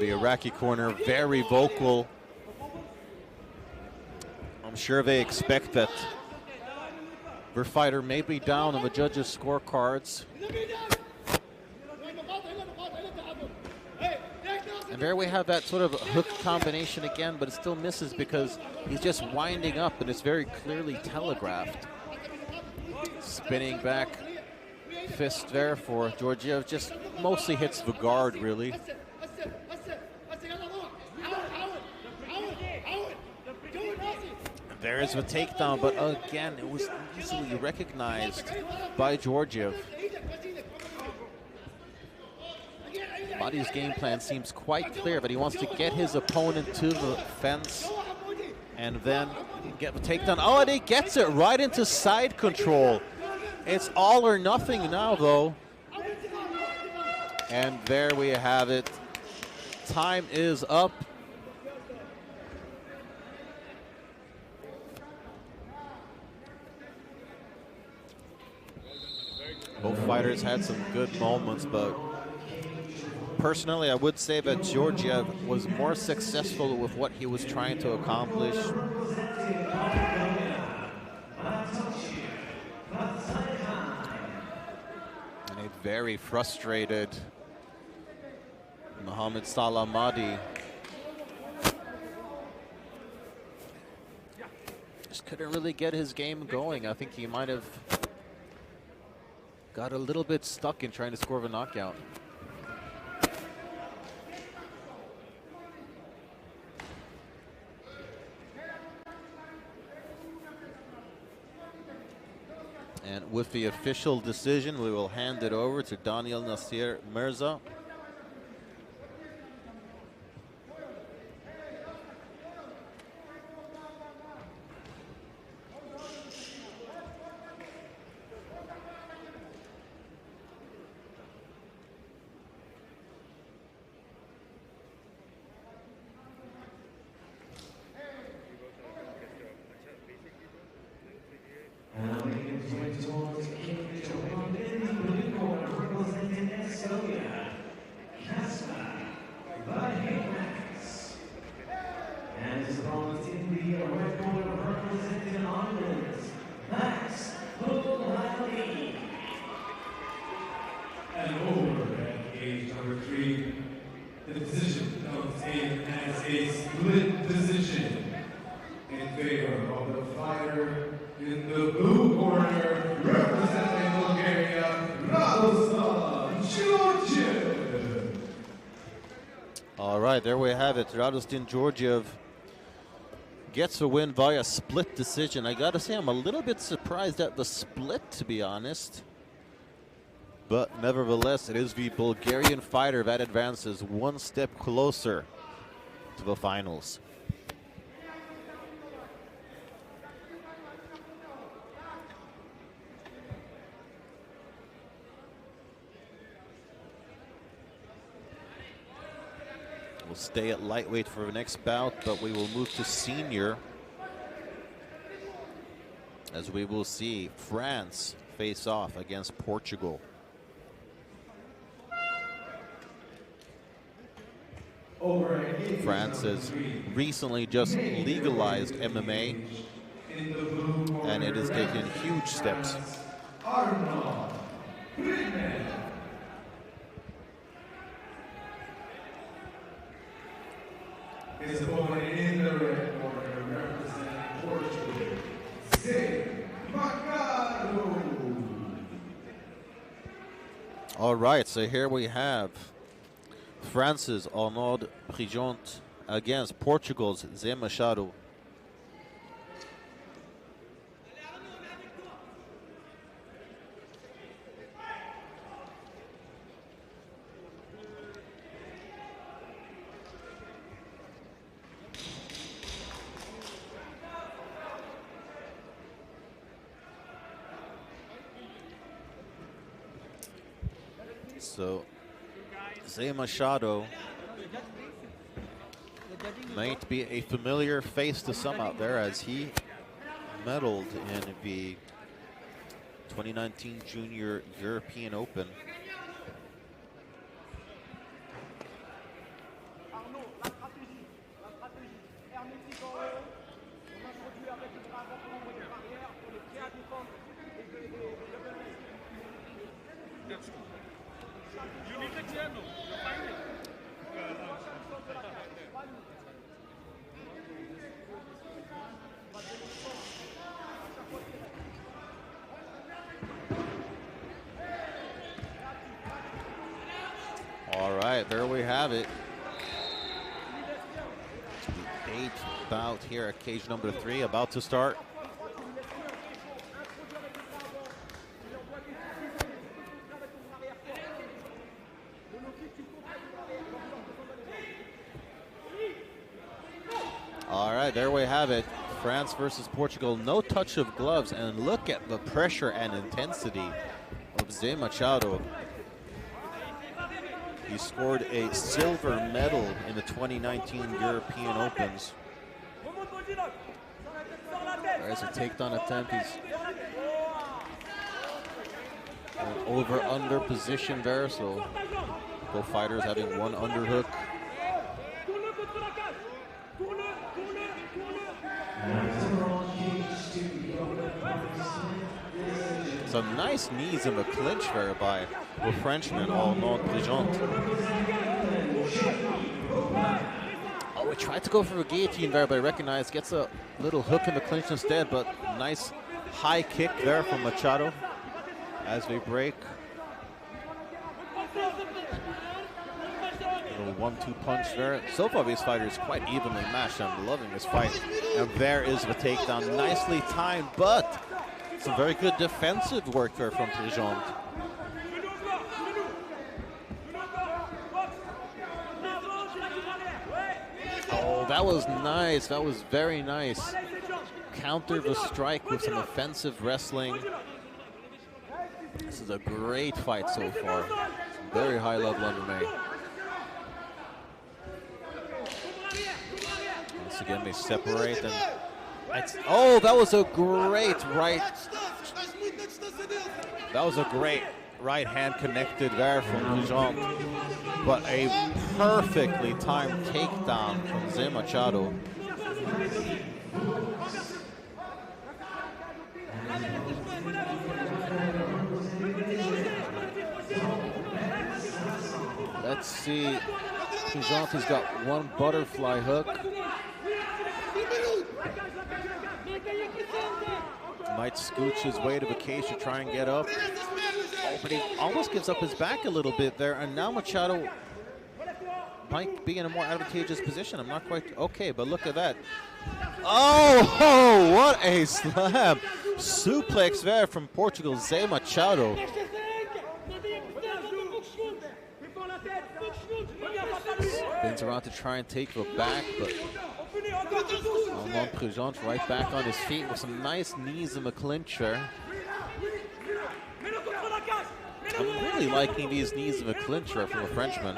S12: the Iraqi corner, very vocal. I'm sure they expect that their fighter may be down on the judges' scorecards. And there we have that sort of hook combination again, but it still misses because he's just winding up and it's very clearly telegraphed. Spinning back fist there for Georgiev, just mostly hits the guard, really. There's the takedown, but again, it was easily recognized by Georgiev. Body's game plan seems quite clear, but he wants to get his opponent to the fence and then get the takedown. Oh, and he gets it right into side control. It's all or nothing now, though. And there we have it. Time is up. Both fighters had some good moments, but personally, I would say that Georgiev was more successful with what he was trying to accomplish. And a very frustrated Mohamed Salla Mahdi just couldn't really get his game going. I think he might have got a little bit stuck in trying to score the knockout. And with the official decision, we will hand it over to Daniel Nasir Mirza. There we have it. Radostin Georgiev gets a win via split decision. I gotta say, I'm a little bit surprised at the split, to be honest. But nevertheless, it is the Bulgarian fighter that advances one step closer to the finals. We'll stay at lightweight for the next bout, but we will move to senior, as we will see France face off against Portugal. France has recently just legalized MMA, and it has taken huge steps.
S11: His opponent in the red corner, representing Portugal, Machado.
S12: All right, so here we have France's Arnaud Prigent against Portugal's Machado. So, Machado might be a familiar face to some out there, as he medaled in the 2019 Junior European Open. All right, there we have it. The 8th bout here at cage number 3, about to start. All right, there we have it. France versus Portugal, no touch of gloves, and look at the pressure and intensity of Zé Machado. He scored a silver medal in the 2019 European Opens. There's a takedown attempt. He's an over-under position there, so both fighters having one underhook. Some nice knees in the clinch there by the Frenchman, all non-présent. Oh, we tried to go for a guillotine there, but I recognize gets a little hook in the clinch instead, but nice high kick there from Machado as they break. Little 1-2 punch there. So far, these fighters quite evenly matched. I'm loving this fight. And there is the takedown, nicely timed, but some very good defensive work there from Présent. Oh, that was nice. That was very nice. Counter the strike with some offensive wrestling. This is a great fight so far. Some very high level MMA. Once again, they separate and oh, that was a great right. That was a great right hand connected there from Présent, but a perfectly timed takedown from Zé Machado. Let's see. Présent has got one butterfly hook. Might scooch his way to the cage to try and get up. Oh, but he almost gives up his back a little bit there, and now Machado might be in a more advantageous position. I'm not quite okay, but look at that. Oh, what a slam. Suplex there from Portugal, Zé Machado. Spins around to try and take the back, but Présent right back on his feet with some nice knees in the clincher. I'm really liking these knees in the clincher from a Frenchman.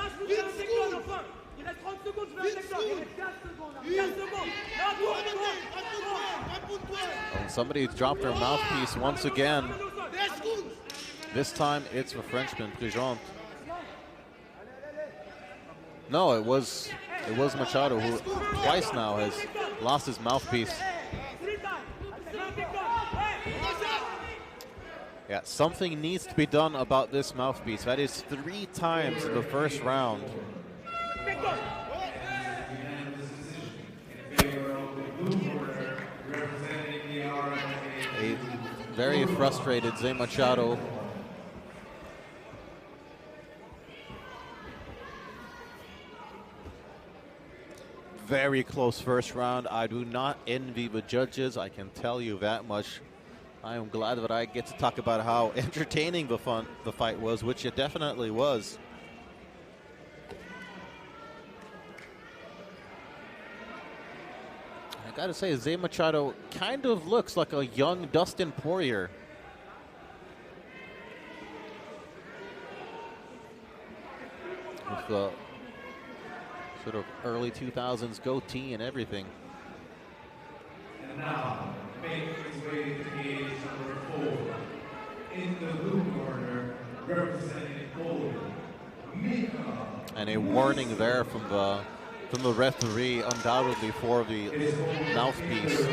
S12: Oh, somebody dropped their mouthpiece once again. This time it's the Frenchman, Présent. No, it was Machado, who twice now has lost his mouthpiece. Yeah, something needs to be done about this mouthpiece. That is 3 times in the first round. A very frustrated Zé Machado. Very close first round. I do not envy the judges, I can tell you that much. I am glad that I get to talk about how entertaining the fight was, which it definitely was. I gotta say, Zé Machado kind of looks like a young Dustin Poirier. With the sort of early 2000s goatee and everything.
S11: And now, making his way to cage number 4, in the blue corner, representing Poland, Mika.
S12: And a warning there from the referee, undoubtedly for the mouthpiece.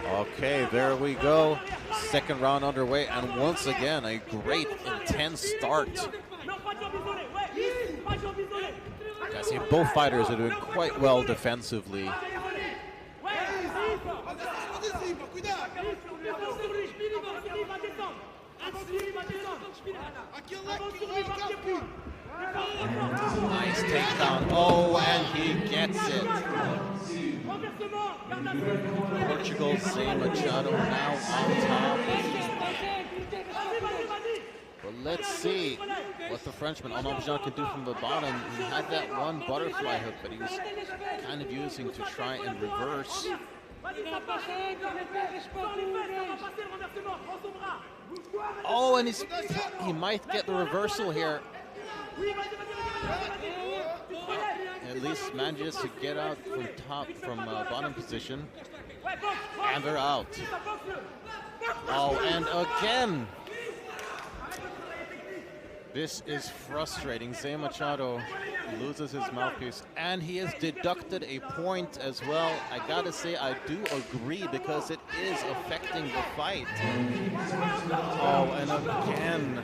S12: Okay, there we go. Second round underway, and once again, a great, intense start. I see both fighters are doing quite well defensively. Nice takedown. Oh, and he gets it. Portugal's Machado now on top. But let's see what the Frenchman Al-Husani can do from the bottom. He had that one butterfly hook that he was kind of using to try and reverse. Oh, and he might get the reversal here. At least manages to get out from bottom position. And they're out. Oh, and again. This is frustrating. Machado loses his mouthpiece, and he has deducted a point as well. I gotta say, I do agree, because it is affecting the fight. Oh, and again.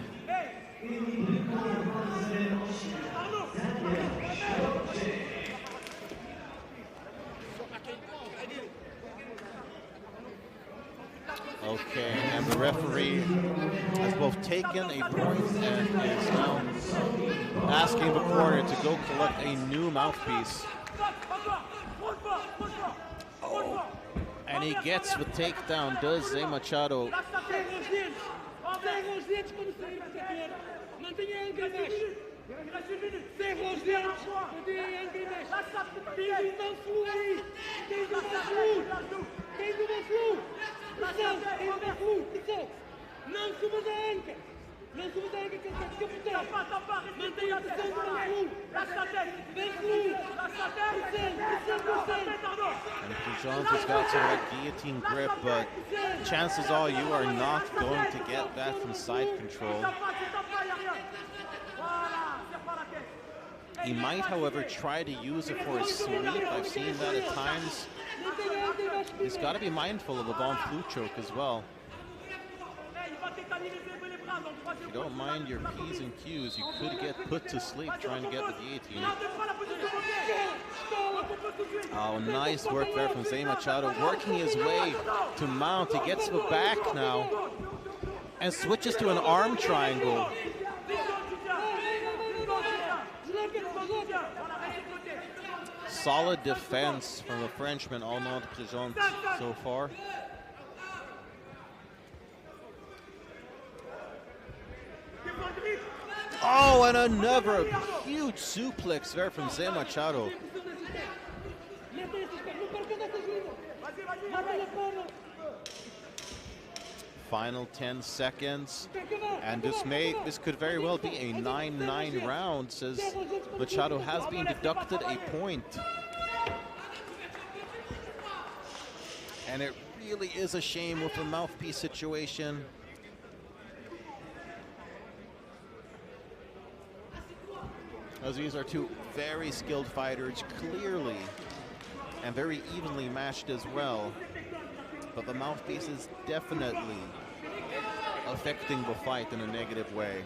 S12: Okay, and the referee has both taken a point and is now asking the corner to go collect a new mouthpiece. Oh, and he gets the takedown, does Machado. And Pujols has got some of that guillotine grip, but chances are you are not going to get that from side control. He might, however, try to use it for a sweep. I've seen that at times. He's got to be mindful of the Von Flue choke as well. If you don't mind your P's and Q's, you could get put to sleep trying to get the guillotine. Oh, nice work there from Machado, working his way to mount. He gets the back now and switches to an arm triangle. Solid defense from the Frenchman, Pujols so far. Oh, and another huge suplex there from Machado. Final 10 seconds, and this could very well be a 9-9 round, says Machado has been deducted a point. And it really is a shame with the mouthpiece situation. As these are two very skilled fighters, clearly, and very evenly matched as well. But the mouthpiece is definitely affecting the fight in a negative way.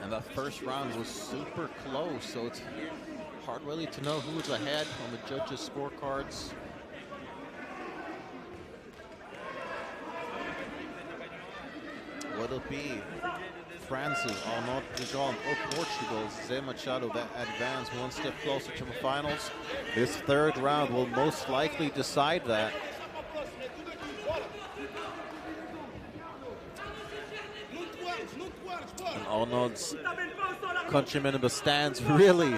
S12: And the first round was super close, so it's hard really to know who's ahead on the judges' scorecards. What'll it be? France's Pujols or Portugal's Machado that advance one step closer to the finals. This third round will most likely decide that. And Arnold's countrymen in the stands really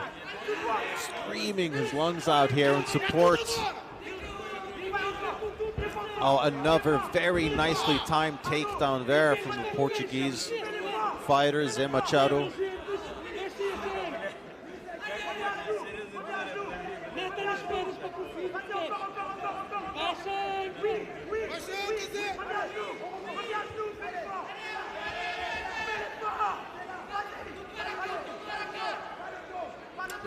S12: screaming his lungs out here in support. Oh, another very nicely timed takedown there from the Portuguese fighter, Machado.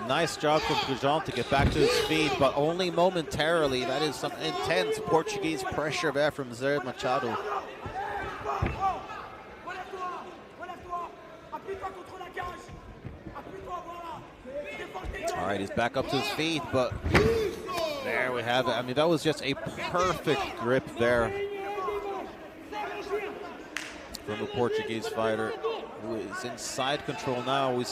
S12: Nice job from Pujan to get back to his feet, but only momentarily. That is some intense Portuguese pressure there from Zé Machado. All right, he's back up to his feet, but there we have it. I mean, that was just a perfect grip there from the Portuguese fighter, who is in side control now. We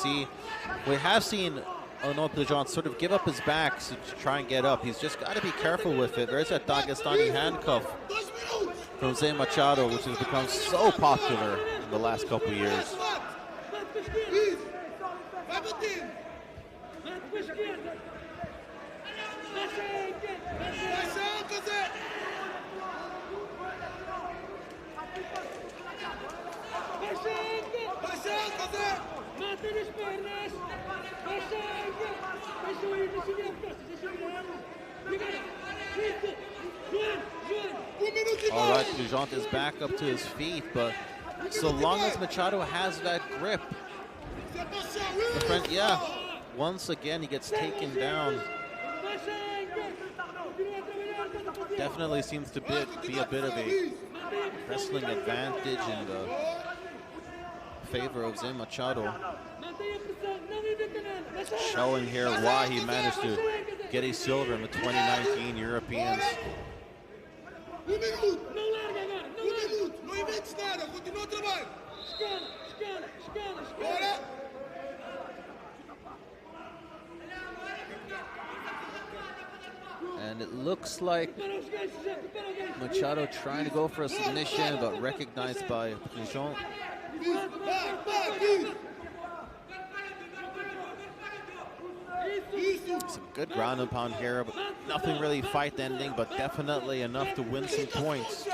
S12: have seen Pujan sort of give up his back to try and get up. He's just got to be careful with it. There's that Dagestani handcuff from Zé Machado, which has become so popular in the last couple of years. All right, Pujan is back up to his feet, but so long as Machado has that grip, once again he gets taken down. Definitely seems to be a bit of a wrestling advantage in the favor of Zé Machado. Showing here why he managed to get a silver in the 2019 Europeans. And it looks like Machado trying to go for a submission, but recognized by Pujan. Some good ground and pound here, but nothing really fight ending, but definitely enough to win some points.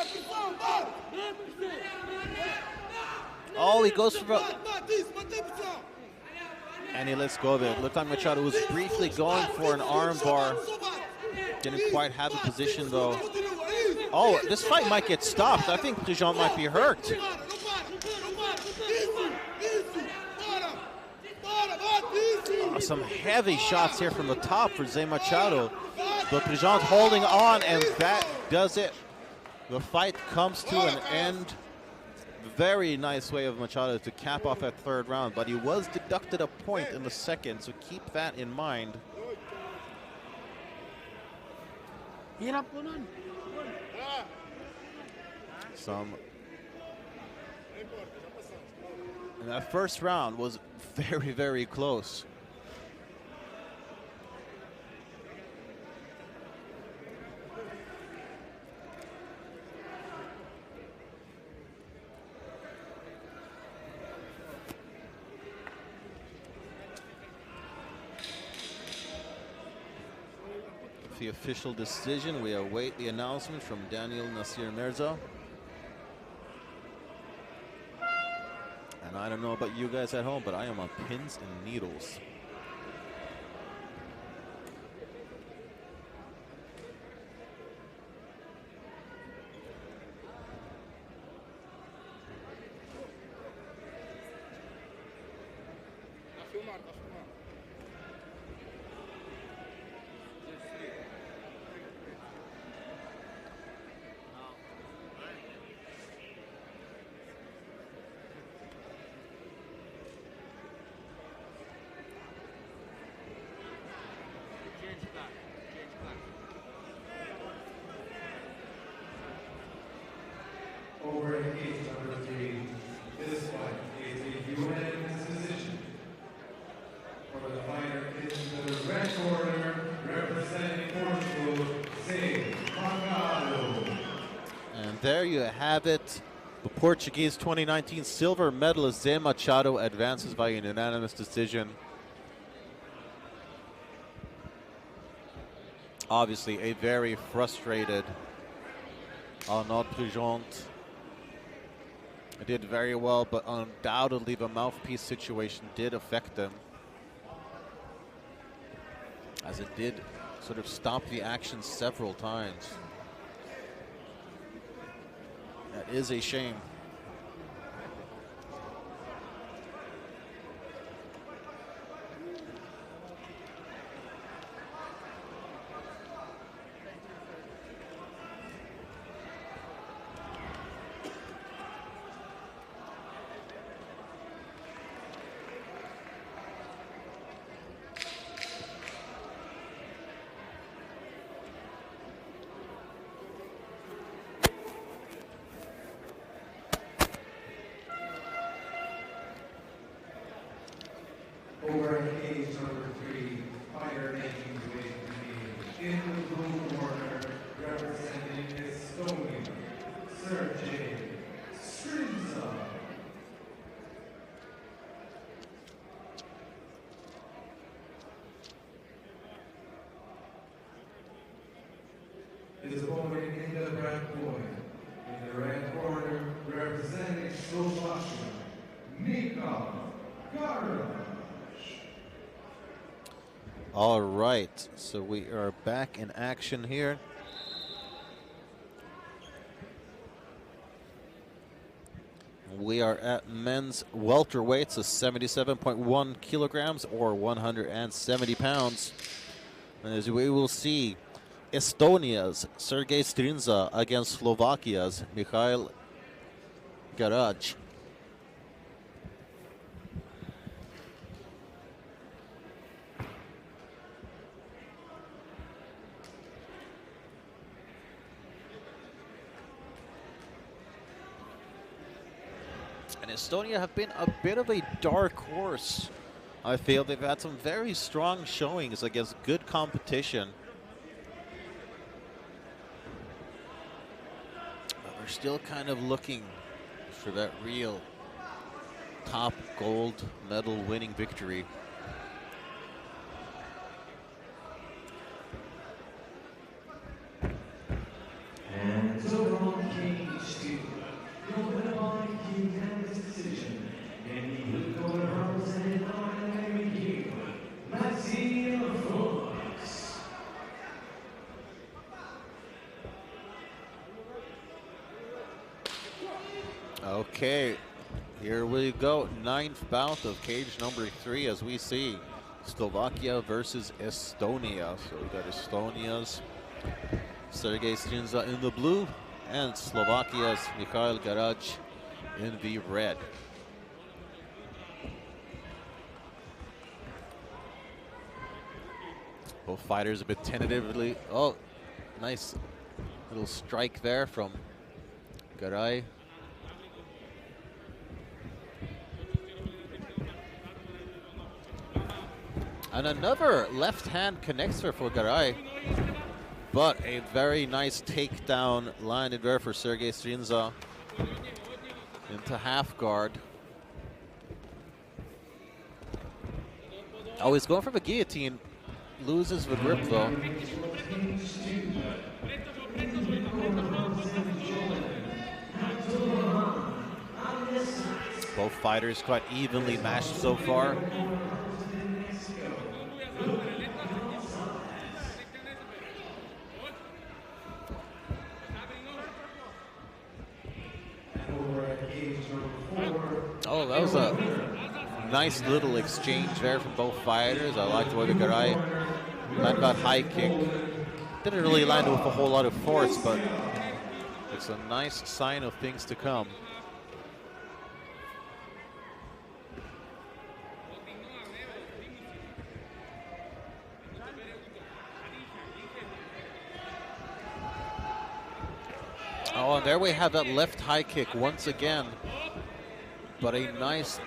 S12: Oh, he goes for and he lets go of it. Looked like Machado was briefly going for an arm bar. Didn't quite have the position though. Oh, this fight might get stopped. I think Pujan might be hurt. Some heavy shots here from the top for Zé Machado, but Pujan's holding on, and that does it. The fight comes to an end. Very nice way of Machado to cap off that third round, but he was deducted a point in the second, so keep that in mind. And that first round was very, very close. The official decision, we await the announcement from Daniel Nasir Mirza. And I don't know about you guys at home, but I am on pins and needles.
S11: Over in case number 3, this fight is a unanimous decision. For the fighter in the red corner, representing Portugal, Zé Machado.
S12: And there you have it. The Portuguese 2019 silver medalist Zé Machado advances by a unanimous decision. Obviously a very frustrated Arnaud Pujan. Did very well, but undoubtedly the mouthpiece situation did affect them, as it did sort of stopped the action several times. That is a shame.
S11: Over in cage number 3, fighter making his way to the in the blue corner, representing Estonia, Sergey Strinza. His opponent in the red corner, in the red corner, representing Slovakia, Agarwal.
S12: All right, so we are back in action here. We are at men's welterweights of 77.1 kilograms or 170 pounds. And as we will see, Estonia's Sergey Strinza against Slovakia's Mikhail Garaj. And Estonia have been a bit of a dark horse. I feel they've had some very strong showings against good competition. But we're still kind of looking for that real top gold medal winning victory.
S8: And it's over on cage 2. Your winner by unanimous decision. In the blue corner represented by Masik.
S12: Okay, here we go. 9th bout of cage number 3 as we see Slovakia versus Estonia. So we got Estonia's Sergey Strinza in the blue and Slovakia's Mikhail Garaj in the red. Both fighters a bit tentatively. Oh, nice little strike there from Garay. And another left hand connector for Garay. But a very nice takedown landed there for Sergey Strinza into half guard. Oh, he's going for the guillotine. Loses the grip though. Both fighters quite evenly matched so far. Oh, that was a nice little exchange there from both fighters. I liked the way the Garay landed that high kick. Didn't really land with a whole lot of force, but it's a nice sign of things to come. Oh, and there we have that left high kick once again. But a nice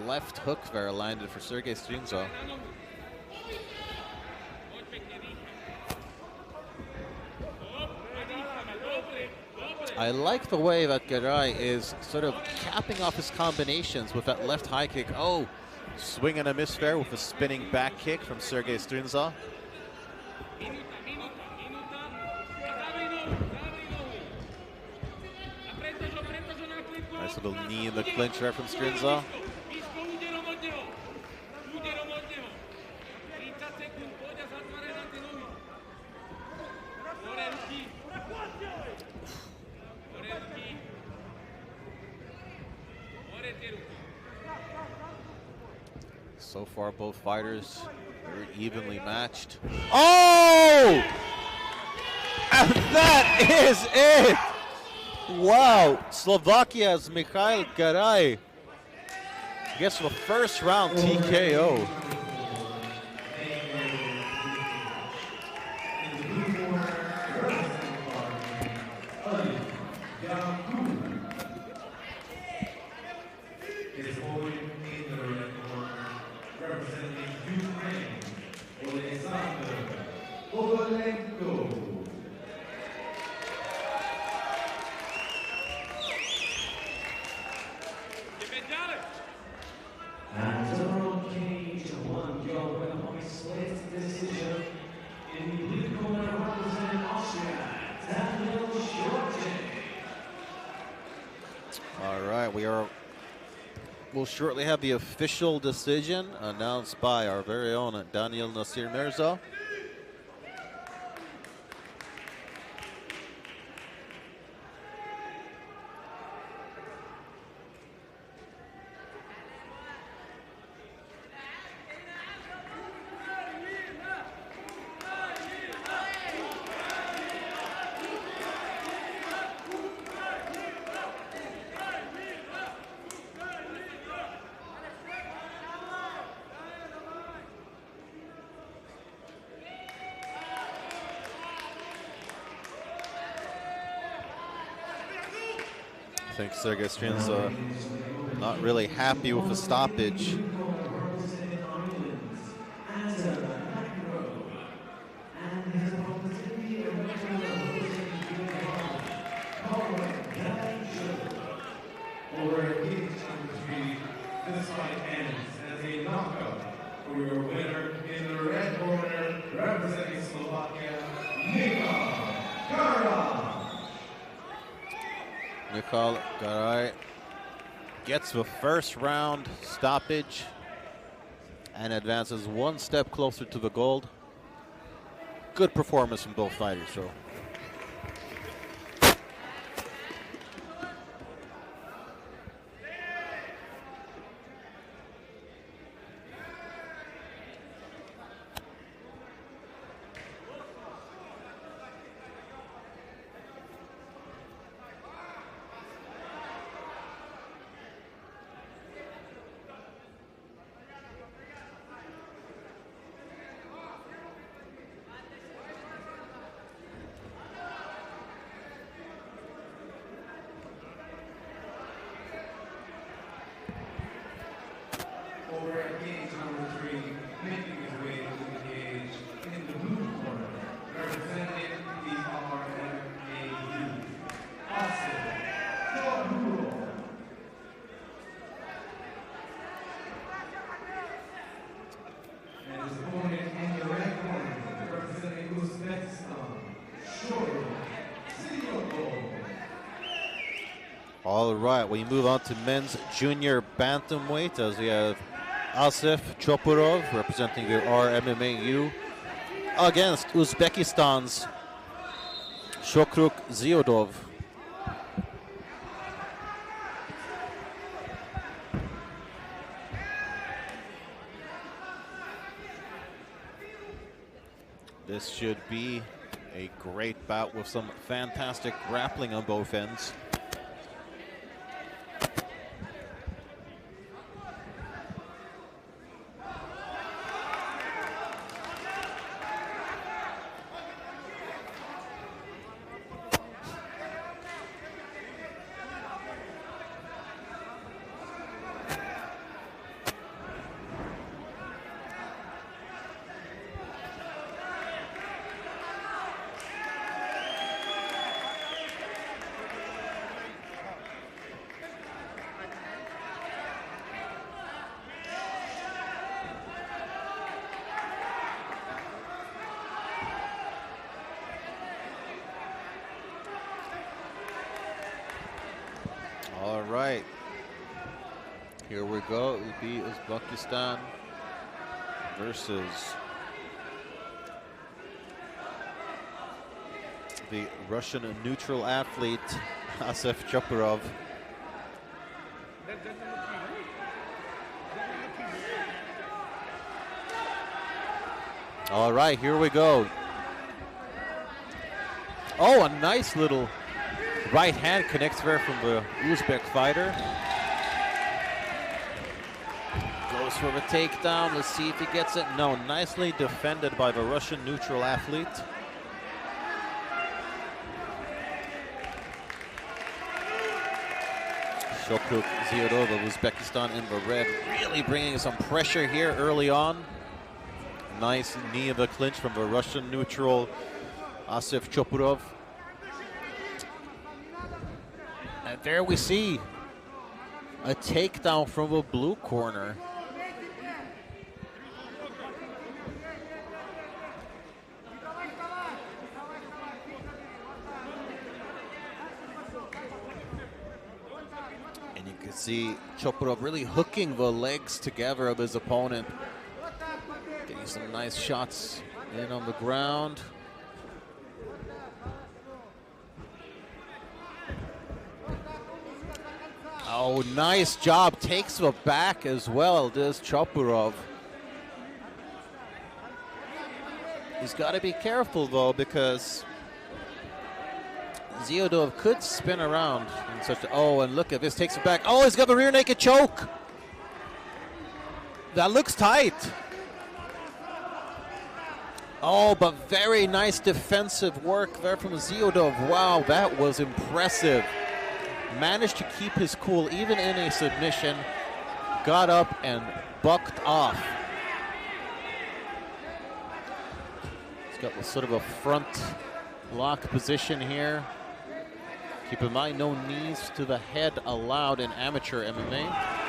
S12: left hook there landed for Sergey Strinza. I like the way that Garay is sort of capping off his combinations with that left high kick. Oh, swing and a miss there with a spinning back kick from Sergey Strinza. Nice little knee in the clinch there from Strinza. So far, both fighters very evenly matched. Oh! And that is it! Wow, Slovakia's Mikhail Garay gets the first round TKO. We'll shortly have the official decision announced by our very own Daniel Nasir Mirza. I think Sergei Strinza not really happy with the stoppage.
S11: This fight ends as a knockout for your winner in the red corner, representing Slovakia,
S12: Mikhail Garay gets the first round stoppage and advances one step closer to the gold. Good performance from both fighters, so.
S11: Over at cage number 3, making his way to the cage in the blue corner, representing the RMAU, Austin Navarro. And his opponent in the red corner, representing Uzbekistan, Zeodov.
S12: All right, we move on to men's junior bantamweight as we have Asif Choparov representing the RMMAU against Uzbekistan's Shokruk Zeodov. This should be a great bout with some fantastic grappling on both ends. All right, here we go. It will be Uzbekistan versus the Russian neutral athlete Asif Choparov. All right, here we go. Oh, a nice little right hand connects there from the Uzbek fighter. Goes for the takedown. Let's see if he gets it. No, nicely defended by the Russian neutral athlete. Chopra Zeodov of Uzbekistan in the red, really bringing some pressure here early on. Nice knee of the clinch from the Russian neutral Asif Choprov. And there we see a takedown from the blue corner. And you can see Choprov really hooking the legs together of his opponent. Getting some nice shots in on the ground. Oh, nice job. Takes the back as well, does Choprov. He's got to be careful, though, because Zeodov could spin around in such a... Oh, and look at this. Takes it back. Oh, he's got the rear naked choke. That looks tight. Oh, but very nice defensive work there from Zeodov. Wow, that was impressive. Managed to keep his cool even in a submission. Got up and bucked off. He's got sort of a front lock position here. Keep in mind, no knees to the head allowed in amateur MMA.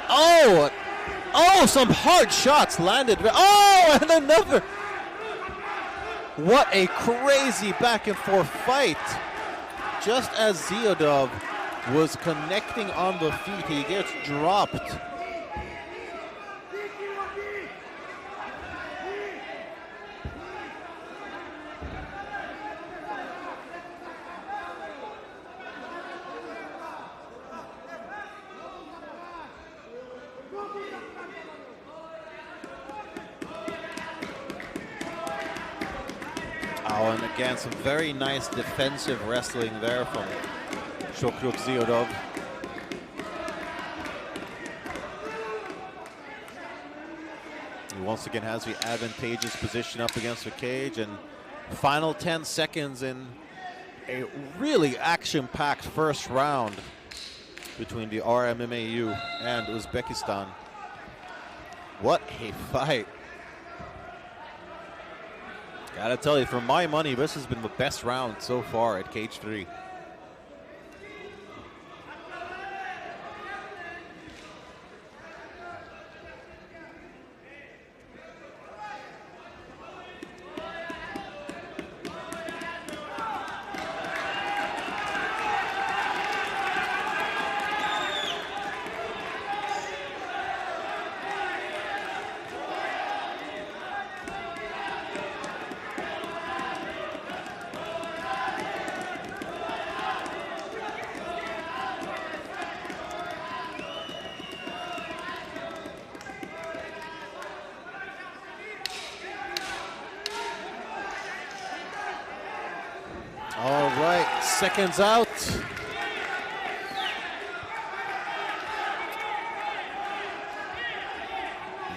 S12: Oh! Oh, some hard shots landed. Oh, and another. What a crazy back and forth fight. Just as Zeodov was connecting on the feet, he gets dropped. Oh, and again, some very nice defensive wrestling there from Chopra Zeodov. He once again has the advantageous position up against the cage, and final 10 seconds in a really action-packed first round between the RMMAU and Uzbekistan. What a fight. Gotta tell you, for my money, this has been the best round so far at Cage 3. All right, seconds out.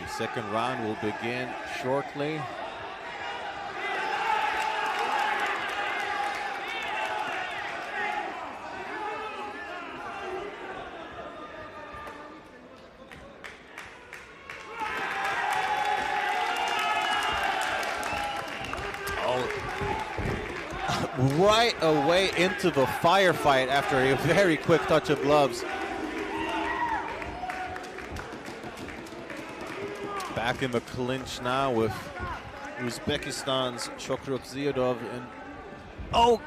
S12: The second round will begin shortly. Right away into the firefight after a very quick touch of gloves. Back in the clinch now with Uzbekistan's Chopra Zeodov. And oh,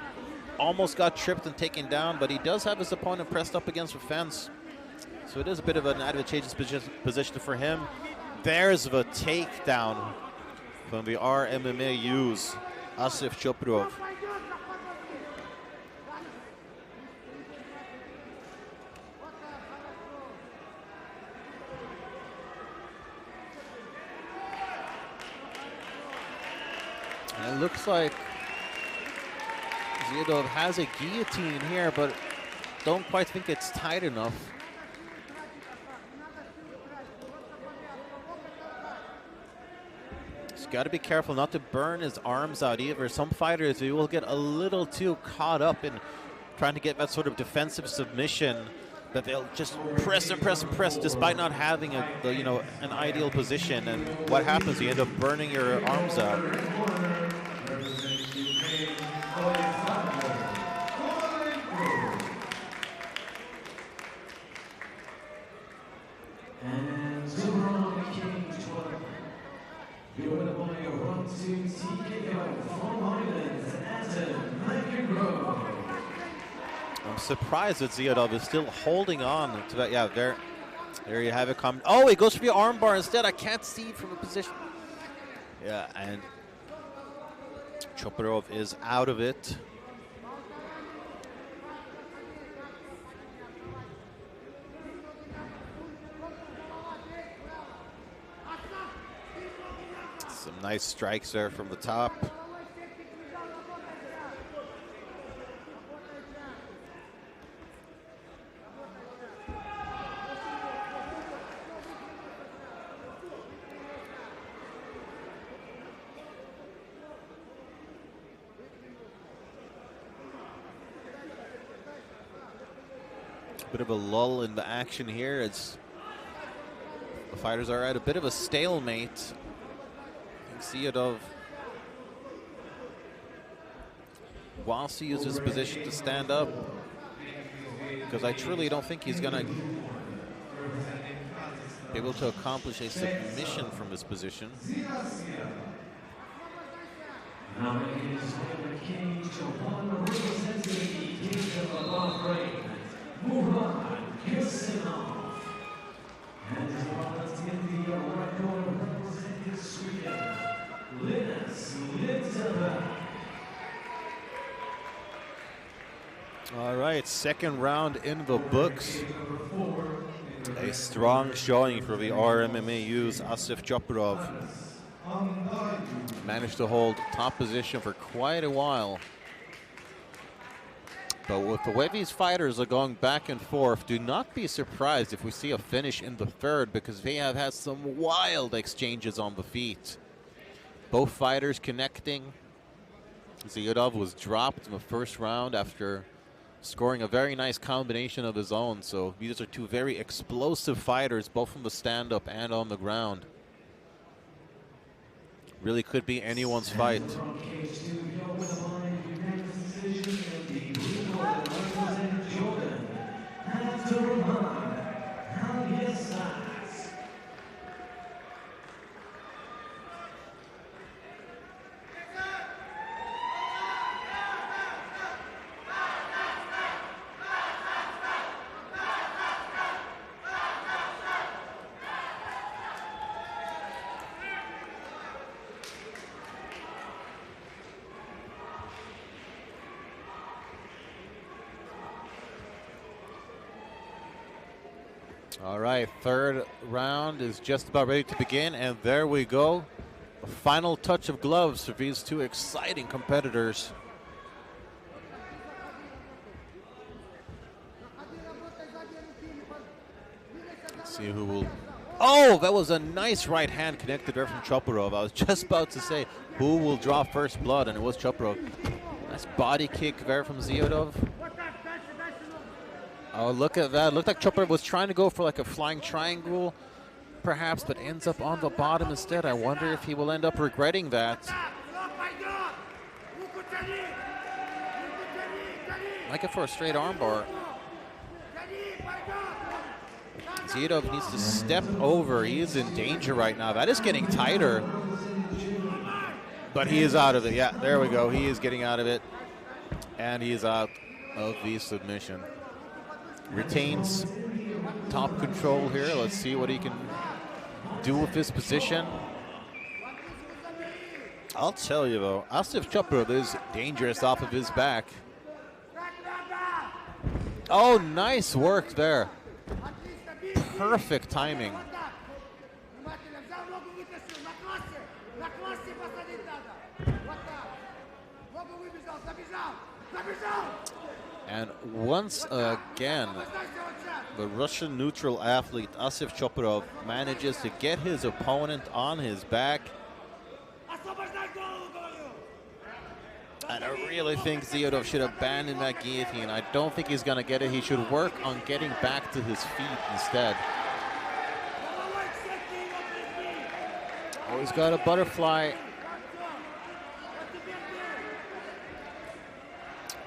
S12: almost got tripped and taken down, but he does have his opponent pressed up against the fence. So it is a bit of an advantageous position for him. There's the takedown from the RMMAU's Asif Choprov. And it looks like Zeodov has a guillotine here, but don't quite think it's tight enough. He's got to be careful not to burn his arms out either. Some fighters, they will get a little too caught up in trying to get that sort of defensive submission that they'll just press and press and press despite not having an ideal position. And what happens? You end up burning your arms out. I'm surprised that Zeodov is still holding on to that. Yeah, there you have it. Oh, he goes for the armbar instead. I can't see it from a position. Yeah, and Chopra is out of it. Some nice strikes there from the top. Bit of a lull in the action here as the fighters are at a bit of a stalemate. I think Zeodov wants to use his position to stand up, because I truly don't think he's going to be able to accomplish a submission from his position. All right, second round in the books. A strong showing for the RMMAU's Asif Chopra. Managed to hold top position for quite a while. But with the way these fighters are going back and forth, do not be surprised if we see a finish in the third, because they have had some wild exchanges on the feet. Both fighters connecting. Zeodov was dropped in the first round after scoring a very nice combination of his own. So these are two very explosive fighters, both from the stand-up and on the ground. Really could be anyone's fight. All right, third round is just about ready to begin, and there we go. A final touch of gloves for these two exciting competitors. Let's see who will... Oh, that was a nice right hand connected there from Choparov. I was just about to say who will draw first blood, and it was Choparov. Nice body kick there from Zeodov. Oh, look at that. Looked like Chopra was trying to go for like a flying triangle, perhaps, but ends up on the bottom instead. I wonder if he will end up regretting that. Like it for a straight armbar. Zeodov needs to step over. He is in danger right now. That is getting tighter. But he is out of it. Yeah, there we go. He is getting out of it. And he is out of the submission. Retains top control here. Let's see what he can do with this position. I'll tell you though, Asif Chopra is dangerous off of his back. Oh, nice work there. Perfect timing.
S6: Забежал, ногу вытащил, на классе посадить надо. Вот так. Ногу выбежал, забежал, забежал.
S12: And once again, the Russian neutral athlete Asif Choprov manages to get his opponent on his back. And I really think Zeodov should abandon that guillotine. I don't think he's going to get it. He should work on getting back to his feet instead. Oh, he's got a butterfly.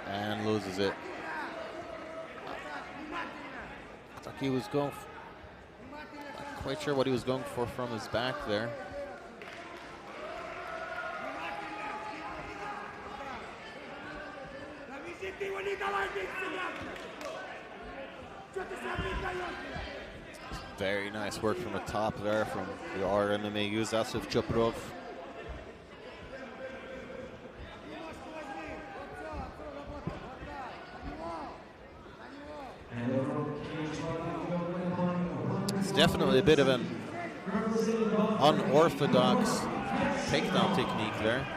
S12: And loses it. Taki was going not quite sure what he was going for from his back there. Very nice work from the top there from the RMMA Asif Choprov. It's definitely a bit of an unorthodox takedown technique there.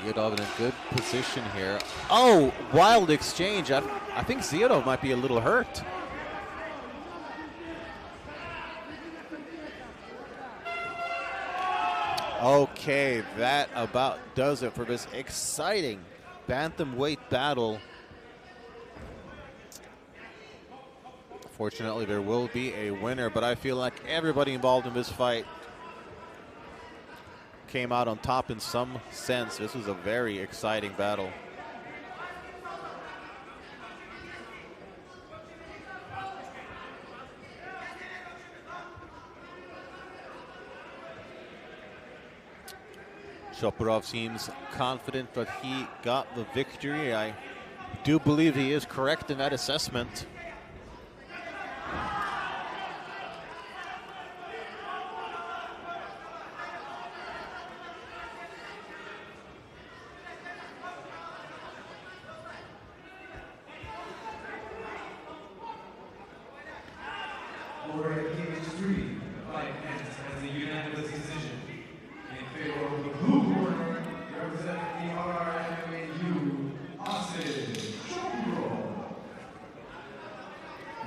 S12: Zeodov in a good position here. Oh, wild exchange. I think Zeodov might be a little hurt. Okay, that about does it for this exciting bantamweight battle. Fortunately, there will be a winner, but I feel like everybody involved in this fight came out on top in some sense. This was a very exciting battle. Choprov seems confident that he got the victory. I do believe he is correct in that assessment.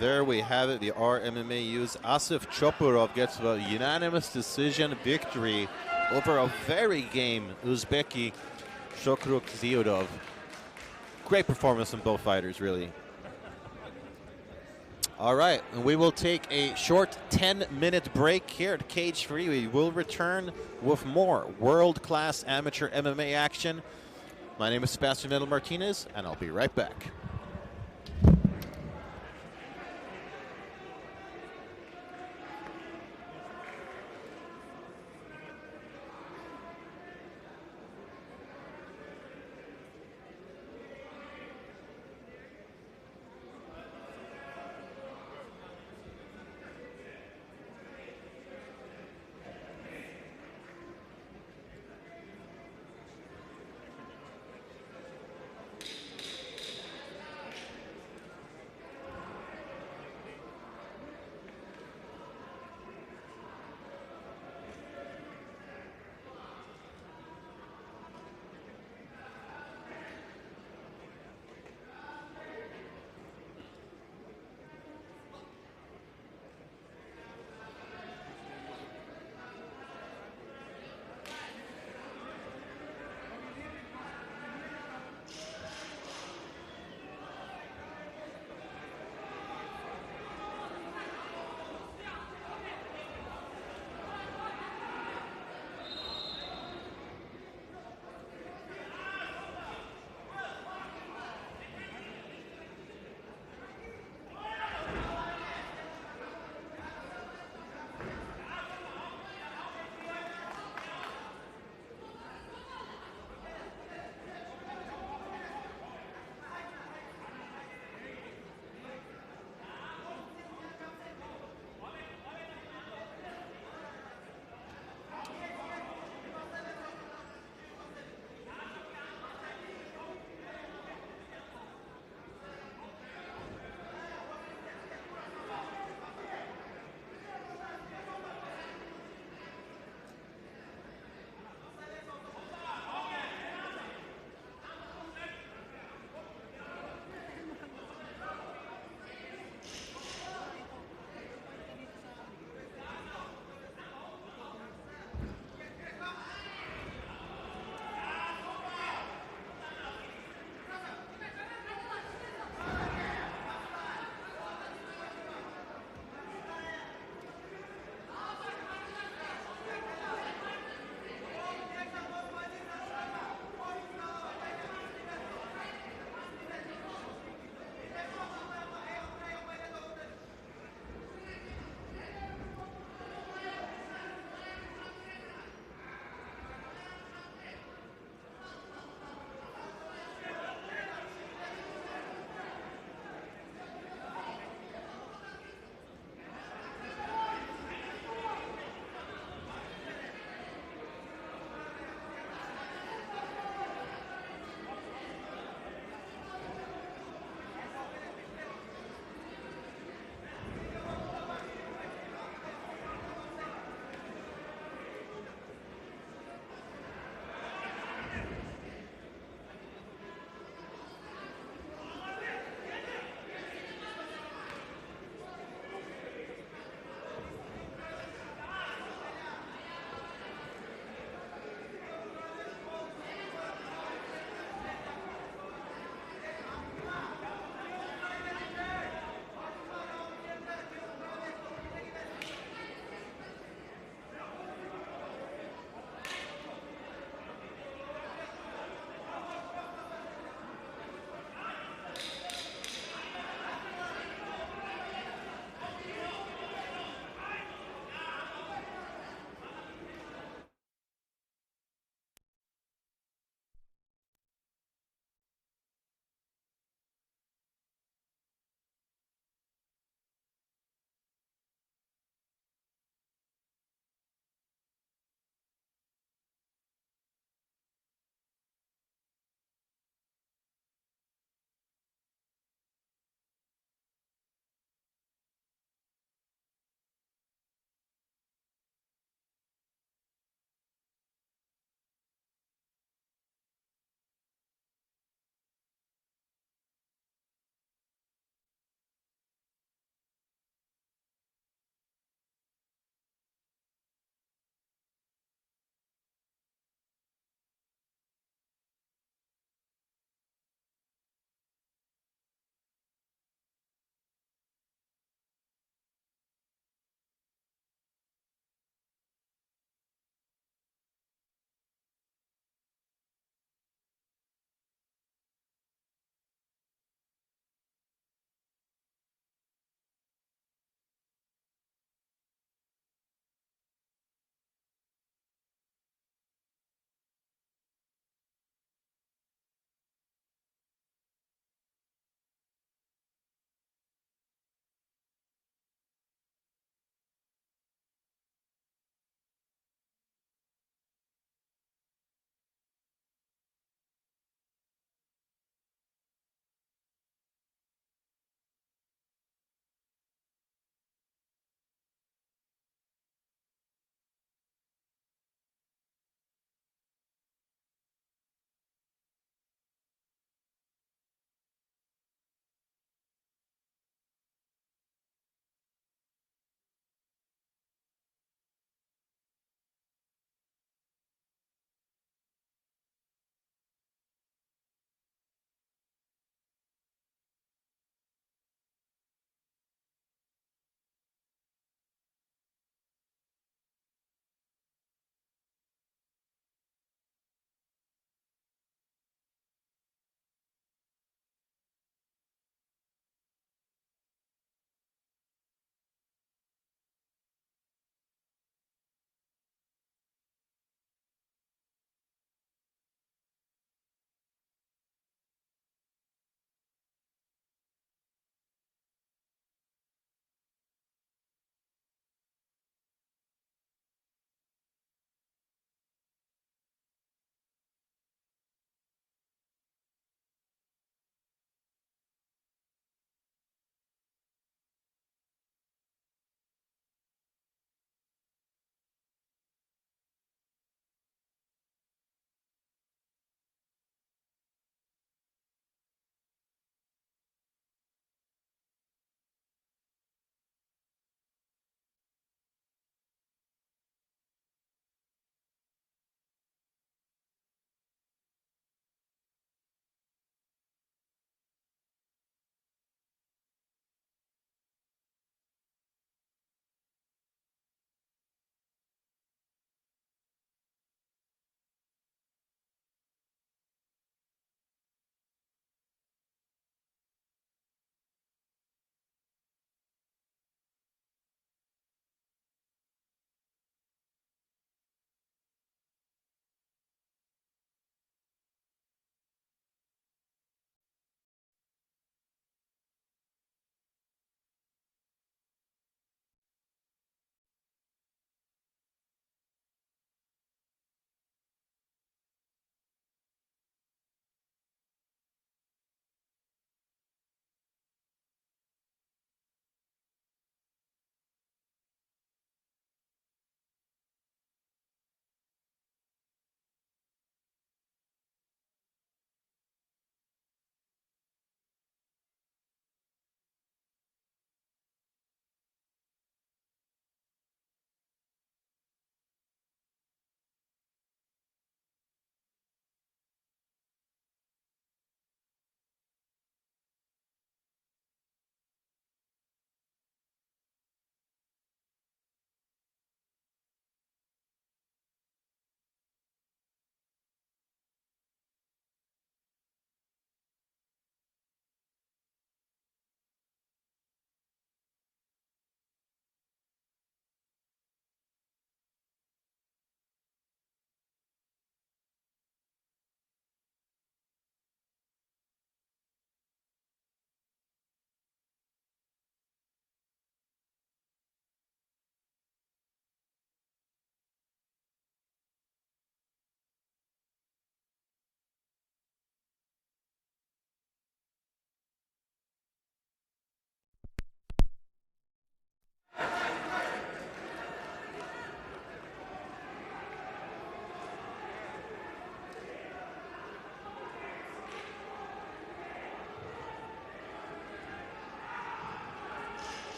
S12: There we have it. The RMMAU's Asif Choprov gets the unanimous decision victory over a very game Uzbeki Shokruk Zeodov. Great performance from both fighters, really. All right, and we will take a short 10-minute break here at Cage Free. We will return with more world-class amateur MMA action. My name is Sebastian Nettle Martinez, and I'll be right back.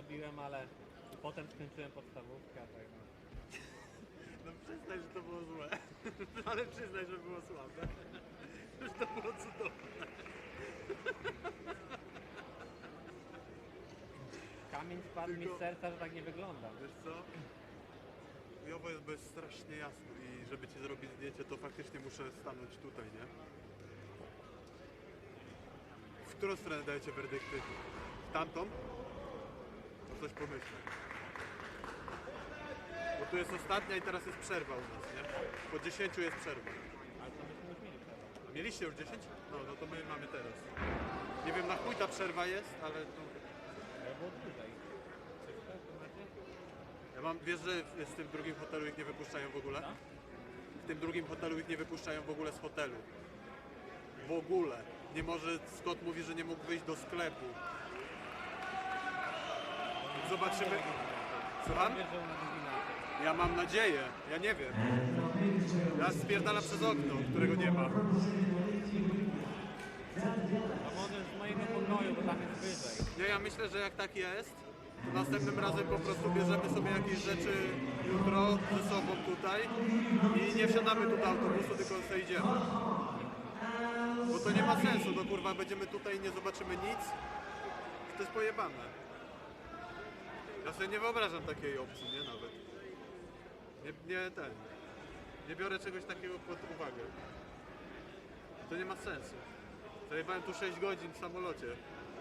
S1: robiłem, ale potem skończyłem podstawówkę. Tak no.
S3: No przyznaj, że to było złe, ale przyznaj, że było słabe. Już to było cudowne.
S1: Kamień spadł mi z serca, że tak nie wygląda.
S3: Wiesz co? Mi obo jest strasznie jasno i żeby ci zrobić zdjęcie, to faktycznie muszę stanąć tutaj, nie? W którą stronę dajecie werdykty? W tamtą? To coś pomyślę. Bo tu jest ostatnia i teraz jest przerwa u nas, nie? Po 10 jest przerwa.
S1: Ale to myśmy już mieli przerwę.
S3: Mieliście już 10? No to my mamy teraz. Nie wiem na chuj ta przerwa jest, ale to...
S1: Ja było dłużej.
S3: Ja mam, wiesz, że w tym drugim hotelu ich nie wypuszczają w ogóle? W tym drugim hotelu ich nie wypuszczają w ogóle z hotelu. W ogóle. Nie może, Scott mówi, że nie mógł wyjść do sklepu. Zobaczymy. Słucham? Ja mam nadzieję, ja nie wiem. Ja spierdalam przez okno, którego nie ma.
S1: A może z mojego pokoju, bo tam jest wyżej.
S3: Nie, ja myślę, że jak tak jest, to następnym razem po prostu bierzemy sobie jakieś rzeczy jutro ze sobą tutaj i nie wsiadamy tu do autobusu, tylko sobie idziemy. Bo to nie ma sensu, no kurwa, będziemy tutaj i nie zobaczymy nic. To jest pojebane. Ja sobie nie wyobrażam takiej opcji, nie nawet. Nie biorę czegoś takiego pod uwagę. To nie ma sensu. Zajebałem tu 6 godzin w samolocie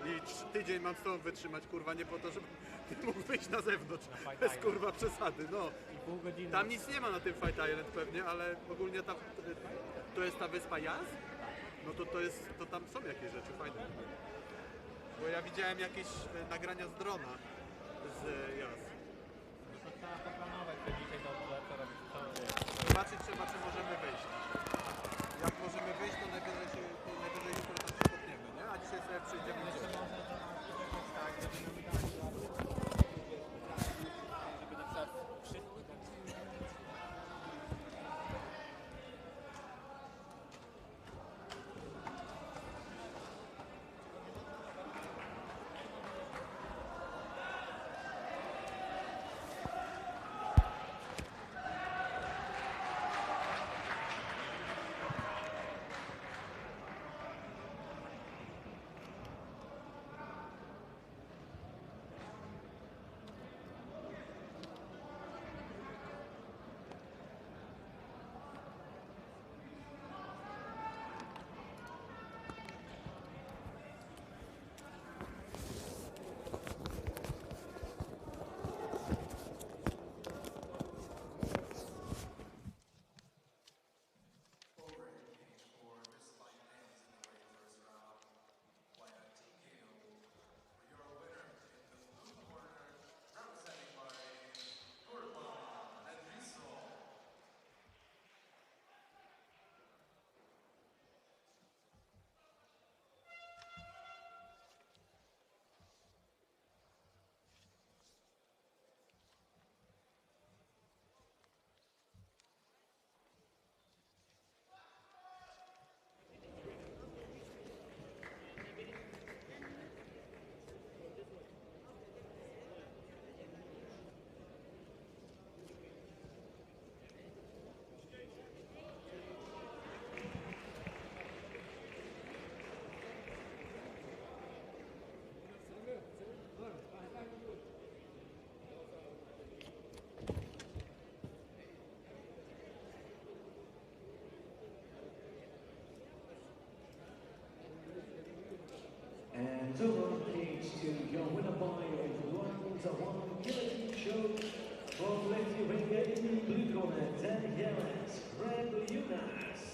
S3: i tydzień mam z tobą wytrzymać, kurwa, nie po to, żebym nie mógł wyjść na zewnątrz. Bez kurwa przesady, no.
S1: Pół godziny.
S3: Tam nic nie ma na tym Fight Island pewnie, ale ogólnie tam, to jest ta wyspa Jaz? No to tam są jakieś rzeczy fajne. Bo ja widziałem jakieś nagrania z drona z Jaz.
S1: No to trzeba poplanować, to dzisiaj dobrze, co robić, co
S3: Zobaczyć trzeba, czy możemy wyjść. Jak możemy wyjść, to najwyżej jutro tam się spotkniemy, nie? A dzisiaj sobie przyjdziemy gdzieś.
S1: tak, żeby na przykład wszyscy tak...
S8: And over page 2, your winner by 1-1 guillotine choke for Lithuania in the blue corner, 10 yards, Greg Unas.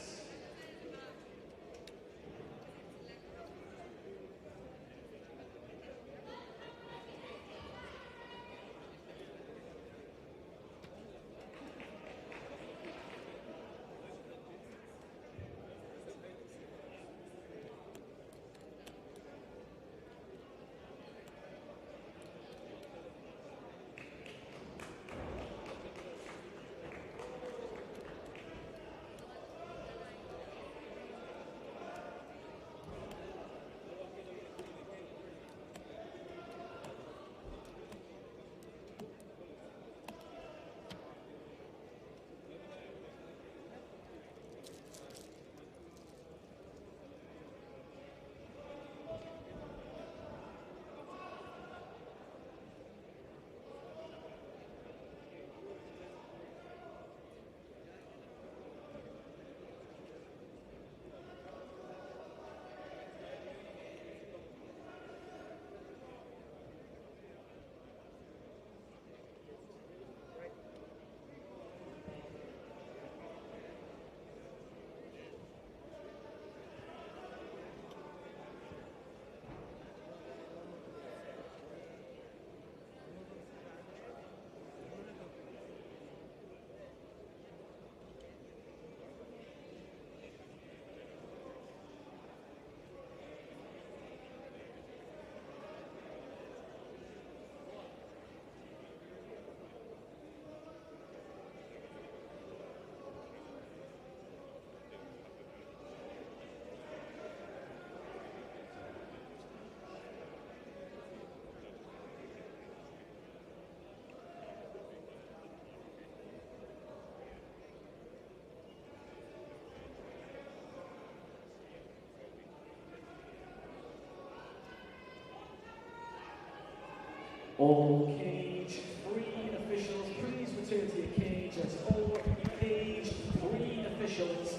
S8: All cage 3 officials, please return to your cage. That's all cage 3 officials.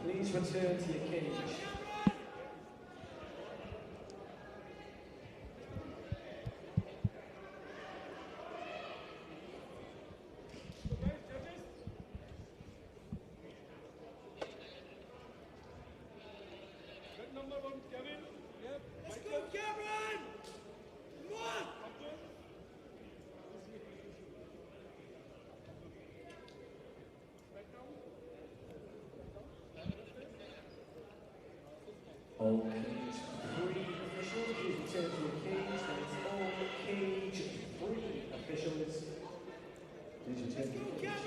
S8: Please return to your cage.
S13: Let's go, Cameron! Come on!
S8: All cage 3 officials, please return to your cage. That's all cage 3 officials. Please return to your cage.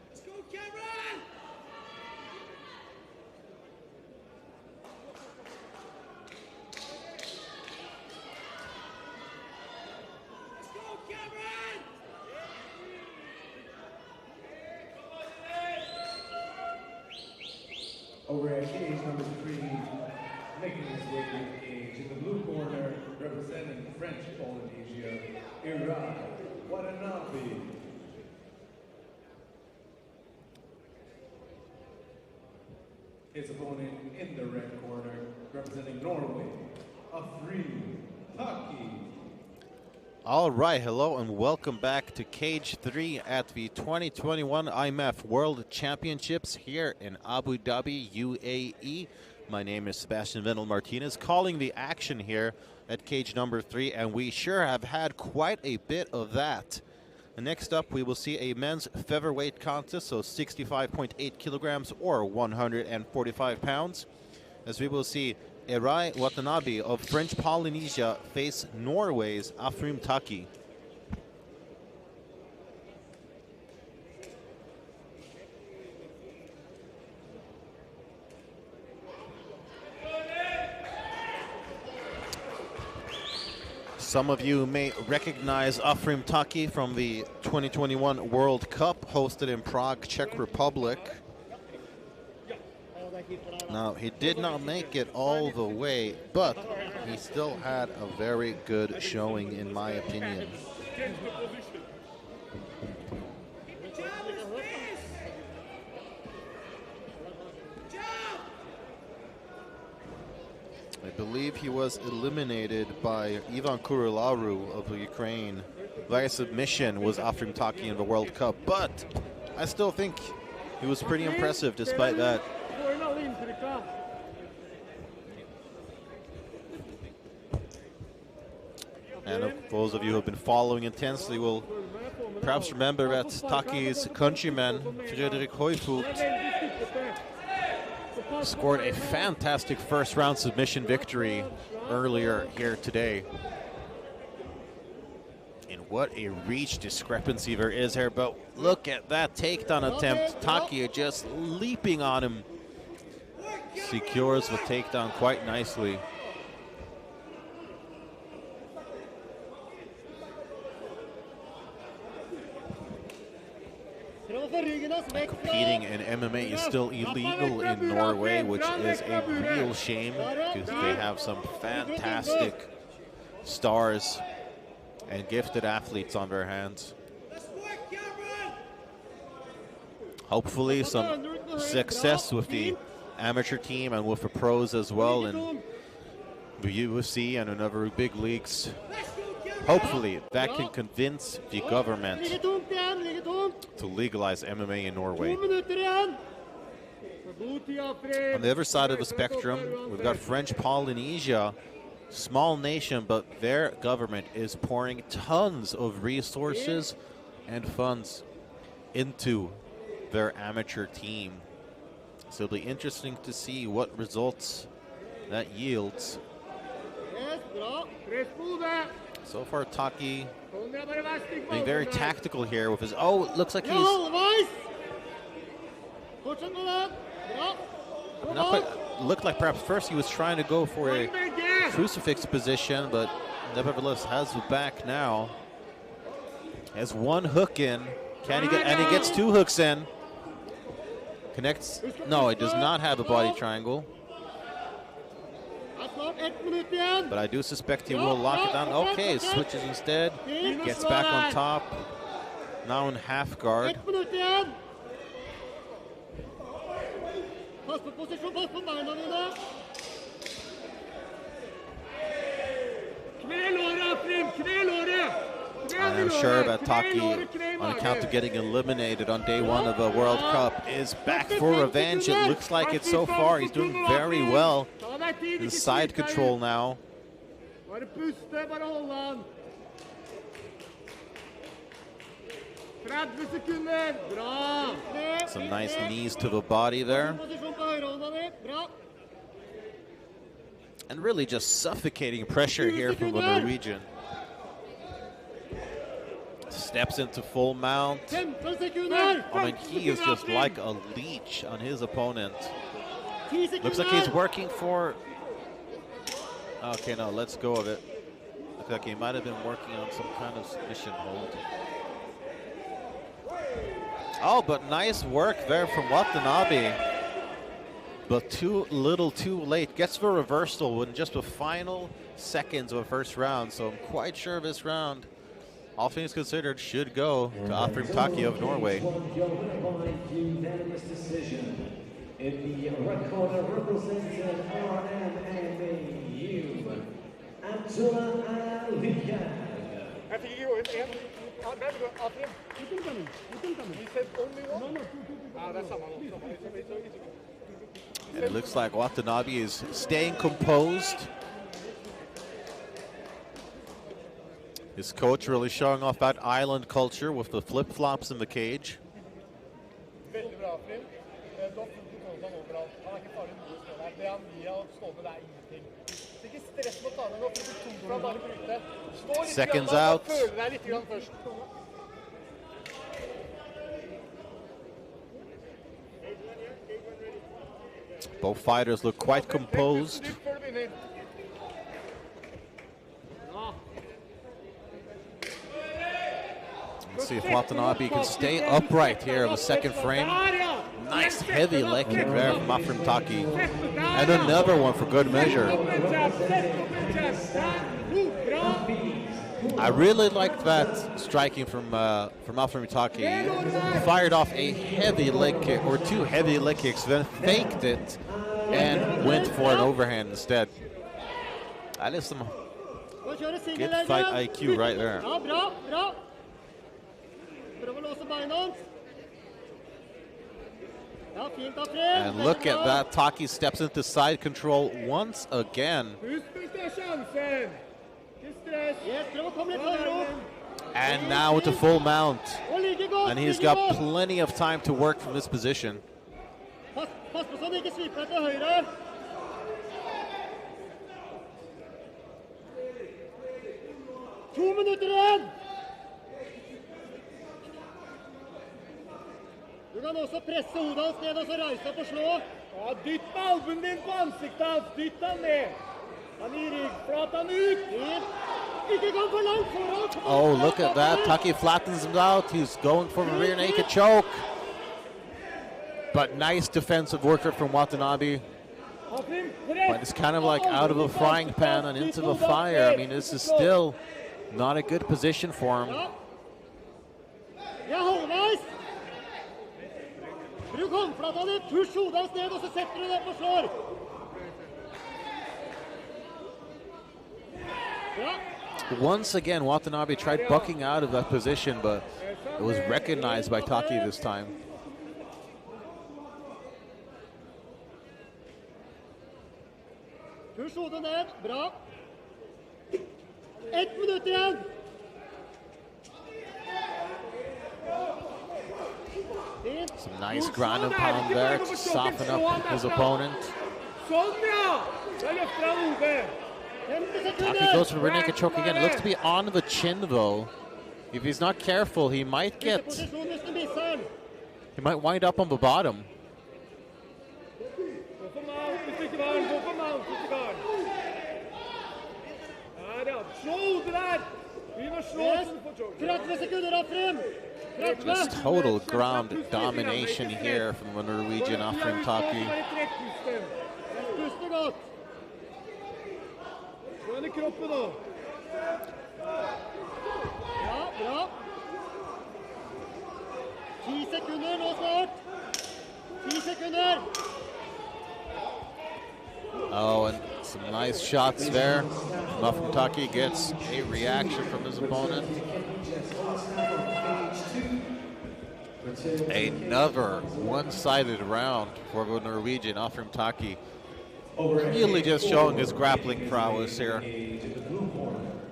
S13: Let's go, Cameron! Let's go, Cameron!
S11: Over at cage number 3, making his way to the cage in the blue corner, representing French Polynesia, Ibrahim, Watanabe. His opponent in the red corner, representing Norway, Taki.
S12: All right, hello and welcome back to Cage 3 at the 2021 IMMAF World Championships here in Abu Dhabi, UAE. My name is Sebastian Vendel Martinez, calling the action here at cage number 3, and we sure have had quite a bit of that. Next up, we will see a men's featherweight contest, so 65.8 kilograms or 145 pounds, as we will see Ibrahim Watanabe of French Polynesia face Norway's Taki. Some of you may recognize Taki from the 2021 World Cup hosted in Prague, Czech Republic. Now, he did not make it all the way, but he still had a very good showing, in my opinion. I believe he was eliminated by Ivan Kurilaru of Ukraine. Via submission was Taki in the World Cup, but I still think he was pretty impressive despite that. And those of you who have been following intensely will perhaps remember that Taki's countryman, Frederick Hoify, scored a fantastic first-round submission victory earlier here today. And what a reach discrepancy there is here, but look at that takedown attempt. Taki just leaping on him. Secures the takedown quite nicely. Competing in MMA is still illegal in Norway, which is a real shame because they have some fantastic stars and gifted athletes on their hands. Hopefully some success with the amateur team and with the pros as well in the UFC and in other big leagues. Hopefully that can convince the government to legalize MMA in Norway. On the other side of the spectrum, we've got French Polynesia, small nation, but their government is pouring tons of resources and funds into their amateur team. So it'll be interesting to see what results that yields. So far, Taki being very tactical here with his. Oh, it looks like he's. Not quite, looked like perhaps first he was trying to go for a crucifix position, but nevertheless has the back now. Has one hook in. Can he get? And he gets two hooks in. Connects. No, he does not have a body triangle. But I do suspect he will lock it down. Okay, switches instead. Gets back on top. Now in half guard. I am sure that Taki, on account of getting eliminated on day one of the World Cup, is back for revenge. It looks like it so far. He's doing very well in side control now. Some nice knees to the body there. And really just suffocating pressure here from the Norwegian. Steps into full mount. I mean, he is just like a leech on his opponent. Looks like he's working for... Okay, no, let's go of it. Looks like he might have been working on some kind of submission hold. Oh, but nice work there from Watanabe. But too little, too late. Gets the reversal in just the final seconds of the first round. So I'm quite sure this round, all things considered, should go to Ibrahim Taki of Norway.
S8: In the record represented RMMAU, Abdullah Al-Husani.
S12: And it looks like Watanabe is staying composed. His coach really showing off that island culture with the flip-flops in the cage. Seconds out. Both fighters look quite composed. Let's see if Watanabe can stay upright here in the second frame. Nice heavy leg kick there from Ibrahim Taki. And another one for good measure. I really liked that striking from Ibrahim Taki. Fired off a heavy leg kick, or two heavy leg kicks, then faked it and went for an overhand instead. That is some good fight IQ right there. And look at that, Taki steps into side control once again. And now with the full mount. And he's got plenty of time to work from this position.
S6: Du kan også presse hodet hans ned og så reise deg på slå. Ja, dytt med albuen din på ansiktet hans. Dytt han ned. Han gir ryggflatan ut. Ikke kom for langt foran.
S12: Oh, look at that. Taki flattens him out. He's going for a rear naked choke. But nice defensive work from Watanabe. But it's kind of like out of a frying pan and into the fire. I mean, this is still not a good position for him.
S6: Ja, halvveis. Bruk håndflata di, push hodet hans ned, og så setter du det på slår.
S12: Once again, Watanabe tried bucking out of that position, but it was recognized by Taki this time.
S6: Push hodet ned, bra. 1 minutt igjen.
S12: Some nice ground and pound there to soften up his opponent. Taki goes for the rear naked choke again. It looks to be on the chin though. If he's not careful, he might wind up on the bottom. Just total ground domination here from the Norwegian offering Taki.
S6: Bra. 10 sekunder nå snart. 10 sekunder.
S12: Oh, and some nice shots there. Offering Taki gets a reaction from his opponent. Another one-sided round for the Norwegian offering Taki. Really just showing his grappling prowess here.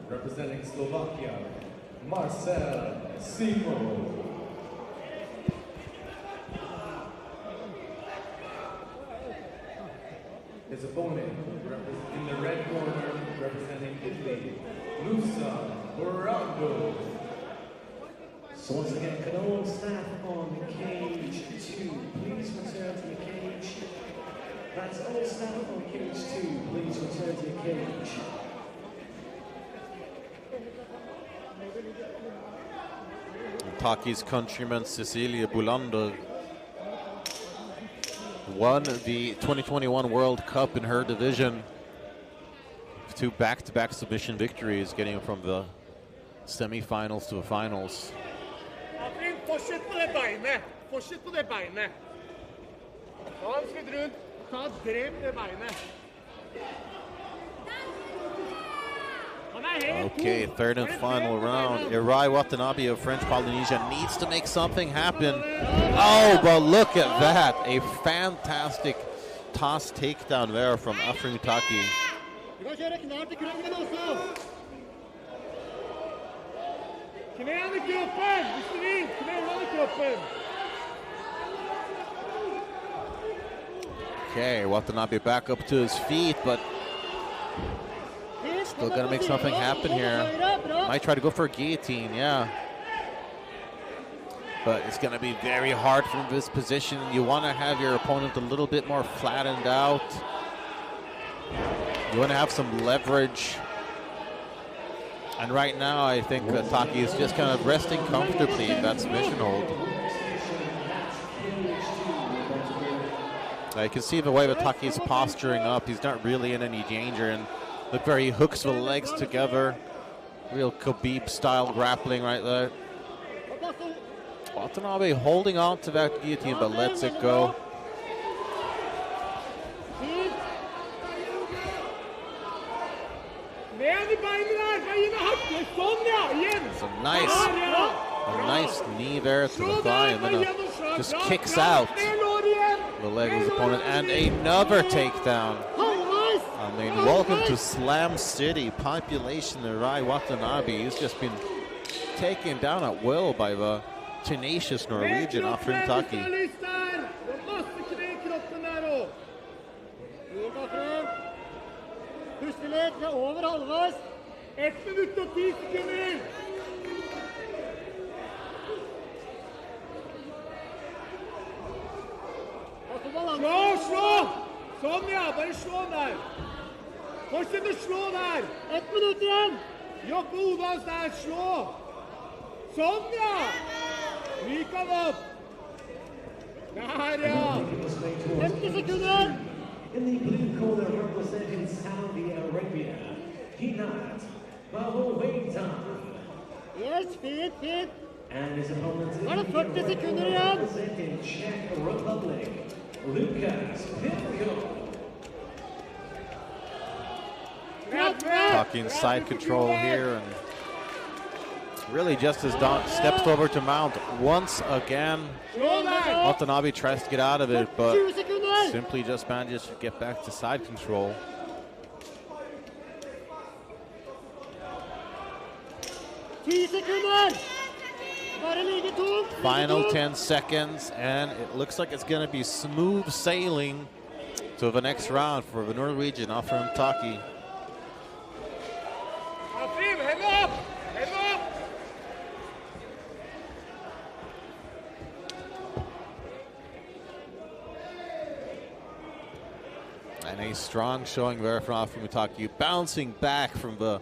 S11: Representing Slovakia, Marcel Simo. His opponent in the red corner, representing Italy, Lusa Borrando.
S8: So once again, can all staff on cage 2 please return to the cage? That's all staff on cage 2, please return to the cage.
S12: Taki's countryman Cecilia Bulander won the 2021 World Cup in her division. 2 back-to-back submission victories, getting from the semi-finals to the finals.
S6: Fortsett på det beinet. Fortsett på det beinet. Ta en skritt rundt. Ta drep det beinet.
S12: Okay, third and final round. Ibrahim Watanabe of French Polynesia needs to make something happen. Oh, but look at that. A fantastic toss takedown there from offering Taki.
S6: Knäna i kroppen! Hvis du vil! Knäna i kroppen!
S12: Okay, Watanabe back up to his feet, but still gonna make something happen here. Might try to go for a guillotine, yeah. But it's gonna be very hard from this position. You wanna have your opponent a little bit more flattened out. You wanna have some leverage. And right now, I think Taki is just kind of resting comfortably in that submission hold. You can see the way that Taki is posturing up. He's not really in any danger. And look where he hooks the legs together. Real Khabib-style grappling right there. Watanabe holding on to that guillotine, but lets it go. It's a nice knee there to the thigh, and then just kicks out the leg of his opponent, and another takedown. I mean, welcome to Slam City, population Ibrahim Watanabe. He's just been taken down at will by the tenacious Norwegian offering Taki.
S6: Over halvveis. 1 minutt og 10 sekunder. Slå! Sånn, ja. Bare slå der. Fortsett å slå der. 1 minutt igjen. Jobb på hodet hans der. Slå. Sånn, ja. Myk han opp. Der, ja. 50 sekunder.
S8: In the blue corner representing Saudi Arabia, Hinat Bahoveita.
S6: Yes, fint.
S8: And his opponent
S6: Nå det 40 sekunder igjen.
S8: Representing Czech Republic, Lucas Pilko.
S12: Talking side control here, and really just as Don steps over to mount once again. Watanabe tries to get out of it, but simply just manages to get back to side control. Final 10 seconds, and it looks like it's going to be smooth sailing to the next round for the Norwegian offering Taki. A strong showing there from Taki, bouncing back from the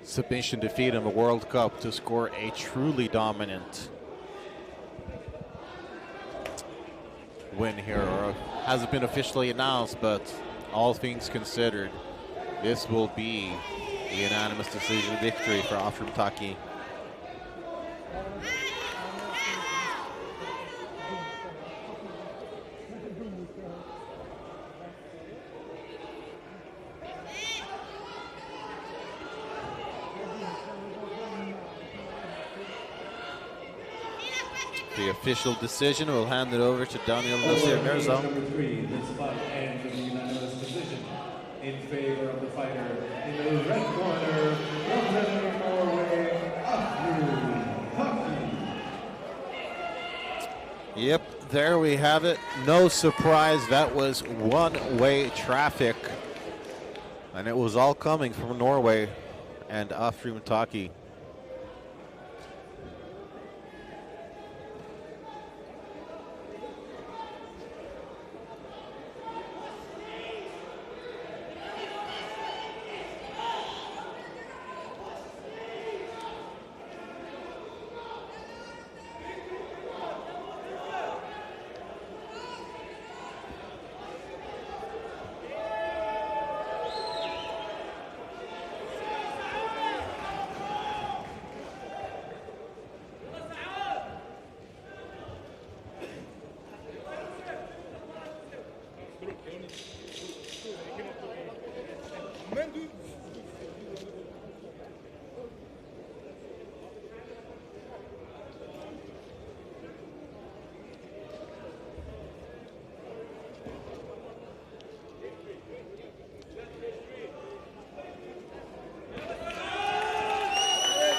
S12: submission defeat in the World Cup to score a truly dominant win here. Or hasn't been officially announced, but all things considered, this will be a unanimous decision victory for Taki. The official decision, we'll hand it over to Daniel Nasir Mirza.
S11: Number 3, this fight ends in a unanimous decision in favor of the fighter in the red corner, representing Norway, Taki.
S12: Yep, there we have it. No surprise, that was one-way traffic. And it was all coming from Norway and Taki.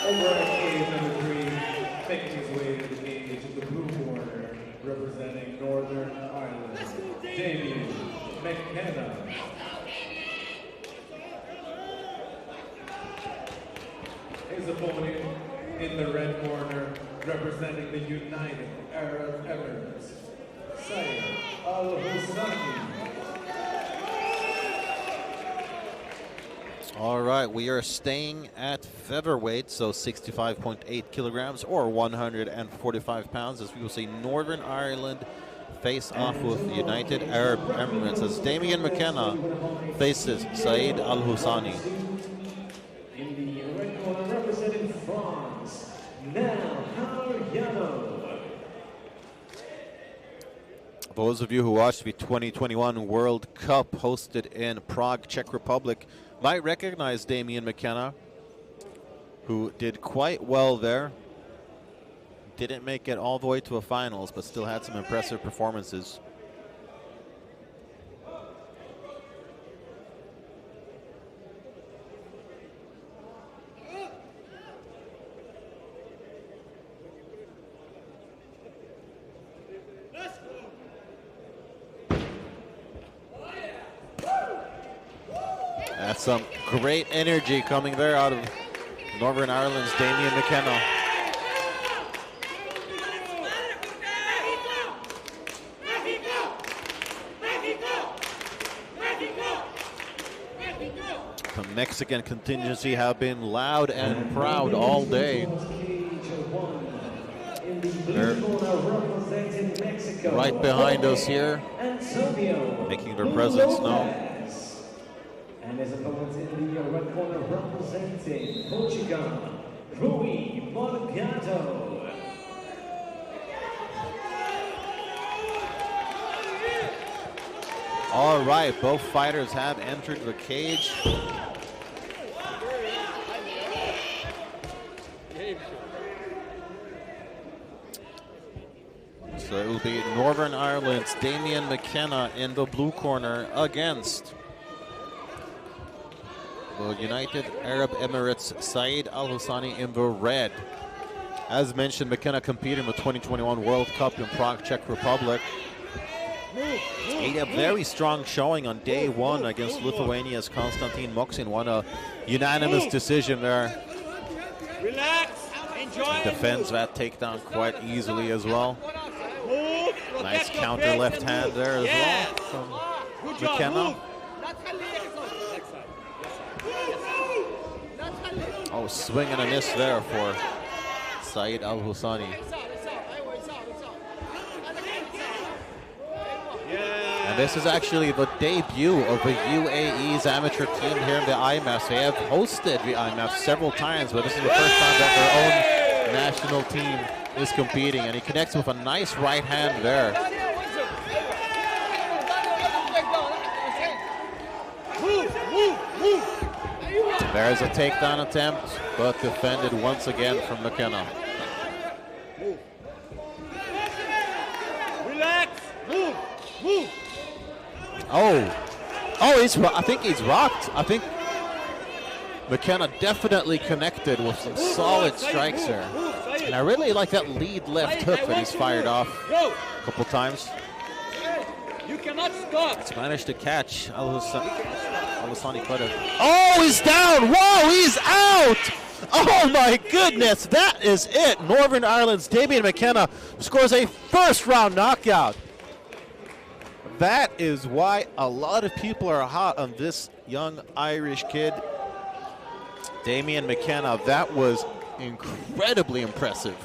S11: Over at cage number 3, making his way to the cage in the blue corner, representing Northern Ireland, McKenna. His opponent in the red corner, representing the United Arab Emirates, Al-Husani.
S12: All right, we are staying at featherweight, so 65.8 kilograms or 145 pounds, as people say. Northern Ireland face off with the United Arab Emirates as Damian McKenna faces Saeed Al-Husani.
S8: In the red corner, representing France, Navarro.
S12: Those of you who watched the 2021 World Cup hosted in Prague, Czech Republic, might recognize Damian McKenna, who did quite well there. Didn't make it all the way to the finals, but still had some impressive performances. That's some great energy coming there out of Northern Ireland's Damian McKenna. The Mexican contingency have been loud and proud all day. They're right behind us here, making their presence known.
S8: And his opponent in the red corner, representing Portugal, Machado.
S12: All right, both fighters have entered the cage. So it will be Northern Ireland's Damian McKenna in the blue corner against the United Arab Emirates Saeed Al-Husani in the red. As mentioned, McKenna competed in the 2021 World Cup in Prague, Czech Republic. He had a very strong showing on day one against Lithuania's Konstantin Moksin. Won a unanimous decision there.
S13: Relax, enjoy.
S12: Defends that takedown quite easily as well. Nice counter left hand there as well from McKenna. Oh, swing and a miss there for Saeed Al-Husani. And this is actually the debut of the UAE's amateur team here in the IMMAF. They have hosted the IMMAF several times, but this is the first time that their own national team is competing. And he connects with a nice right hand there. There's a takedown attempt, but defended once again from McKenna.
S13: Relax. Move.
S12: I think he's rocked. I think McKenna definitely connected with some solid strikes there. And I really like that lead left hook that he's fired off a couple times.
S13: You cannot stop.
S12: He's managed to catch Al-Husani could have. Oh, he's down. Whoa, he's out. Oh my goodness, that is it. Northern Ireland's Damien McKenna scores a first round knockout. That is why a lot of people are hot on this young Irish kid, Damien McKenna. That was incredibly impressive.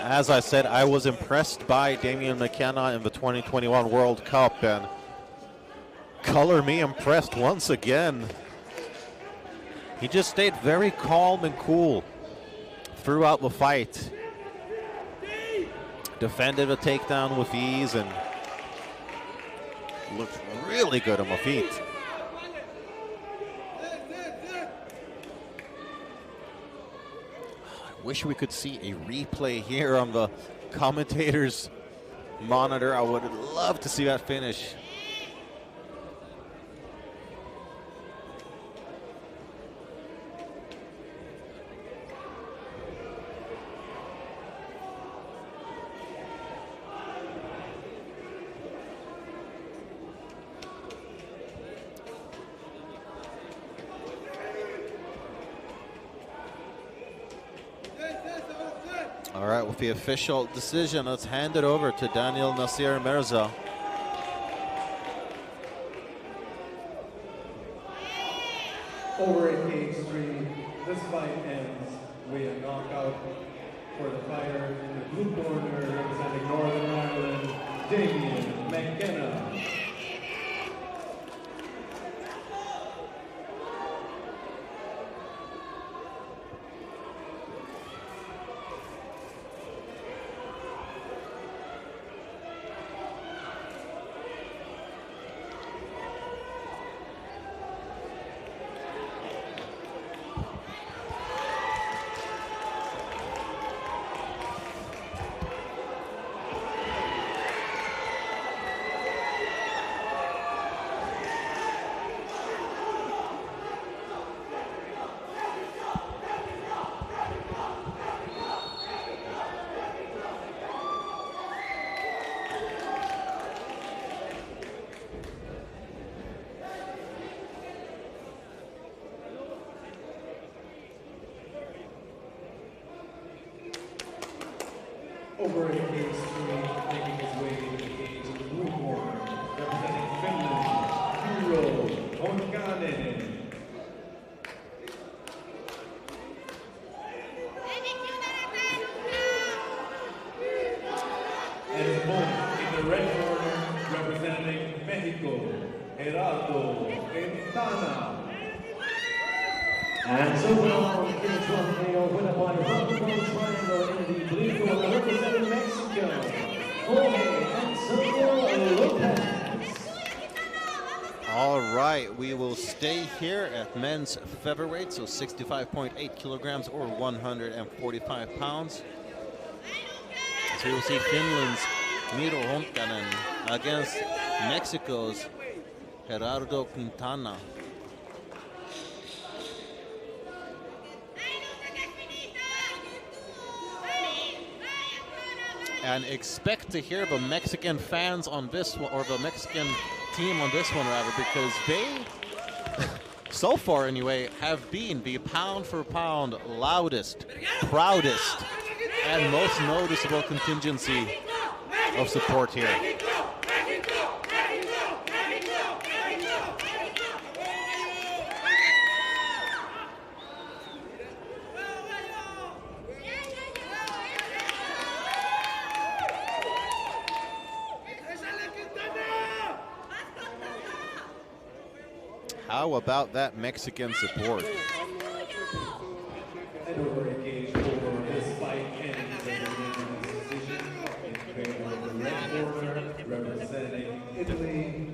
S12: As I said, I was impressed by Damien McKenna in the 2021 World Cup, and color me impressed once again. He just stayed very calm and cool throughout the fight. Defended a takedown with ease and looked really good on the feet. Wish we could see a replay here on the commentator's monitor. I would love to see that finish. All right, with the official decision, let's hand it over to Daniel Nasir Mirza.
S11: Over at cage 3, this fight ends with a knockout for the fighter in the blue corner representing Northern Ireland, Damien McKenna. Over at cage 3, making his way to the cage of the blue corner, representing Finland, Euro Hoify. And his opponent in the red corner, representing Mexico, Gerardo Quintana.
S8: And so now, cage 1 KO winner by round triangle in the blue corner, representing Mexico,
S12: All right, we will stay here at men's featherweight, so 65.8 kilograms or 145 pounds. So we will see Finland's Miro Honkanen against Mexico's Gerardo Quintana. and expect to hear the Mexican fans on this one, or the Mexican team on this one rather, because they, so far anyway, have been the pound for pound loudest, proudest, and most noticeable contingency of support here. How about that Mexican support?
S11: And over engaged for this fight ends in unanimous decision in favor of the red corner, representing Italy,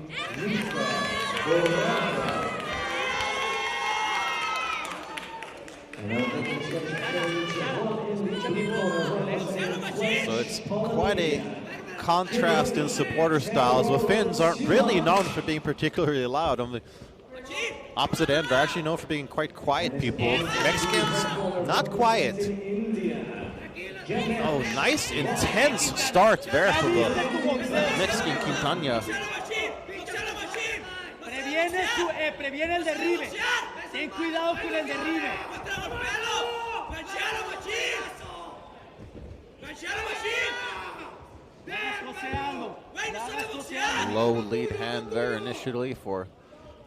S12: So it's quite a contrast in supporter styles. The Finns aren't really known for being particularly loud. On the opposite end, they're actually known for being quite quiet people. Mexicans, not quiet. Oh, nice, intense start there for the Mexican Quintana.
S13: Previene el derribe. Ten cuidado con el derribe.
S12: Low lead hand there initially for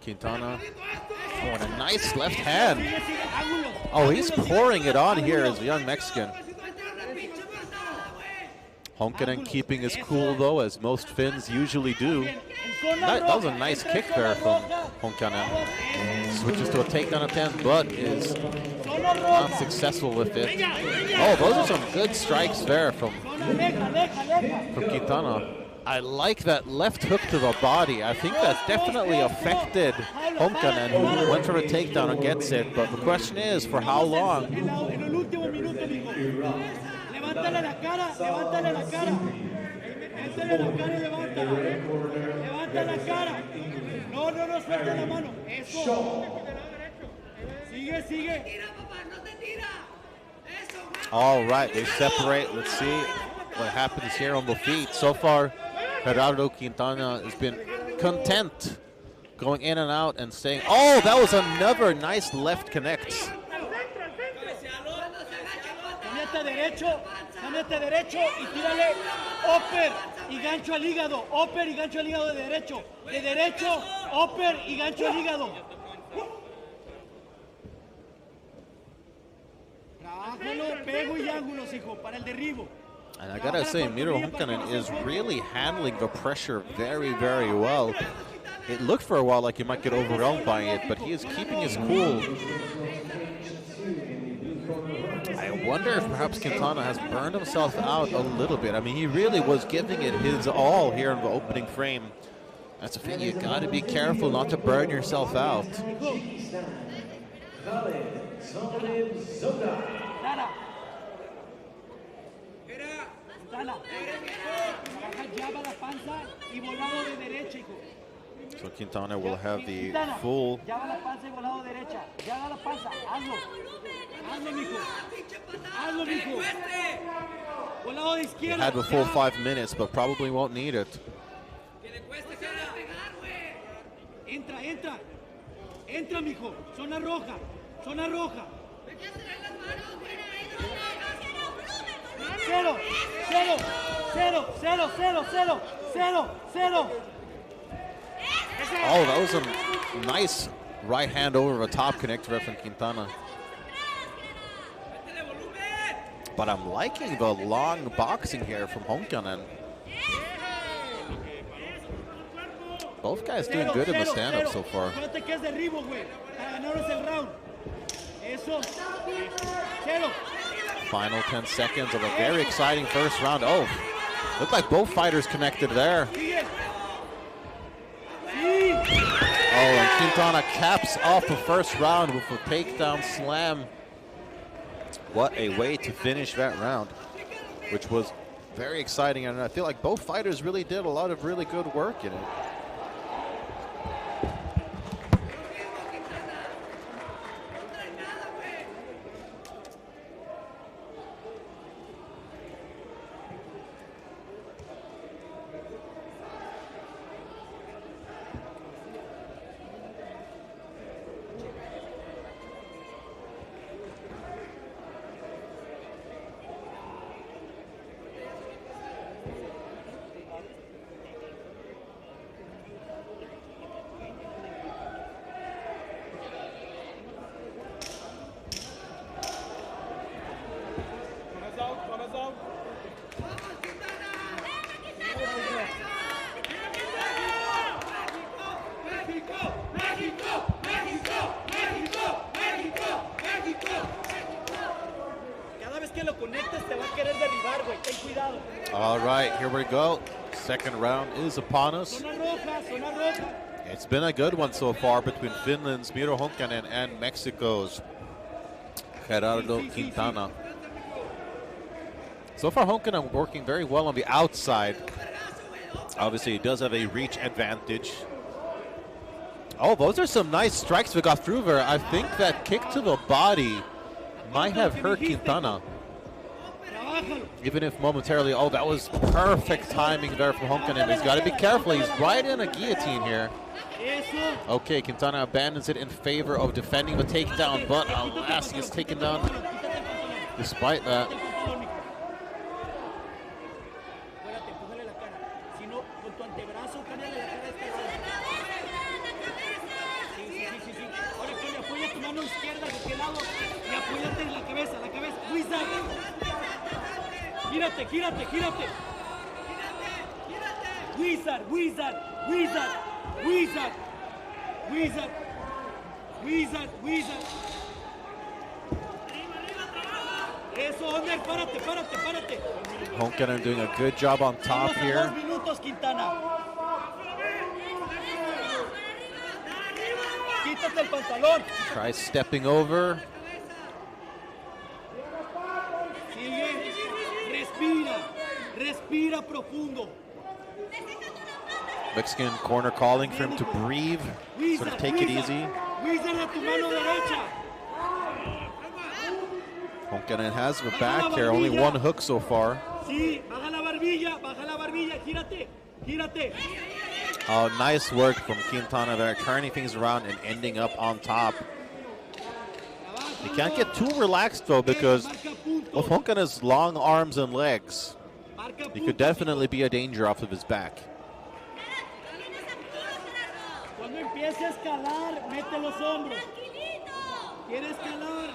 S12: Quintana. Oh, and a nice left hand. Oh, he's pouring it on here as a young Mexican. Honkanen keeping his cool though, as most Finns usually do. That was a nice kick there from Honkanen. Switches to a takedown attempt, but is not successful with it. Oh, those are some good strikes there from Quintana. I like that left hook to the body. I think that definitely affected Honkanen, who went for a takedown and gets it. But the question is, for how long?
S13: Levántale la cara, levántale la cara. Métele la cara y levántala. Levanta la cara. No, no, no, suelta la mano. Eso. Sigue, sigue.
S12: All right, they separate. Let's see what happens here on the feet. So far, Gerardo Quintana has been content going in and out and staying. Oh, that was another nice left connect.
S13: Cámbiate derecho y tírale upper y gancho al hígado. Upper y gancho al hígado de derecho. De derecho, upper y gancho al hígado. Trabájalo, pego y ángulos, hijo, para el derribo.
S12: And I gotta say, Miro Honkanen is really handling the pressure very, very well. It looked for a while like he might get overwhelmed by it, but he is keeping his cool. I wonder if perhaps Quintana has burned himself out a little bit. I mean, he really was giving it his all here in the opening frame. That's the thing, you gotta be careful not to burn yourself out. So Quintana will have the full he had the full 5 minutes, but probably won't need it.
S13: Entra, entra. Entra, mijo. Zona roja. Zona roja. Cero, cero, cero, cero, cero, cero, cero, cero.
S12: Oh, that was a nice right hand over the top connect there from Quintana. But I'm liking the long boxing here from Honkanen. Both guys doing good in the stand-up so far. Final 10 seconds of a very exciting first round. Oh, looked like both fighters connected there. Oh, and Quintana caps off the first round with a takedown slam. What a way to finish that round, which was very exciting. And I feel like both fighters really did a lot of really good work in it.
S13: que lo conectes te va a querer derribar, güey. Ten cuidado.
S12: All right, here we go. Second round is upon us.
S13: Zona roja, zona roja.
S12: It's been a good one so far between Finland's Miro Honkanen and Mexico's Gerardo Quintana. So far, Honkanen working very well on the outside. Obviously, he does have a reach advantage. Oh, those are some nice strikes we got through there. I think that kick to the body might have hurt Quintana. Even if momentarily, oh, that was perfect timing there from Honkanen. He's got to be careful. He's right in a guillotine here. Okay, Quintana abandons it in favor of defending the takedown, but alas, he is taken down despite that.
S13: Gírate, gírate, gírate. Wizard, wizard, wizard, wizard, wizard, wizard, wizard. Eso, Onder, párate, párate, párate.
S12: Honkanen doing a good job on top here.
S13: 2 minutos, Quintana. Quítate el pantalón.
S12: Tries stepping over.
S13: Respira, respira profundo.
S12: Mexican corner calling for him to breathe, sort of take it easy. Honkanen has the back here, only one hook so far. Oh, nice work from Quintana there, turning things around and ending up on top. You can't get too relaxed though, because of Honkanen's long arms and legs, he could definitely be a danger off of his back.
S13: Cuando empiece a escalar, mete los hombros. Quiere escalar.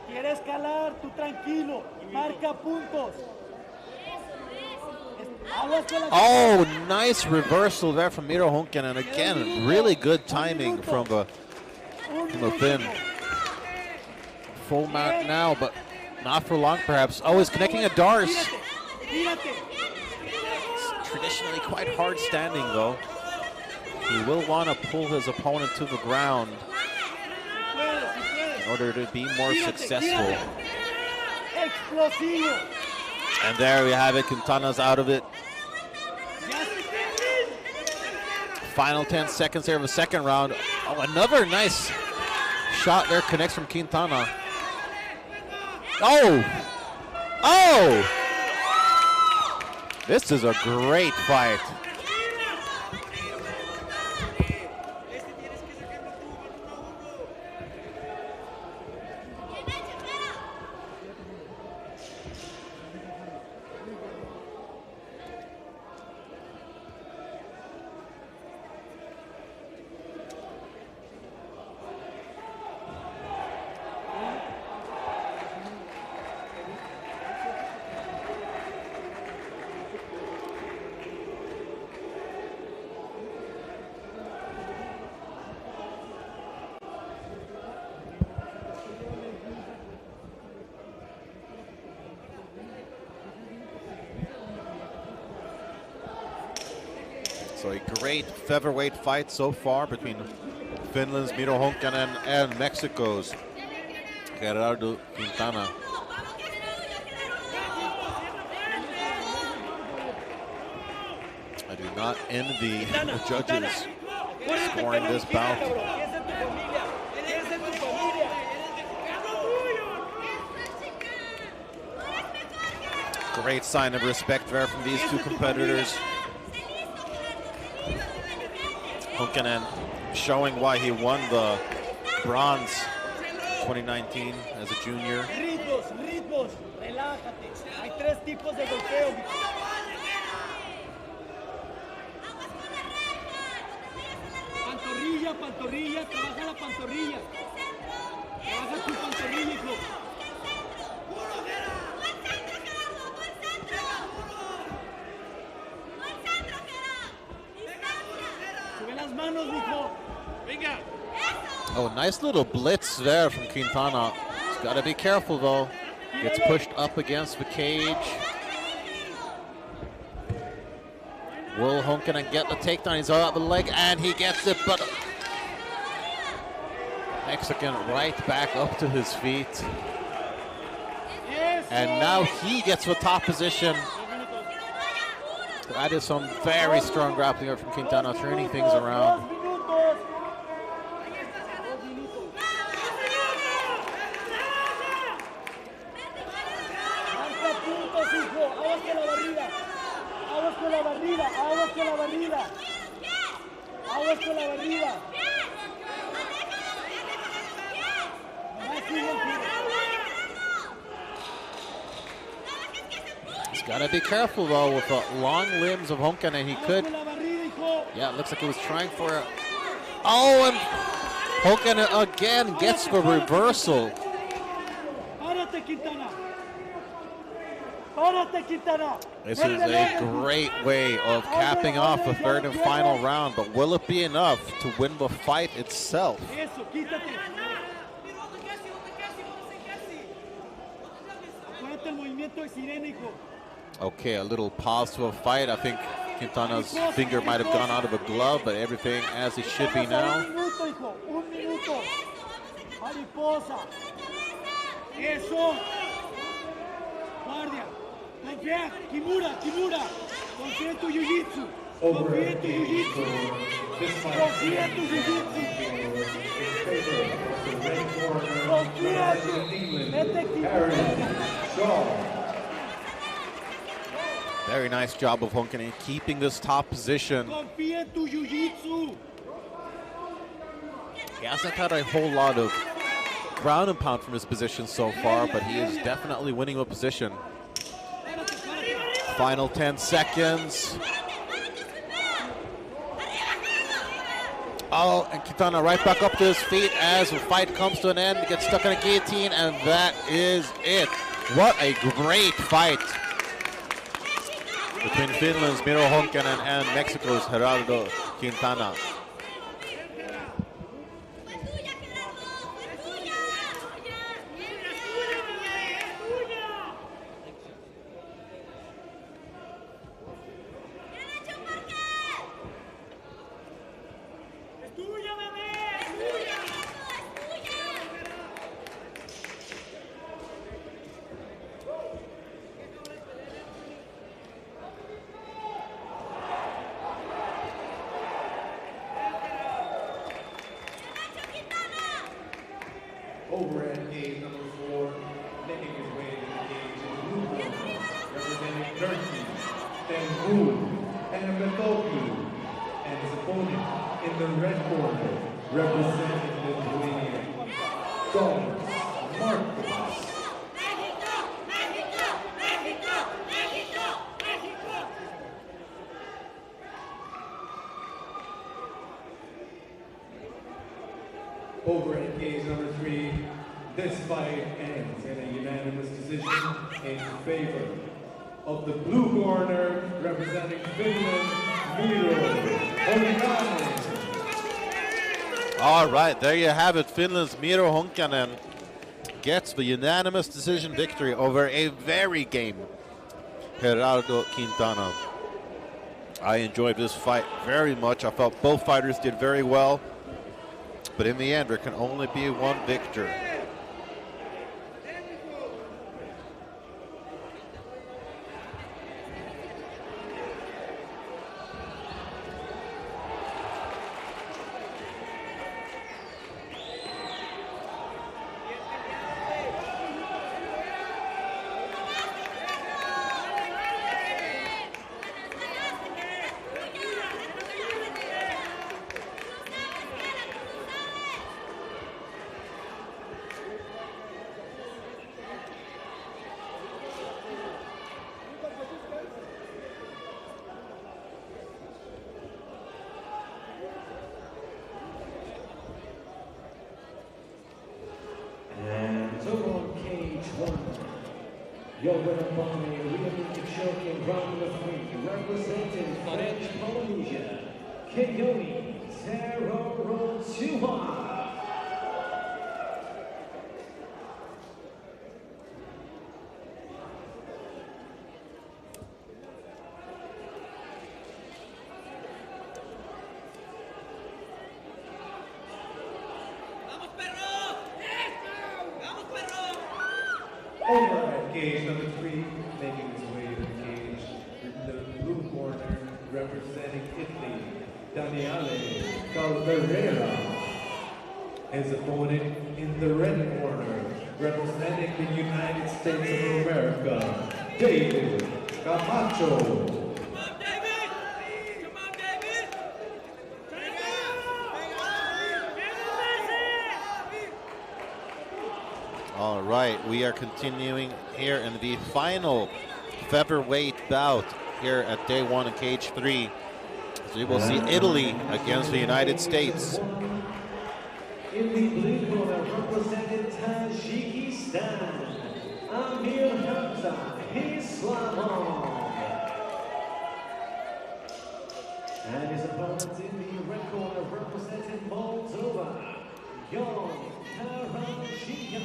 S13: Quiere escalar, tú tranquilo. Marca puntos.
S12: Oh, nice reversal there from Miro Honkanen. Again, really good timing from the Finn. Full mount now, but not for long perhaps. Oh, he's connecting a Dars. It's traditionally quite hard standing though. He will want to pull his opponent to the ground in order to be more successful. And there we have it, Quintana's out of it. Final 10 seconds here of the second round. Oh, another nice shot there connects from Quintana. Oh! Oh! This is a great fight. So a great featherweight fight so far between Finland's Miro Honkanen and Mexico's Gerardo Quintana. I do not envy the judges scoring this bout. Great sign of respect there from these two competitors. Honkanen showing why he won the bronze 2019 as a junior.
S13: Ritmos, ritmos, relájate. Hay 3 tipos de golpeo. Pantorrilla, pantorrilla, trabaja la pantorrilla. Trabaja tu pantorrilla, hijo.
S12: Oh, nice little blitz there from Quintana. He's got to be careful, though. Gets pushed up against the cage. Will Honkanen get the takedown? He's out the leg, and he gets it, but Mexican right back up to his feet. And now he gets the top position. That is some very strong grappling here from Quintana, turning things around. He's got to be careful, though, with the long limbs of Honkanen. He could. Yeah, it looks like he was trying for it. Oh, and Honkanen again gets the reversal. This is a great way of capping off the third and final round, but will it be enough to win the fight itself? Okay, a little pause to a fight. I think Quintana's finger might have gone out of a glove, but everything as it should be now. Very nice job of Honkanen keeping this top position. He hasn't had a whole lot of ground and pound from his position so far, but he is definitely winning the position. Final 10 seconds. Oh, and Quintana right back up to his feet as the fight comes to an end. He gets stuck in a guillotine, and that is it. What a great fight between Finland's Miro Honkanen and Mexico's Gerardo Quintana.
S11: Over at cage number 4, making his way to the cage in the blue corner, representing Turkey, Tambang, and Metoku, and his opponent in the red corner, representing Lithuania, Marcus. Over at cage number 3, this fight ends in a unanimous decision in favor of the blue corner, representing Finland, Miro Honkanen.
S12: All right, there you have it. Finland's Miro Honkanen gets the unanimous decision victory over a very game Gerardo Quintana. I enjoyed this fight very much. I felt both fighters did very well. But in the end, there can only be one victor.
S8: Your winner by rear-naked choke in round number 3, representing French Polynesia, Keone Zerorotua.
S11: Over at cage number 3, making his way to the cage in the blue corner, representing Italy, Daniele Caldera. His opponent in the red corner, representing the United States of America, David Camacho.
S12: All right, we are continuing here in the final featherweight bout here at day 1 in cage 3. So we will see Italy against the United States.
S8: In the blue corner, representing Tajikistan, Amir Hamza Islamov. And his opponent in the red corner, representing Moldova, Yon Tarashika.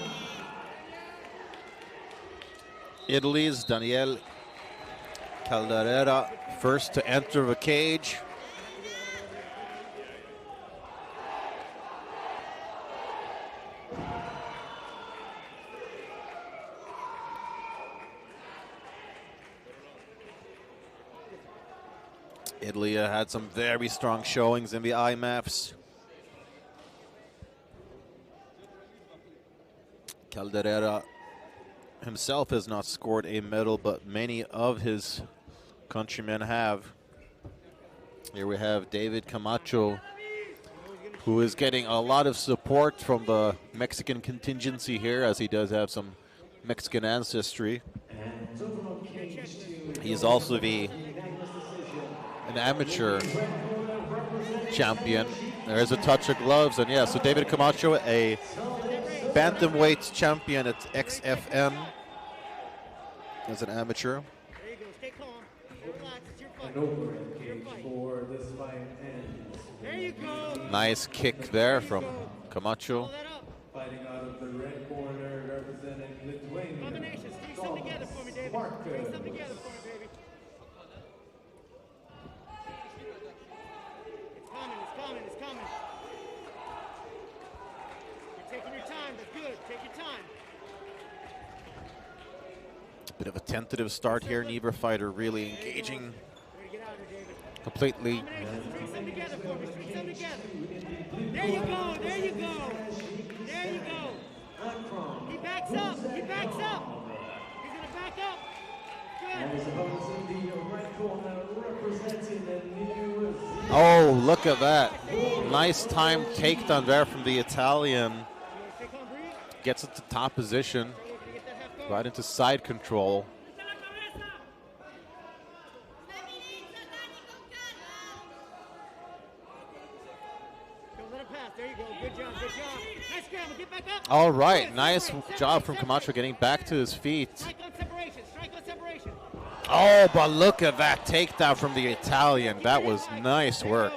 S12: Italy's Daniele Caldera, first to enter the cage. Italy had some very strong showings in the IMMAFs. Caldera himself has not scored a medal, but many of his countrymen have. Here we have David Camacho, who is getting a lot of support from the Mexican contingency here, as he does have some Mexican ancestry. He's also an amateur champion. There's a touch of gloves, and yeah, so David Camacho, a bantamweight champion at XFM as an amateur.
S11: And over at cage 4, this fight ends.
S13: There you go.
S12: Nice kick there from Camacho.
S11: Fighting out of the red corner, representing Lithuania.
S13: Combinations. String something together for me, David. String something together for me, baby. It's coming, it's coming. You're taking your time, that's good. Take your time.
S12: Bit of a tentative start here. Neither fighter really engaging completely.
S13: String something together for me. String something together. There you go. There you go. There you go. He backs up. He backs up. He's going to back up.
S12: Oh, look at that. Nice time takedown there from the Italian. Gets it to top position. Right into side control. All right, nice job from Camacho getting back to his feet. Oh, but look at that takedown from the Italian. That was nice work.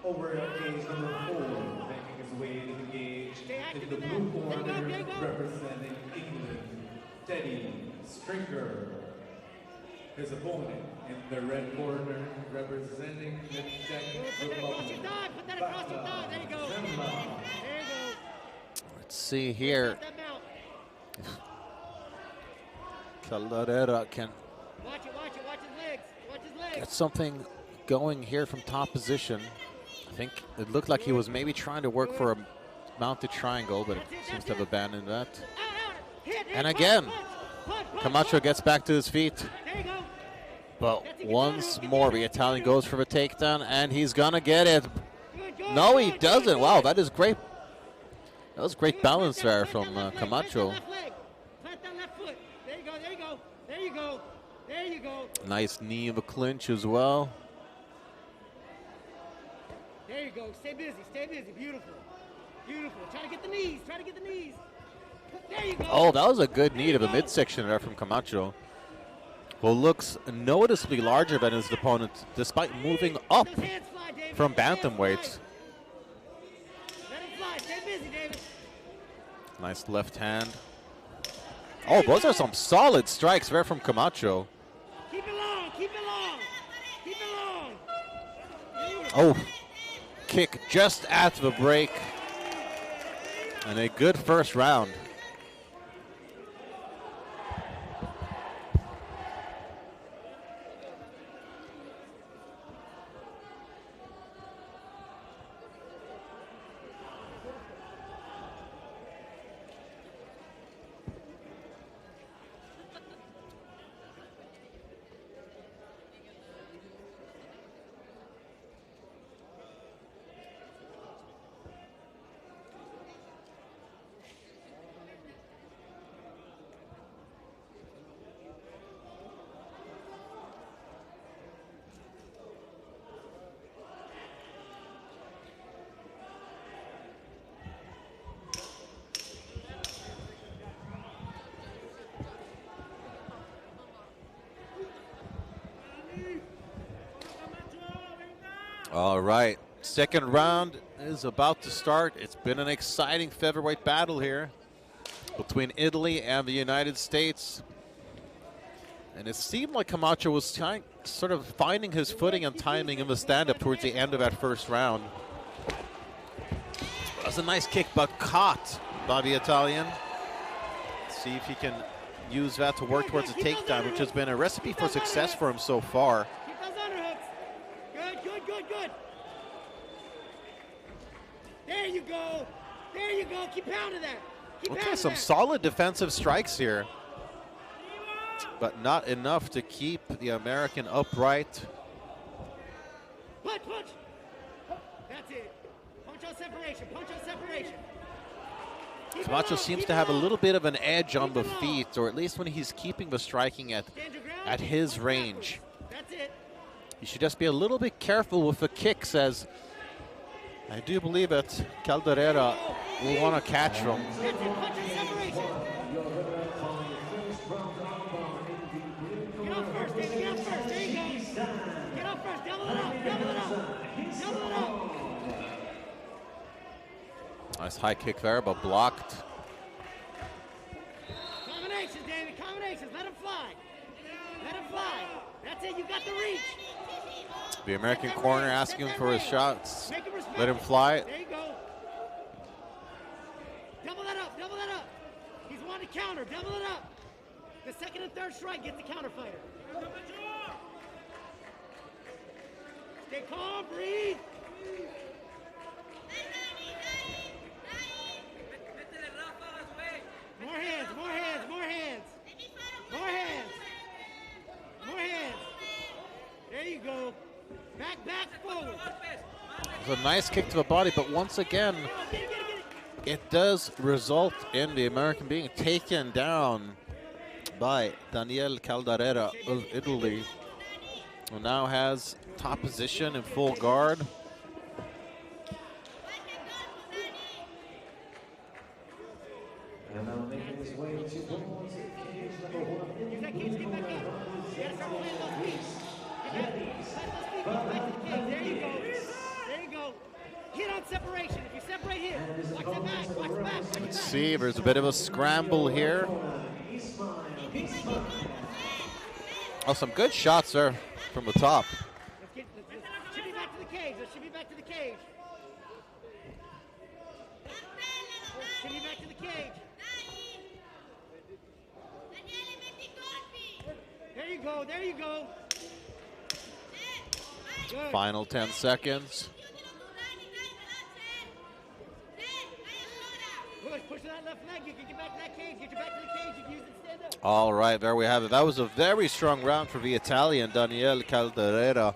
S11: Over at cage number 4, making his way to the gauge in the blue corner, representing England, Teddy Stringer. His opponent in the red corner, representing the Czech Republic.
S12: Let's see here. Caldera can get something going here from top position. I think it looked like he was maybe trying to work for a mounted triangle, but it seems to have abandoned that. And again, Camacho gets back to his feet. But once more, the Italian goes for the takedown, and he's gonna get it. No, he doesn't. Wow, that is great. That was great balance there from Camacho. Nice knee of a clinch as well.
S13: There you go. Stay busy. Stay busy. Beautiful. Beautiful. Try to get the knees. Try to get the knees. There you go.
S12: Oh, that was a good knee to the midsection there from Camacho. Well, looks noticeably larger than his opponent, despite moving up from bantamweights.
S13: Let him fly. Stay busy, David.
S12: Nice left hand. Oh, those are some solid strikes there from Camacho.
S13: Keep it long. Keep it long. Keep it long.
S12: Oh, kick just at the break. And a good first round. All right, second round is about to start. It's been an exciting featherweight battle here between Italy and the United States. And it seemed like Camacho was sort of finding his footing and timing in the stand-up towards the end of that first round. That was a nice kick, but caught by the Italian. Let's see if he can use that to work towards a takedown, which has been a recipe for success for him so far.
S13: Keep those underhooks. Good, good, good, good. There you go. There you go. Keep pounding that. Keep
S12: Okay,
S13: pounding
S12: some
S13: that.
S12: solid defensive strikes here, but not enough to keep the American upright.
S13: Punch, punch. That's it. Punch on separation. Punch on separation. Keep it
S12: Camacho
S13: low,
S12: seems
S13: keep
S12: to
S13: it
S12: have a
S13: low.
S12: little bit of an edge on the feet, or at least when he's keeping the striking at his range.
S13: That's it.
S12: You should just be a little bit careful with the kicks, as I do believe that Caldera will want to catch them.
S13: That's it. Punch on separation. Get off first, David. Get off first. There you go. Get off first. Double it up. Double it up. Double it up.
S12: Nice high kick there, but blocked.
S13: Combinations, David. Combinations. Let him fly. Let him fly. That's it. You got the reach.
S12: The American corner asking for his shots.
S13: Make him respect
S12: Let him
S13: it.
S12: fly.
S13: There you go. Double that up. Double that up. He's wanting to counter. Double it up. The second and third strike gets the counter fighter. Stay calm. Breathe. More hands. More hands. More hands. More hands. More hands. There you go. Back, back, forward.
S12: It was a nice kick to the body, but once again, it does result in the American being taken down by Daniel Caldera of Italy, who now has top position in full guard.
S8: And now making his way to cage number 1.
S13: Use that cage, get back up. You gotta start playing those feet. Get back to the cage. There you go. There you go. Hit on separation. If you separate here, watch the back, watch the back, watch the
S12: Let's
S13: back.
S12: see, there's a bit of a scramble here. Oh, some good shots there from the top.
S13: Should be back to the cage. Let's should be back to the cage. Should be back to the cage. There you go. There you go. Good.
S12: Final 10 seconds.
S13: Push to that left leg. You can get back to that cage. Get you back to the cage. You can use it to stand up.
S12: All right, there we have it. That was a very strong round for the Italian, Daniel Caldera,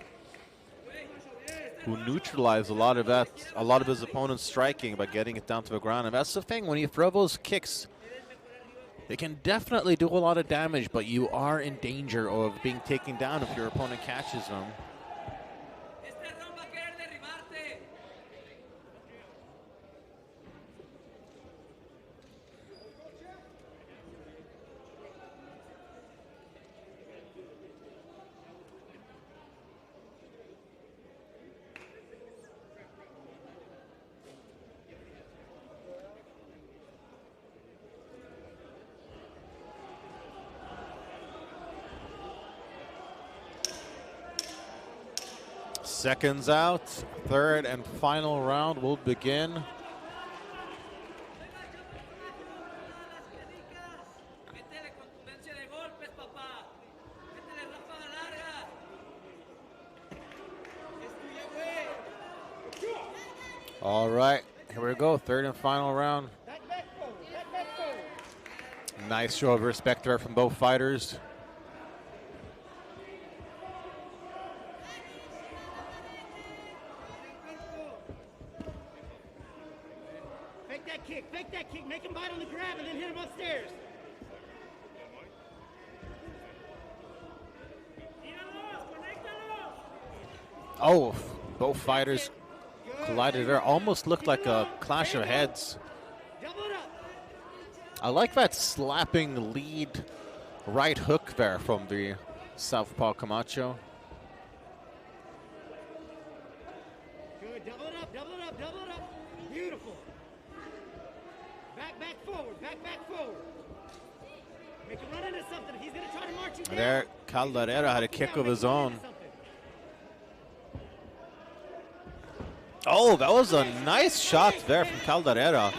S12: who neutralized a lot of his opponent's striking by getting it down to the ground. And that's the thing, when you throw those kicks, they can definitely do a lot of damage, but you are in danger of being taken down if your opponent catches them. Seconds out, third and final round will begin. All right, here we go, third and final round. Nice show of respect there from both fighters.
S13: Fake that kick, make him bite on the grab and then hit him upstairs.
S12: Oh, both fighters collided there. Almost looked like a clash of heads. I like that slapping lead right hook there from the southpaw Camacho.
S13: back forward. Make him run into something. He's going to try to march you down.
S12: There, Caldera had a kick of his own. Oh, that was a nice shot there from Caldera,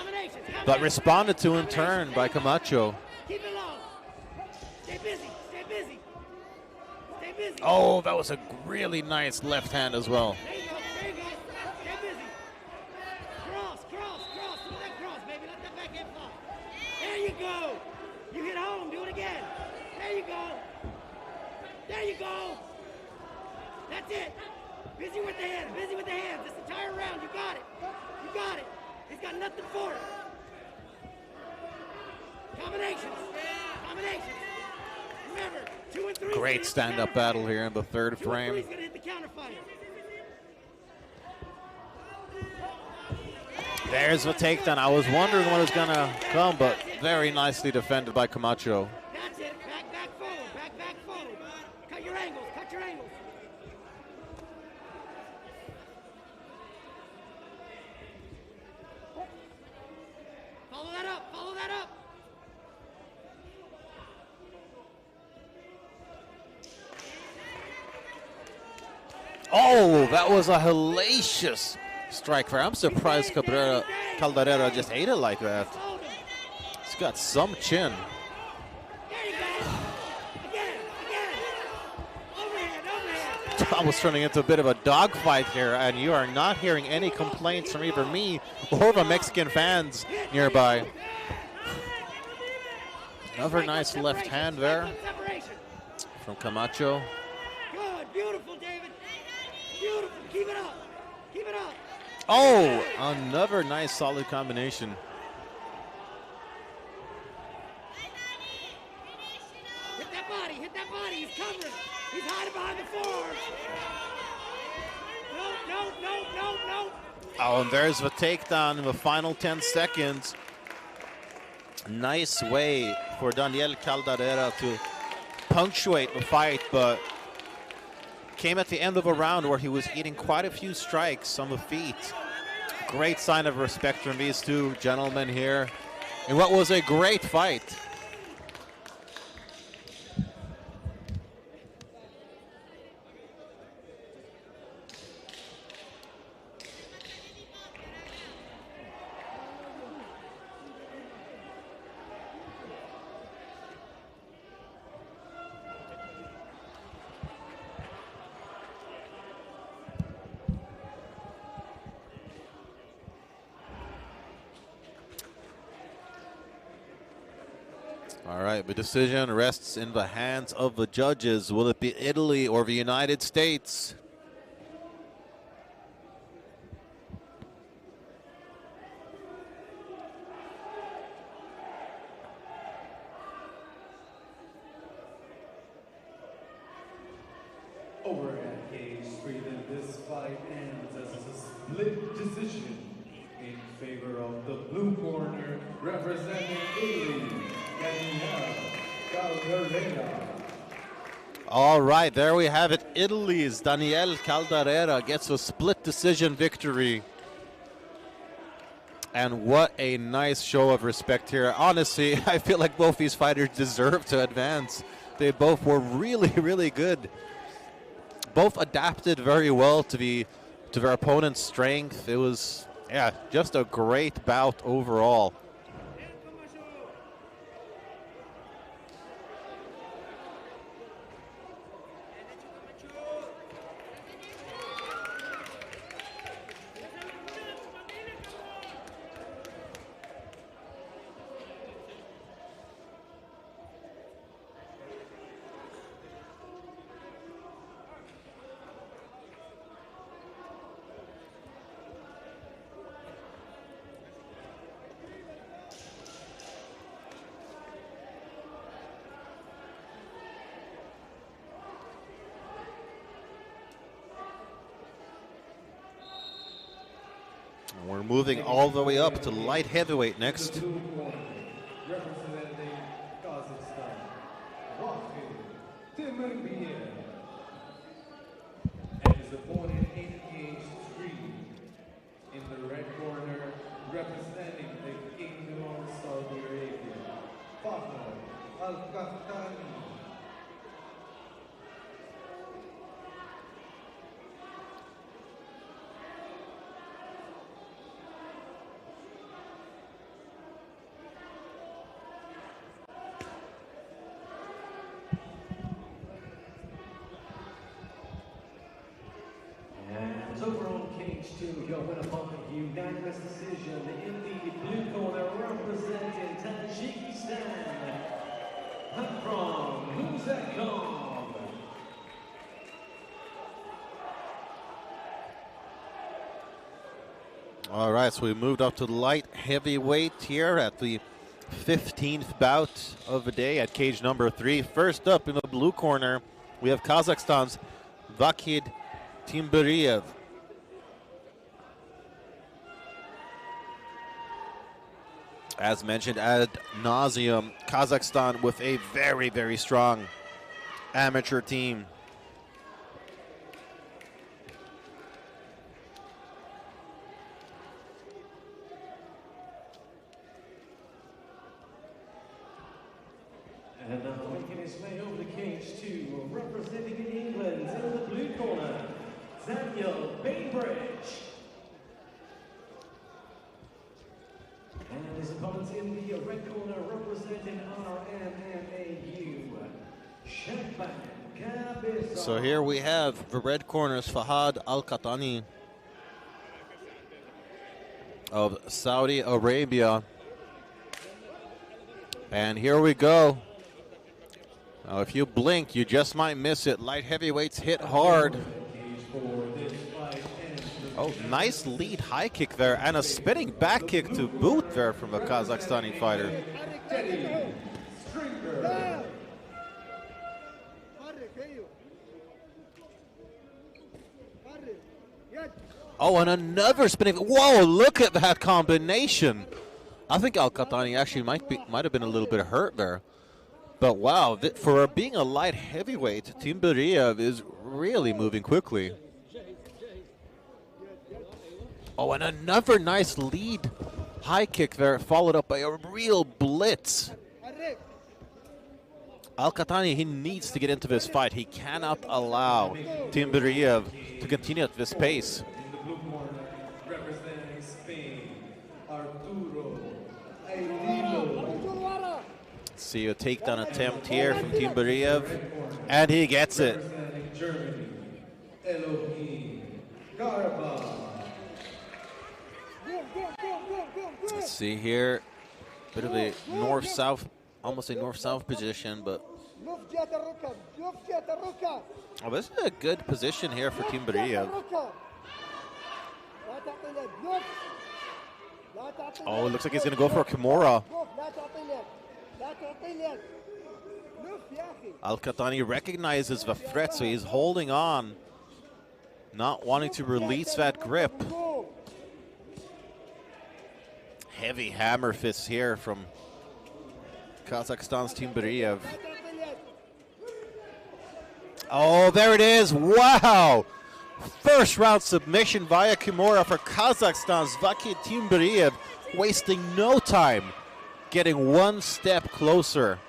S12: but responded to in turn by Camacho.
S13: Keep it low. Stay busy. Stay busy. Stay busy.
S12: Oh, that was a really nice left hand as well.
S13: There you go. There you go. Stay busy. Cross. Do that cross, baby. Let that backhand fly. There you go. You hit home. Do it again. There you go. There you go. That's it. Busy with the hands. Busy with the hands. This entire round. You got it. You got it. He's got nothing for it. Combinations. Remember, 2 and 3.
S12: Great stand-up battle here in the third frame.
S13: He's going to hit the counterfire.
S12: There's the takedown. I was wondering when it was going to come, but very nicely defended by Camacho.
S13: That's it. Back forward. Back forward. Cut your angles. Follow that up.
S12: Oh, that was a hellacious strike for him. I'm surprised Caldera just ate it like that. He's got some chin. I was turning into a bit of a dogfight here, and you are not hearing any complaints from either me or the Mexican fans nearby. Another nice left hand there from Camacho.
S13: Good, beautiful, David. Beautiful. Keep it up.
S12: Oh, another nice solid combination.
S13: Hit that body. He's covering. He's hiding behind the forearms. No.
S12: Oh, and there's the takedown in the final 10 seconds. Nice way for Daniel Caldera to punctuate the fight, but came at the end of a round where he was eating quite a few strikes on the feet. Great sign of respect from these two gentlemen here in what was a great fight. All right, the decision rests in the hands of the judges. Will it be Italy or the United States?
S11: Over at cage 3, then this fight ends as a split decision in favor of the blue corner, representing Italy, Daniel Caldera.
S12: All right, there we have it. Italy's Daniel Caldera gets a split decision victory. And what a nice show of respect here. Honestly, I feel like both these fighters deserve to advance. They both were really, really good. Both adapted very well to their opponent's strength. It was, yeah, just a great bout overall. We're moving all the way up to light heavyweight next.
S11: Representing Kazakhstan, and his opponent in cage 3 in the red corner, representing the Kingdom of Saudi Arabia, Al-Katani.
S8: And over on cage 2, your winner by unanimous decision in the blue corner representing Tajikistan, from Huzakov.
S12: All right, so we moved up to light heavyweight here at the 15th bout of the day at cage number 3. First up in the blue corner, we have Kazakhstan's Vakid Timberiev. As mentioned ad nauseum, Kazakhstan with a very, very strong amateur team.
S8: And now making his way over the cage 2, representing England in the blue corner, Daniel Bainbridge. And his opponent in the red corner, representing RMMAU, Shaban Kabisa.
S12: So here we have the red corners, Fahad Al-Katani of Saudi Arabia. And here we go. Now, if you blink, you just might miss it. Light heavyweights hit hard. Oh, nice lead high kick there, and a spinning back kick to boot there from a Kazakhstani fighter. Oh, and another spinning. Whoa, look at that combination. I think Al-Katani actually might have been a little bit hurt there. But wow, for being a light heavyweight, Timberiev is really moving quickly. Oh, and another nice lead high kick there, followed up by a real blitz. Al-Katani, he needs to get into this fight. He cannot allow Timberiev to continue at this pace.
S11: In the blue corner, representing Spain, Arturo Aililo.
S12: See a takedown attempt here from Timberiev, and he gets it.
S11: Representing Germany, Elohim Garba.
S12: Let's see here, bit of a north-south, almost a north-south position, but oh, this is a good position here for Timberiev. Oh, it looks like he's going to go for a Kimura. Al-Katani recognizes the threat, so he's holding on, not wanting to release that grip. Heavy hammer fists here from Kazakhstan's Timberiev. Oh, there it is. Wow. First round submission via Kimura for Kazakhstan's Vakid Timberiev, wasting no time, getting one step closer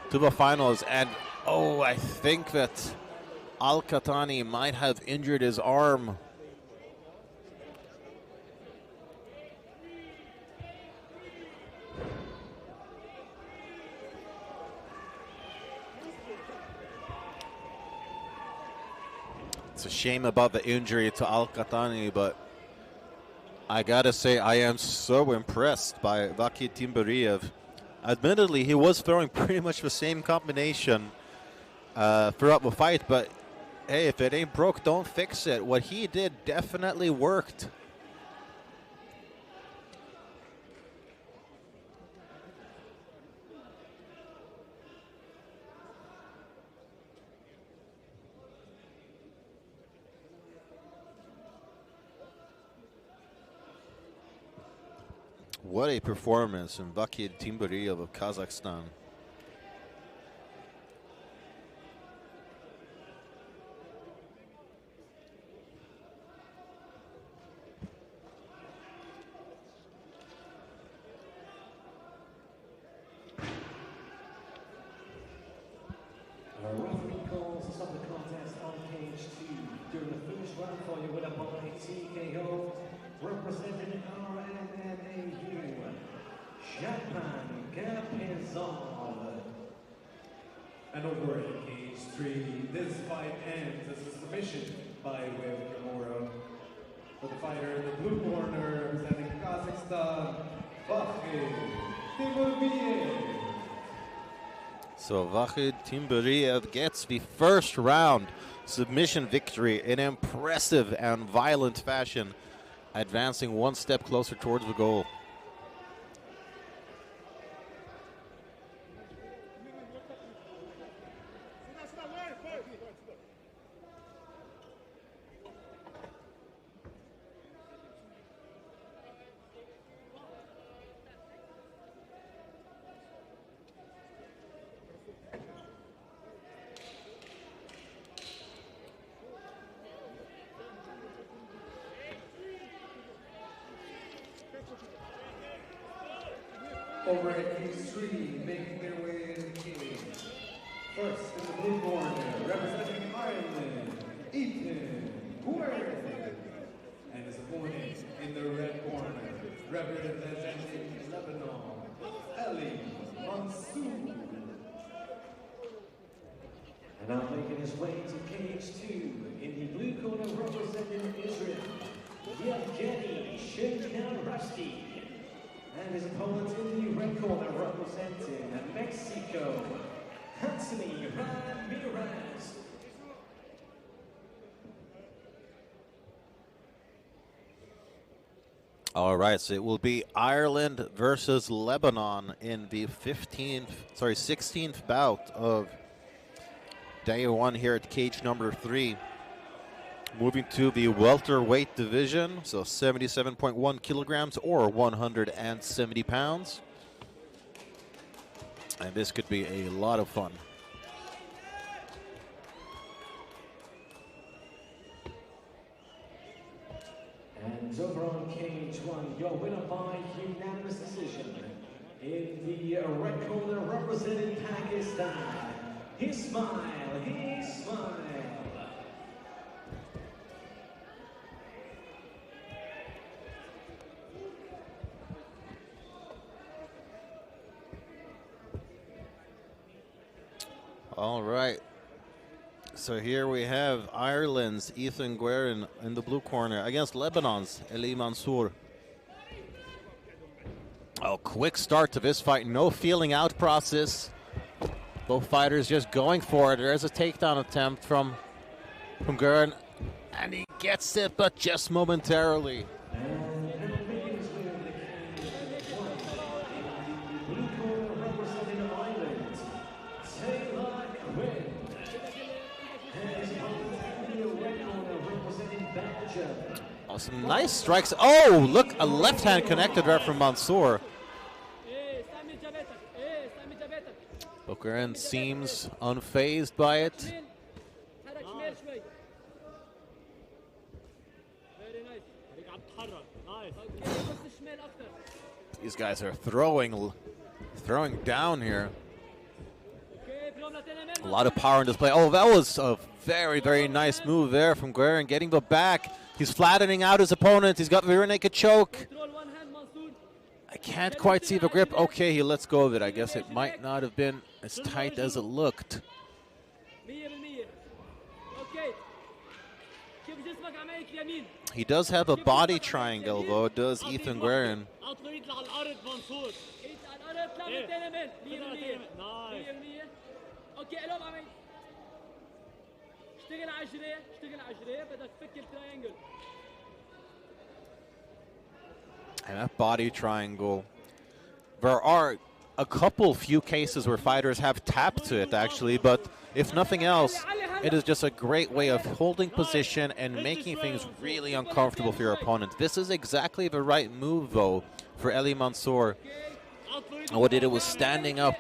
S12: to the finals. And oh, I think that Al-Katani might have injured his arm. It's a shame about the injury to Al-Katani, but I gotta say I am so impressed by Vakid Timberiev. Admittedly, he was throwing pretty much the same combination throughout the fight, but hey, if it ain't broke, don't fix it. What he did definitely worked. What a performance from Vakid Timberiev of Kazakhstan.
S8: for your winner by TKO, representing RMMAU, Japan Gapizov.
S11: And over at cage 3, this fight ends as a submission by way of Navarro. For the fighter in the blue corner, representing Kazakhstan, Vahid Timurbiyev.
S12: So Vahid Timurbiyev gets the first round submission victory in impressive and violent fashion, advancing one step closer towards the goal.
S11: Over at cage 3, making their way in the cage. First in the blue corner, representing Ireland, Ethan Guerin. And his opponent in the red corner, representing Lebanon, Ali Mansour.
S8: And now making his way to cage 2, in the blue corner representing Israel, Yevgeny Shenkarowski. And his opponent in the red corner representing Mexico, Anthony Ramirez.
S12: All right, so it will be Ireland versus Lebanon in the 16th bout of day 1 here at cage number 3. Moving to the welterweight division, so 77.1 kilograms or 170 pounds. And this could be a lot of fun.
S8: And over on cage 1, your winner by unanimous decision. In the red corner representing Pakistan, Ismail.
S12: All right. So here we have Ireland's Ethan Guerin in the blue corner against Lebanon's Ali Mansour. Oh, quick start to this fight. No feeling out process. Both fighters just going for it. There's a takedown attempt from Guerin, and he gets it, but just momentarily. Oh, some nice strikes. Oh, look, a left hand connected there from Mansour. Guerin seems unfazed by it. These guys are throwing down here. A lot of power in display. Oh, that was a very, very nice move there from Guerin, getting the back. He's flattening out his opponent. He's got the rear naked choke. I can't quite see the grip. Okay, he lets go of it. I guess it might not have been as tight as it looked. He does have a body triangle, though, does Ethan Guerin. And that body triangle, there are a few cases where fighters have tapped to it, actually, but if nothing else, it is just a great way of holding position and making things really uncomfortable for your opponent. This is exactly the right move, though, for Ali Mansour. And what did it was standing up,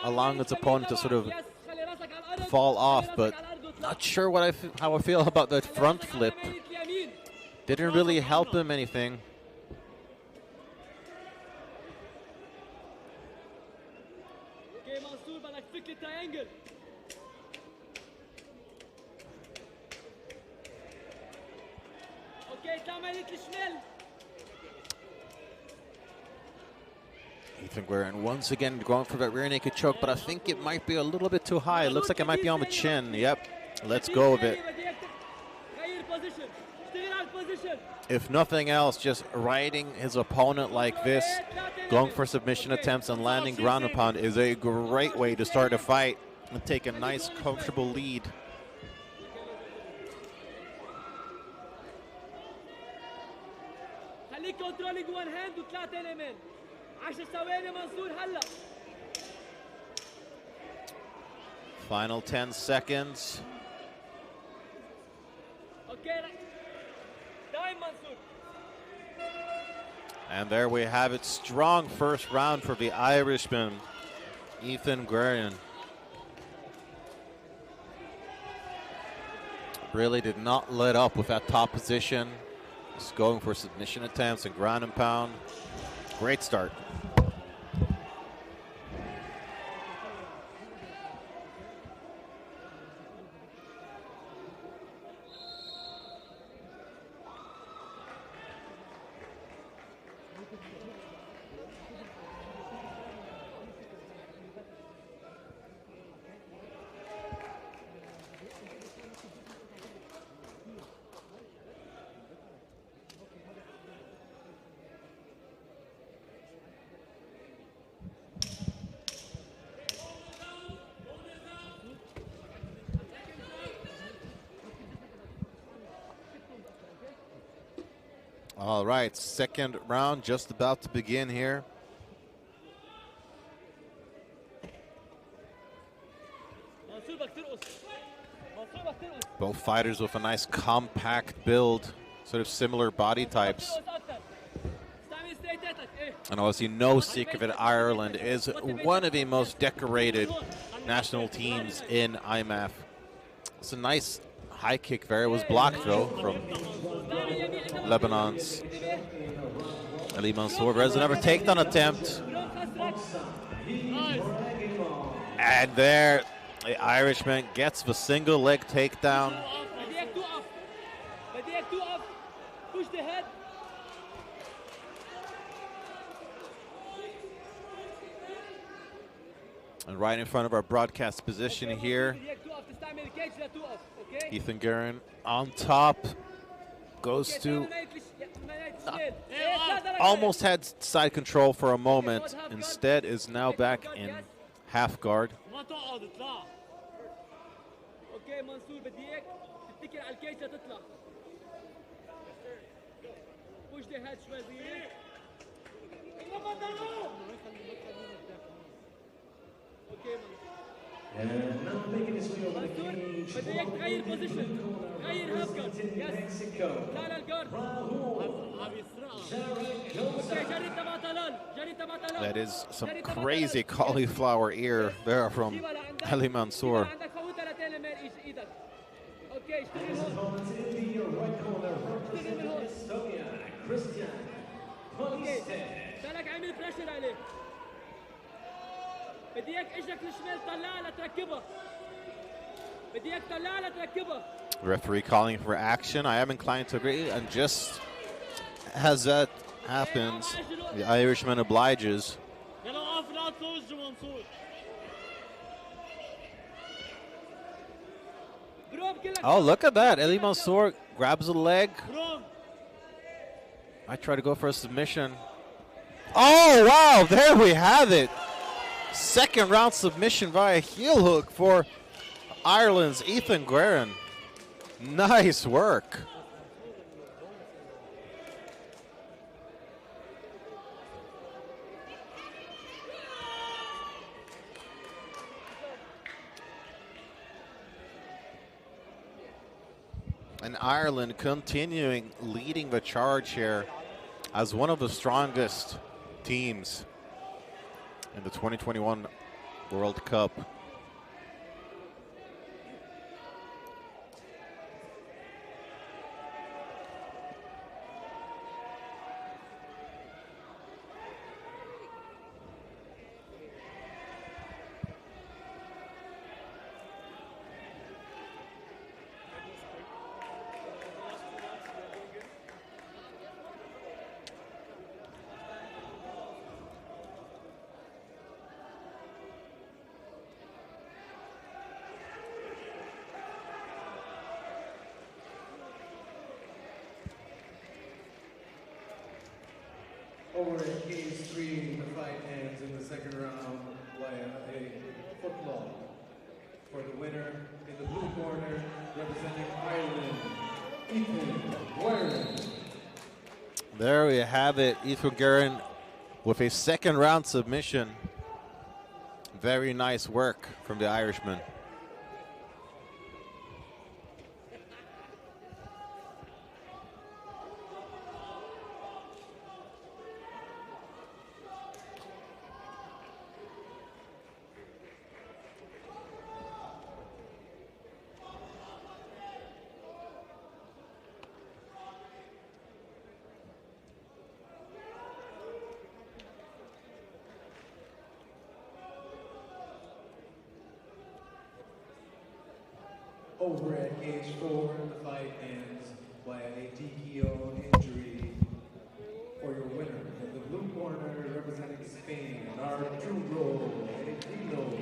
S12: allowing his opponent to sort of fall off, but not sure how I feel about that front flip. Didn't really help him anything. Ethan Guerin once again going for that rear naked choke, but I think it might be a little bit too high. It looks like it might be on the chin. Yep, let's go with it. If nothing else, just riding his opponent like this, going for submission attempts and landing ground and pound is a great way to start a fight and take a nice, comfortable lead. Final 10 seconds. And there we have it. Strong first round for the Irishman, Ethan Guerin. Really did not let up with that top position. Just going for submission attempts and ground and pound. Great start. All right, second round just about to begin here. Both fighters with a nice compact build, sort of similar body types. And obviously no secret that Ireland is one of the most decorated national teams in IMMAF. It's a nice high kick there. It was blocked though from Lebanon's Ali Mansour. There's another takedown attempt. And there, the Irishman gets the single leg takedown. And right in front of our broadcast position here, Ethan Guerin on top, goes to, almost had side control for a moment, instead is now back in half guard.
S8: And now making his way over the cage,
S13: غير بوزيشن غير هاف جارد يس لا لا الجارد
S12: That is some crazy cauliflower ear there from Ali Mansour.
S8: His opponent in the right corner representing Estonia, Christian Poliste.
S13: بدي اياك اجرك الشمال طلعها لتركبها بدي اياك طلعها لتركبها.
S12: Referee calling for action. I am inclined to agree, and just as that happens, the Irishman obliges. Oh, look at that. Ali Mansour grabs the leg. I try to go for a submission. Oh, wow. There we have it. Second round submission via heel hook for Ireland's Ethan Guerin. Nice work. And Ireland continuing leading the charge here as one of the strongest teams in the 2021 World Cup.
S11: Over at cage 3, the fight ends in the second round by a football. For the winner, in the blue corner, representing Ireland, Ethan Guerin.
S12: There we have it, Ethan Guerin with a second round submission. Very nice work from the Irishman.
S11: Over at cage 4, the fight ends by a TKO injury. For your winner, in the blue corner, representing Spain, Arturo Edino.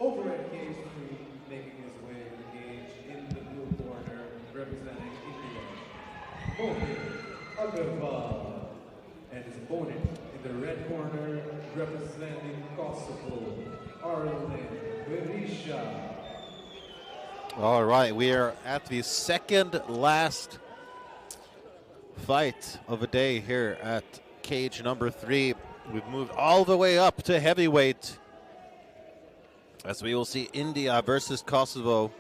S11: Over at cage 3, making his way to the cage in the blue corner, representing India, Mohit Agarwal, and his opponent in the red corner, representing Kosovo, Arlen Beresha.
S12: All right, we are at the second last fight of the day here at cage number 3. We've moved all the way up to heavyweight, as we will see India versus Kosovo.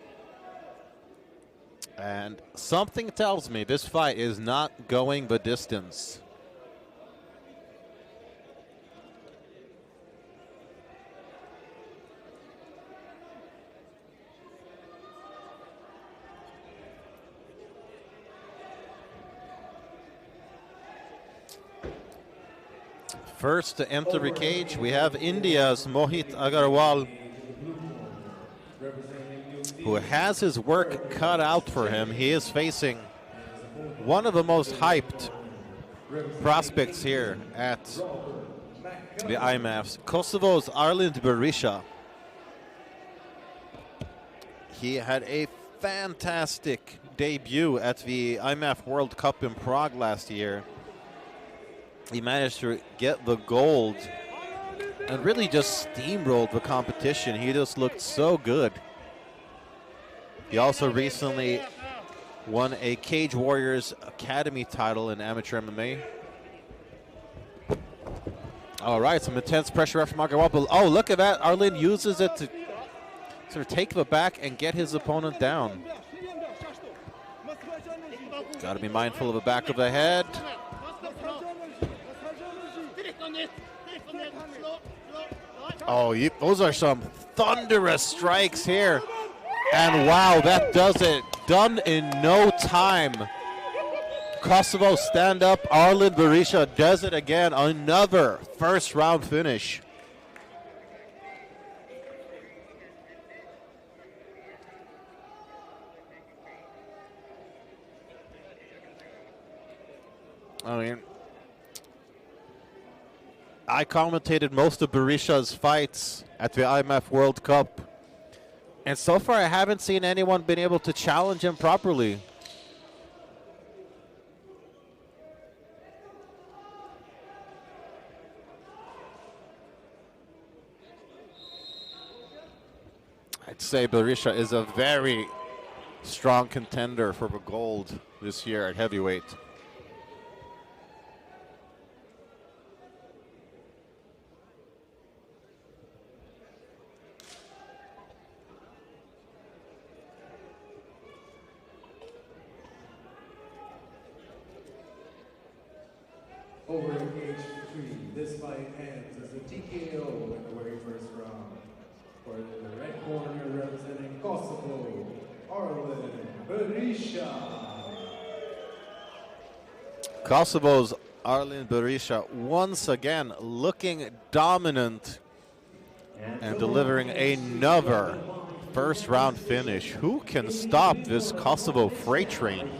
S12: And something tells me this fight is not going the distance. First to enter the cage, we have India's Mohit Agarwal, who has his work cut out for him. He is facing one of the most hyped prospects here at the IMMAFs, Kosovo's Arlen Beresha. He had a fantastic debut at the IMMAF World Cup in Prague last year. He managed to get the gold and really just steamrolled the competition. He just looked so good. He also recently won a Cage Warriors Academy title in amateur MMA. All right, some intense pressure from Agarwal. Oh, look at that. Arlen uses it to sort of take the back and get his opponent down. Got to be mindful of the back of the head. Oh, those are some thunderous strikes here. And wow, that does it. Done in no time. Kosovo stand up. Arlen Beresha does it again. Another first round finish. I mean, I commentated most of Beresha's fights at the IMMAF World Cup. And so far, I haven't seen anyone been able to challenge him properly. I'd say Beresha is a very strong contender for the gold this year at heavyweight.
S11: Over at cage 3, this fight ends as a TKO in the very first round. For the red corner representing Kosovo, Beresha.
S12: Kosovo's Arlen Beresha once again looking dominant and delivering another first round finish. Who can stop this Kosovo freight train?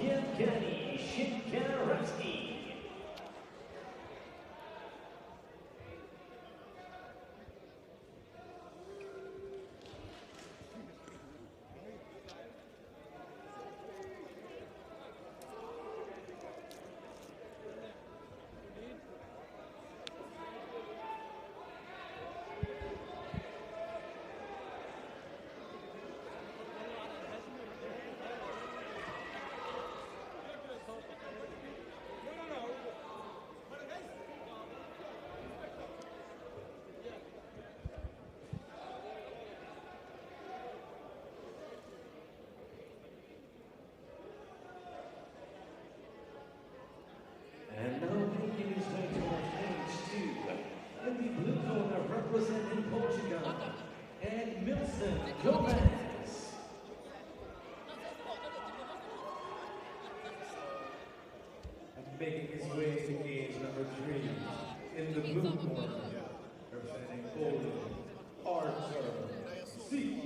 S8: And now making his way towards page 2, in the blue corner representing Portugal, and Milson Gomez.
S11: And making his way to cage number 3, in the blue corner representing Poland, Artur Taki.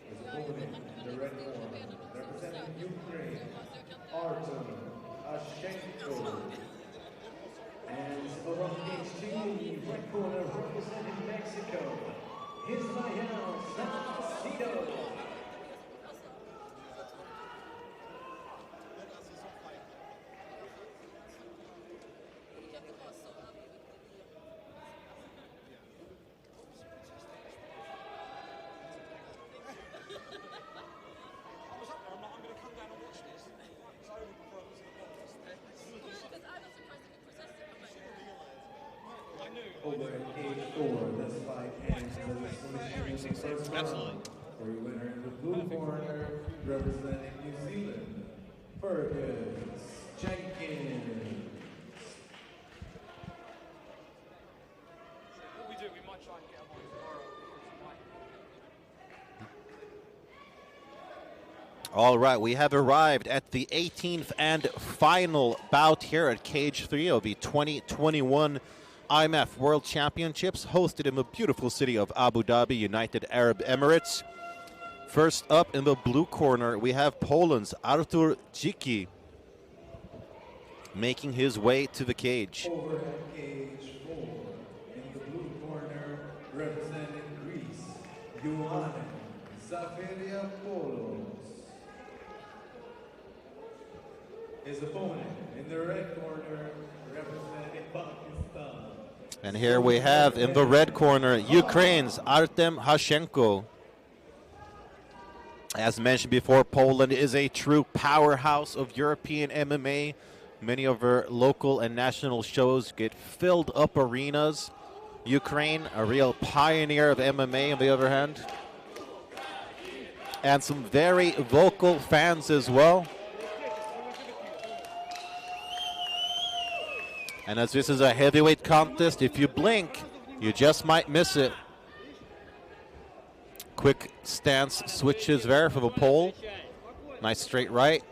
S11: His opponent in the red corner representing Ukraine, Artur Ashenko.
S8: And around page 2, red corner representing Mexico, Ismael Zamasu.
S11: Over at page 4, that's 5 hands for the submission in the first round. For your winner in the blue corner, representing New Zealand, Fergus Jenkins.
S1: What we do, we might try and get them on tomorrow.
S12: All right, we have arrived at the 18th and final bout here at Cage 3 of the 2021 IMMAF World Championships, hosted in the beautiful city of Abu Dhabi, United Arab Emirates. First up in the blue corner, we have Poland's Artur Taki making his way to the cage.
S11: Over at cage 4, in the blue corner, representing Greece, Ioannis Zafiriopoulos. His opponent in the red corner, representing Pakistan.
S12: And here we have in the red corner, Ukraine's Artem Hashenko. As mentioned before, Poland is a true powerhouse of European MMA. Many of our local and national shows get filled up arenas. Ukraine, a real pioneer of MMA on the other hand. And some very vocal fans as well. And as this is a heavyweight contest, if you blink, you just might miss it. Quick stance switches there for the pole. Nice straight right.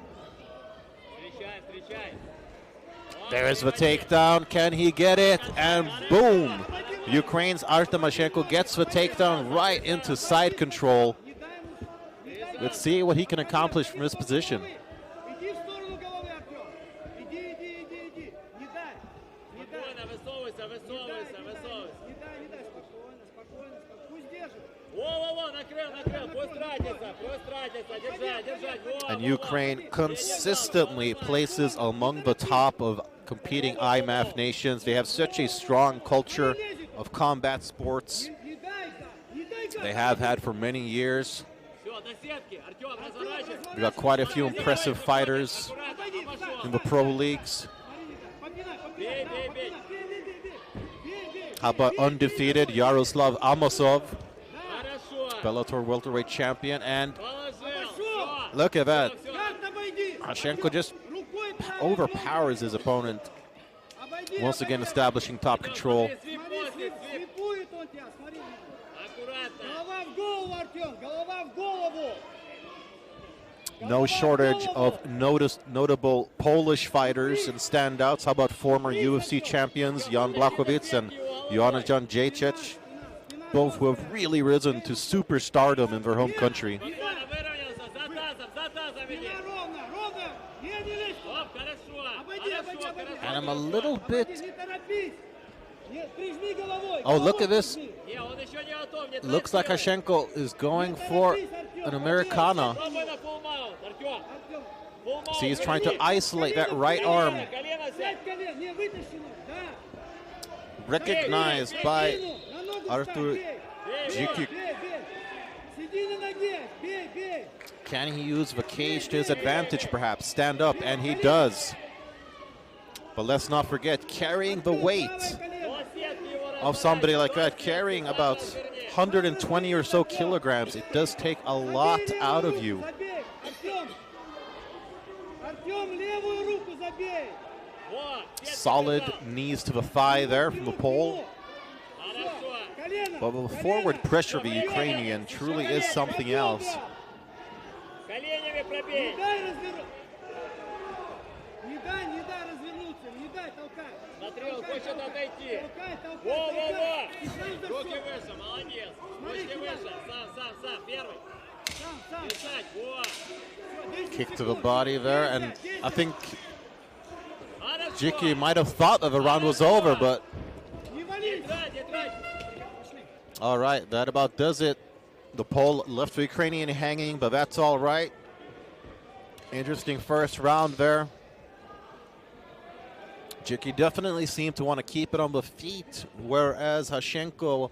S12: There is the takedown. Can he get it? And boom! Ukraine's Artem Hashenko gets the takedown right into side control. Let's see what he can accomplish from this position. And Ukraine consistently places among the top of competing IMMAF nations. They have such a strong culture of combat sports. They have had for many years. We've got quite a few impressive fighters in the pro leagues. How about undefeated Yaroslav Amosov, Bellator welterweight champion, and look at that. Hashenko just overpowers his opponent, once again establishing top control.
S13: вон тебя, смотри. Аккуратно. Голова в голову, Артем, голова в голову.
S12: No shortage of notable Polish fighters and standouts. How about former UFC champions Jan Blachowicz and Joanna Jacek, both who have really risen to superstardom in their home country. And I'm a little bit... Oh, look at this. Looks like Hashenko is going for an Americana. See, he's trying to isolate that right arm. Recognized by Artur Dzikic. Can he use the cage to his advantage, perhaps? Stand up, and he does. But let's not forget, carrying the weight of somebody like that, carrying about 120 or so kilograms, it does take a lot out of you. Solid knees to the thigh there from the pole. But the forward pressure of the Ukrainian truly is something else. Kick to the body there, and I think Dzikic might have thought that the round was over, but all right, that about does it. The pole left the Ukrainian hanging, but that's all right. Interesting first round there. Dzikic definitely seemed to want to keep it on the feet, whereas Hashenko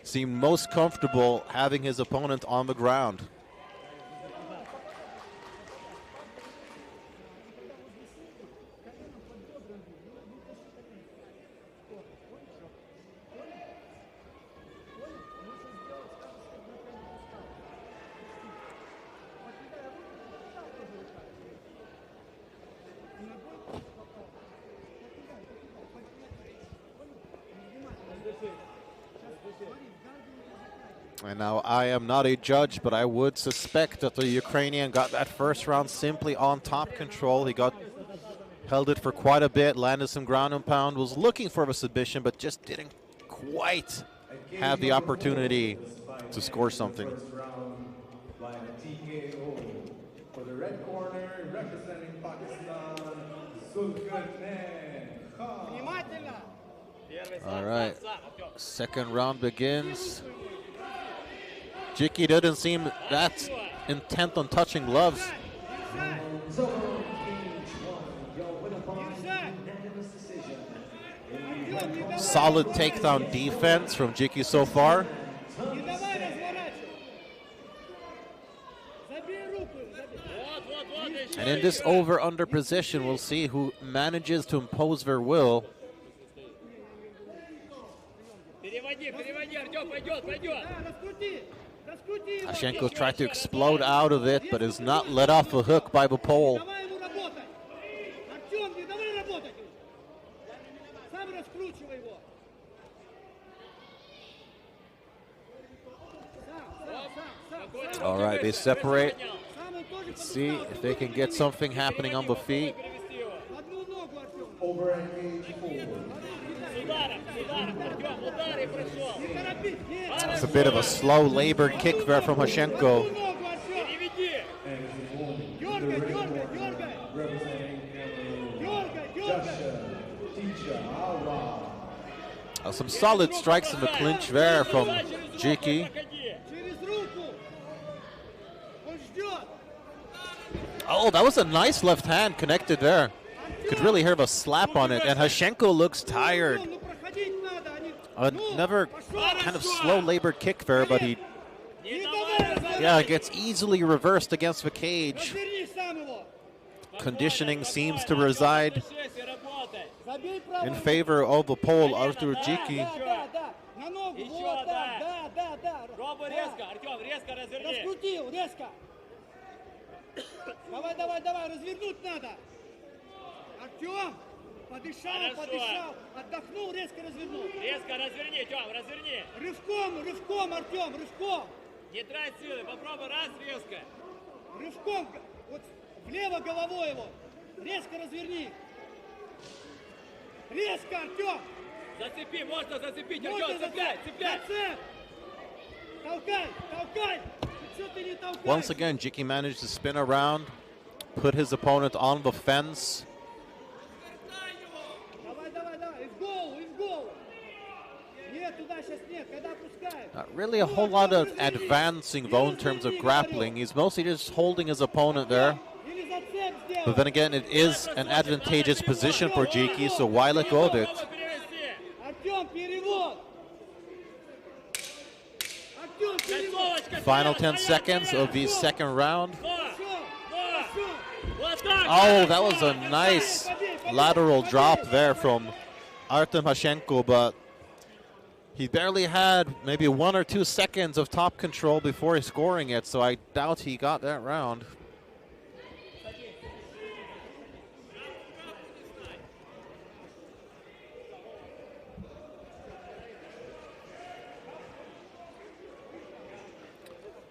S12: seemed most comfortable having his opponent on the ground. And now I am not a judge, but I would suspect that the Ukrainian got that first round simply on top control. He held it for quite a bit, landed some ground and pound, was looking for a submission, but just didn't quite have the opportunity to score something.
S11: For the red corner, representing Pakistan,
S12: all right, second round begins. Dzikic didn't seem that intent on touching gloves. Solid takedown defense from Dzikic so far. And in this over-under position, we'll see who manages to impose their will. Hashenko tried to explode out of it, but is not let off the hook by the pole. All right, they separate. Let's see if they can get something happening on the feet. That's a bit of a slow labored kick there from Hashenko. Some solid strikes in the clinch there from Dzikic. Oh, that was a nice left hand connected there. Could really hear the slap on it, and Hashenko looks tired. Another kind of slow labored kick there, but he gets easily reversed against the cage. Conditioning seems to reside in favor of the pole, Artur Dzikic.
S13: Подышал, подышал. Отдохнул, резко развернул.
S4: Резко разверни, Тём, разверни.
S13: Рывком, Артем, рывком.
S4: Не трать силы, попробуй раз резко.
S13: Рывком, вот влево головой его. Резко разверни. Резко, Артем.
S4: Зацепи, можно зацепить, Артем, цепляй.
S13: Зацеп. Толкай. Что ты не толкаешь?
S12: Once again, Jiki managed to spin around, put his opponent on the fence.
S13: Давай, в голову. Нет, туда сейчас нет, когда пускает.
S12: Not really a whole lot of advancing, though, in terms of grappling. He's mostly just holding his opponent there. But then again, it is an advantageous position for Jiki, so why let go of it? Final 10 seconds of the second round. Oh, that was a nice lateral drop there from Artem Hashenko, but he barely had maybe 1 or 2 seconds of top control before scoring it, so I doubt he got that round.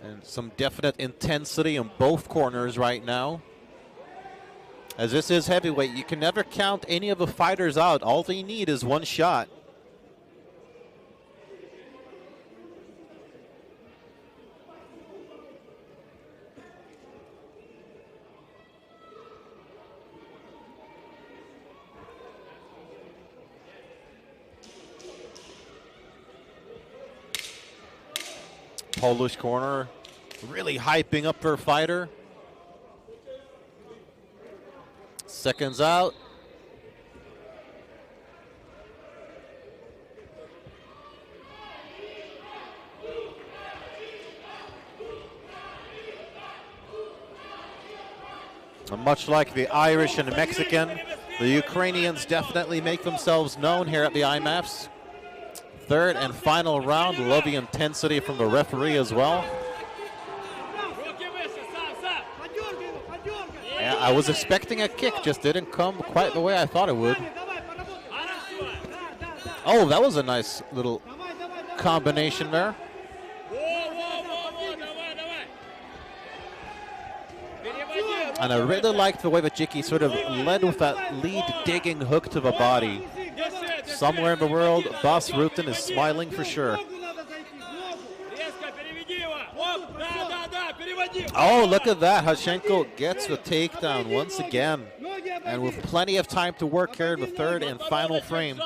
S12: And some definite intensity in both corners right now. As this is heavyweight, you can never count any of the fighters out. All they need is one shot. Polish corner really hyping up their fighter. Seconds out. And much like the Irish and the Mexican, the Ukrainians definitely make themselves known here at the IMMAFs. Third and final round, love the intensity from the referee as well. Yeah, I was expecting a kick, just didn't come quite the way I thought it would. Oh, that was a nice little combination there. And I really liked the way that Jiki sort of led with that lead digging hook to the body. Somewhere in the world, Boss Rutan is smiling for sure. Oh, look at that. Hashenko gets the takedown once again. And with plenty of time to work here in the third and final frame.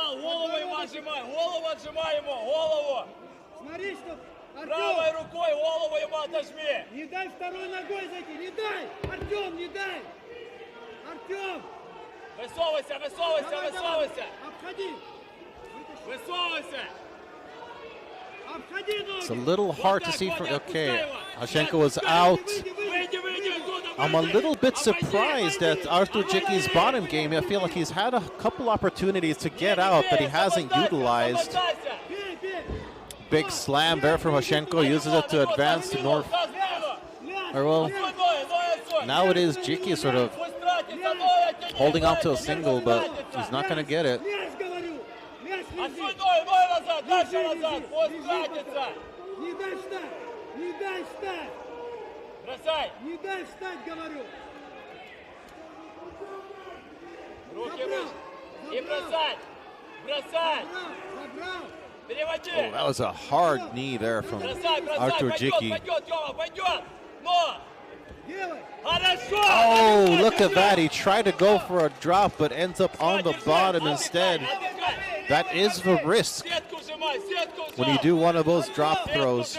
S4: Правой рукой голову ему отожми.
S13: Не дай второй ногой зайти, не дай! Артем, не дай! Артем!
S4: Высовывайся, высовывайся, высовывайся!
S13: Обходи!
S4: Высовывайся!
S12: It's a little hard to see from, okay, Hashenko was out. I'm a little bit surprised at Artur Jiki's bottom game. I feel like he's had a couple opportunities to get out that he hasn't utilized. Big slam there from Hashenko, uses it to advance to north. Or well, now it is Jiki sort of holding on to a single, but he's not going to get it. Oh, that was a hard knee there from Artur Jiki. Oh, look at that. He tried to go for a drop, but ends up on the bottom instead. That is the risk when you do one of those drop throws.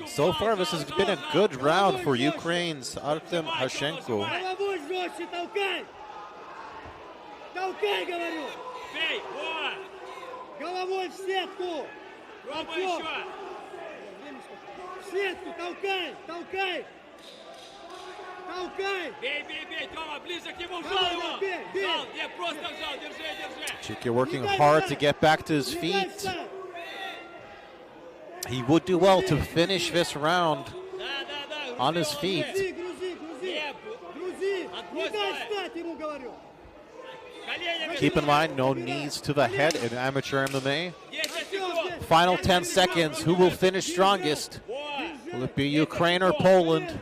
S12: So far, this has been a good round for Ukraine's Artem Hashenko.
S13: Головой в сетку!
S4: Пробуй еще!
S13: В сетку, толкай! Толкай! Толкай!
S4: Бей, бей, бей, Тёма, ближе к нему, вжал его! Вжал, нет, просто вжал, держи, держи!
S12: Jiki working hard to get back to his feet. He would do well to finish this round. on his feet. Keep in mind, no knees to the head in amateur MMA. Final 10 seconds. Who will finish strongest? Will it be Ukraine or Poland?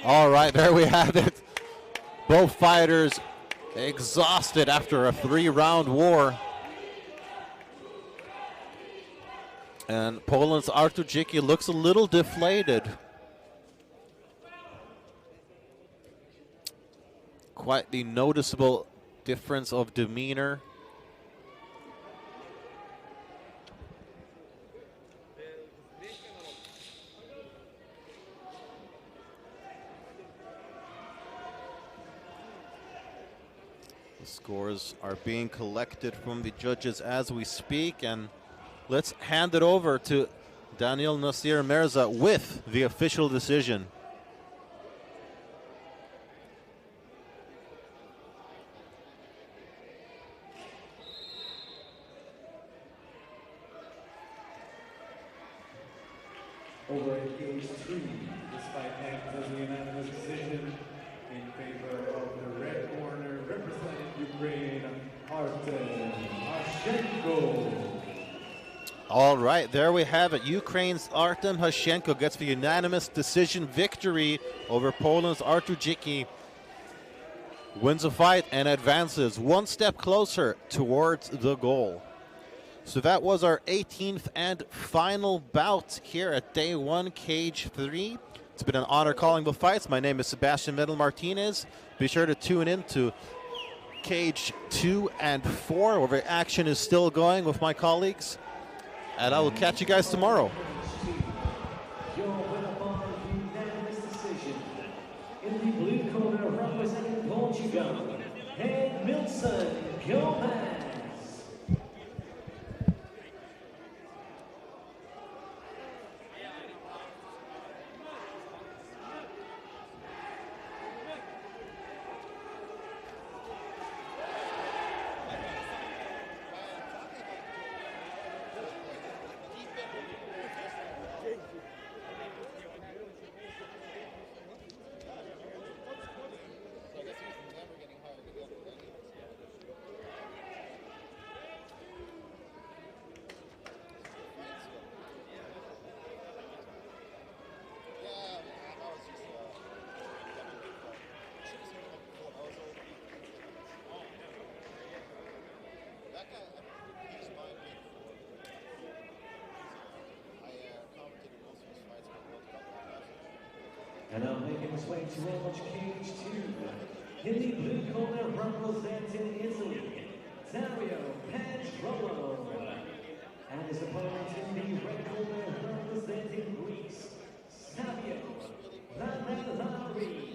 S12: All right, there we have it. Both fighters exhausted after a 3-round war. And Poland's Artur Dziki looks a little deflated. Quite the noticeable difference of demeanor. The scores are being collected from the judges as we speak, and let's hand it over to Daniel Nasir Mirza with the official decision.
S11: Over at cage 3, this fight ends as a unanimous decision in favor of the red corner, representing Ukraine, Artem Hashenko.
S12: All right, there we have it. Ukraine's Artem Hashenko gets the unanimous decision victory over Poland's Artur Dziki. Wins a fight and advances one step closer towards the goal. So that was our 18th and final bout here at Day 1, Cage 3. It's been an honor calling the fights. My name is Sebastian Medel Martinez. Be sure to tune in to Cage 2 and 4, where the action is still going with my colleagues. And I will catch you guys tomorrow.
S8: Your winner by unanimous decision. In the blue corner, representing Portugal, Milson Gomez. And now making his way towards Cage 2. In the blue corner, representing Italy, Dario Petrolo. And his opponent in the red corner, representing Greece, Savio Lamellari.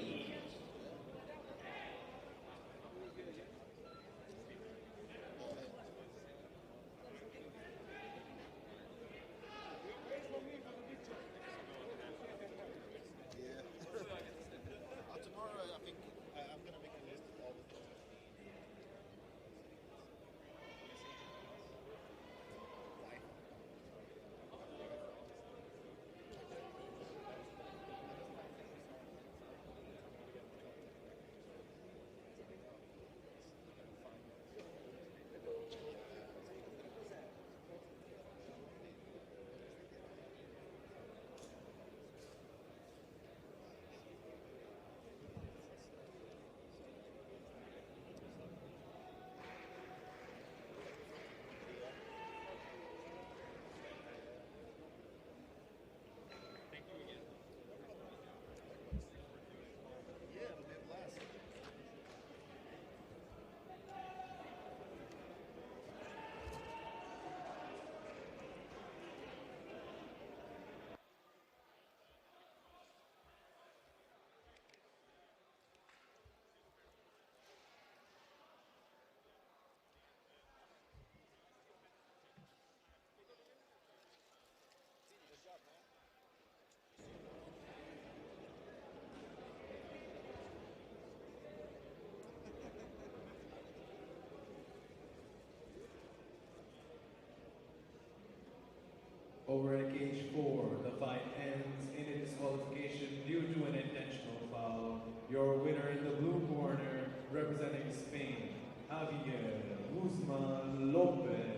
S11: Over at cage 4, the fight ends in a disqualification due to an intentional foul. Your winner in the blue corner, representing Spain, Javier Guzman Lopez.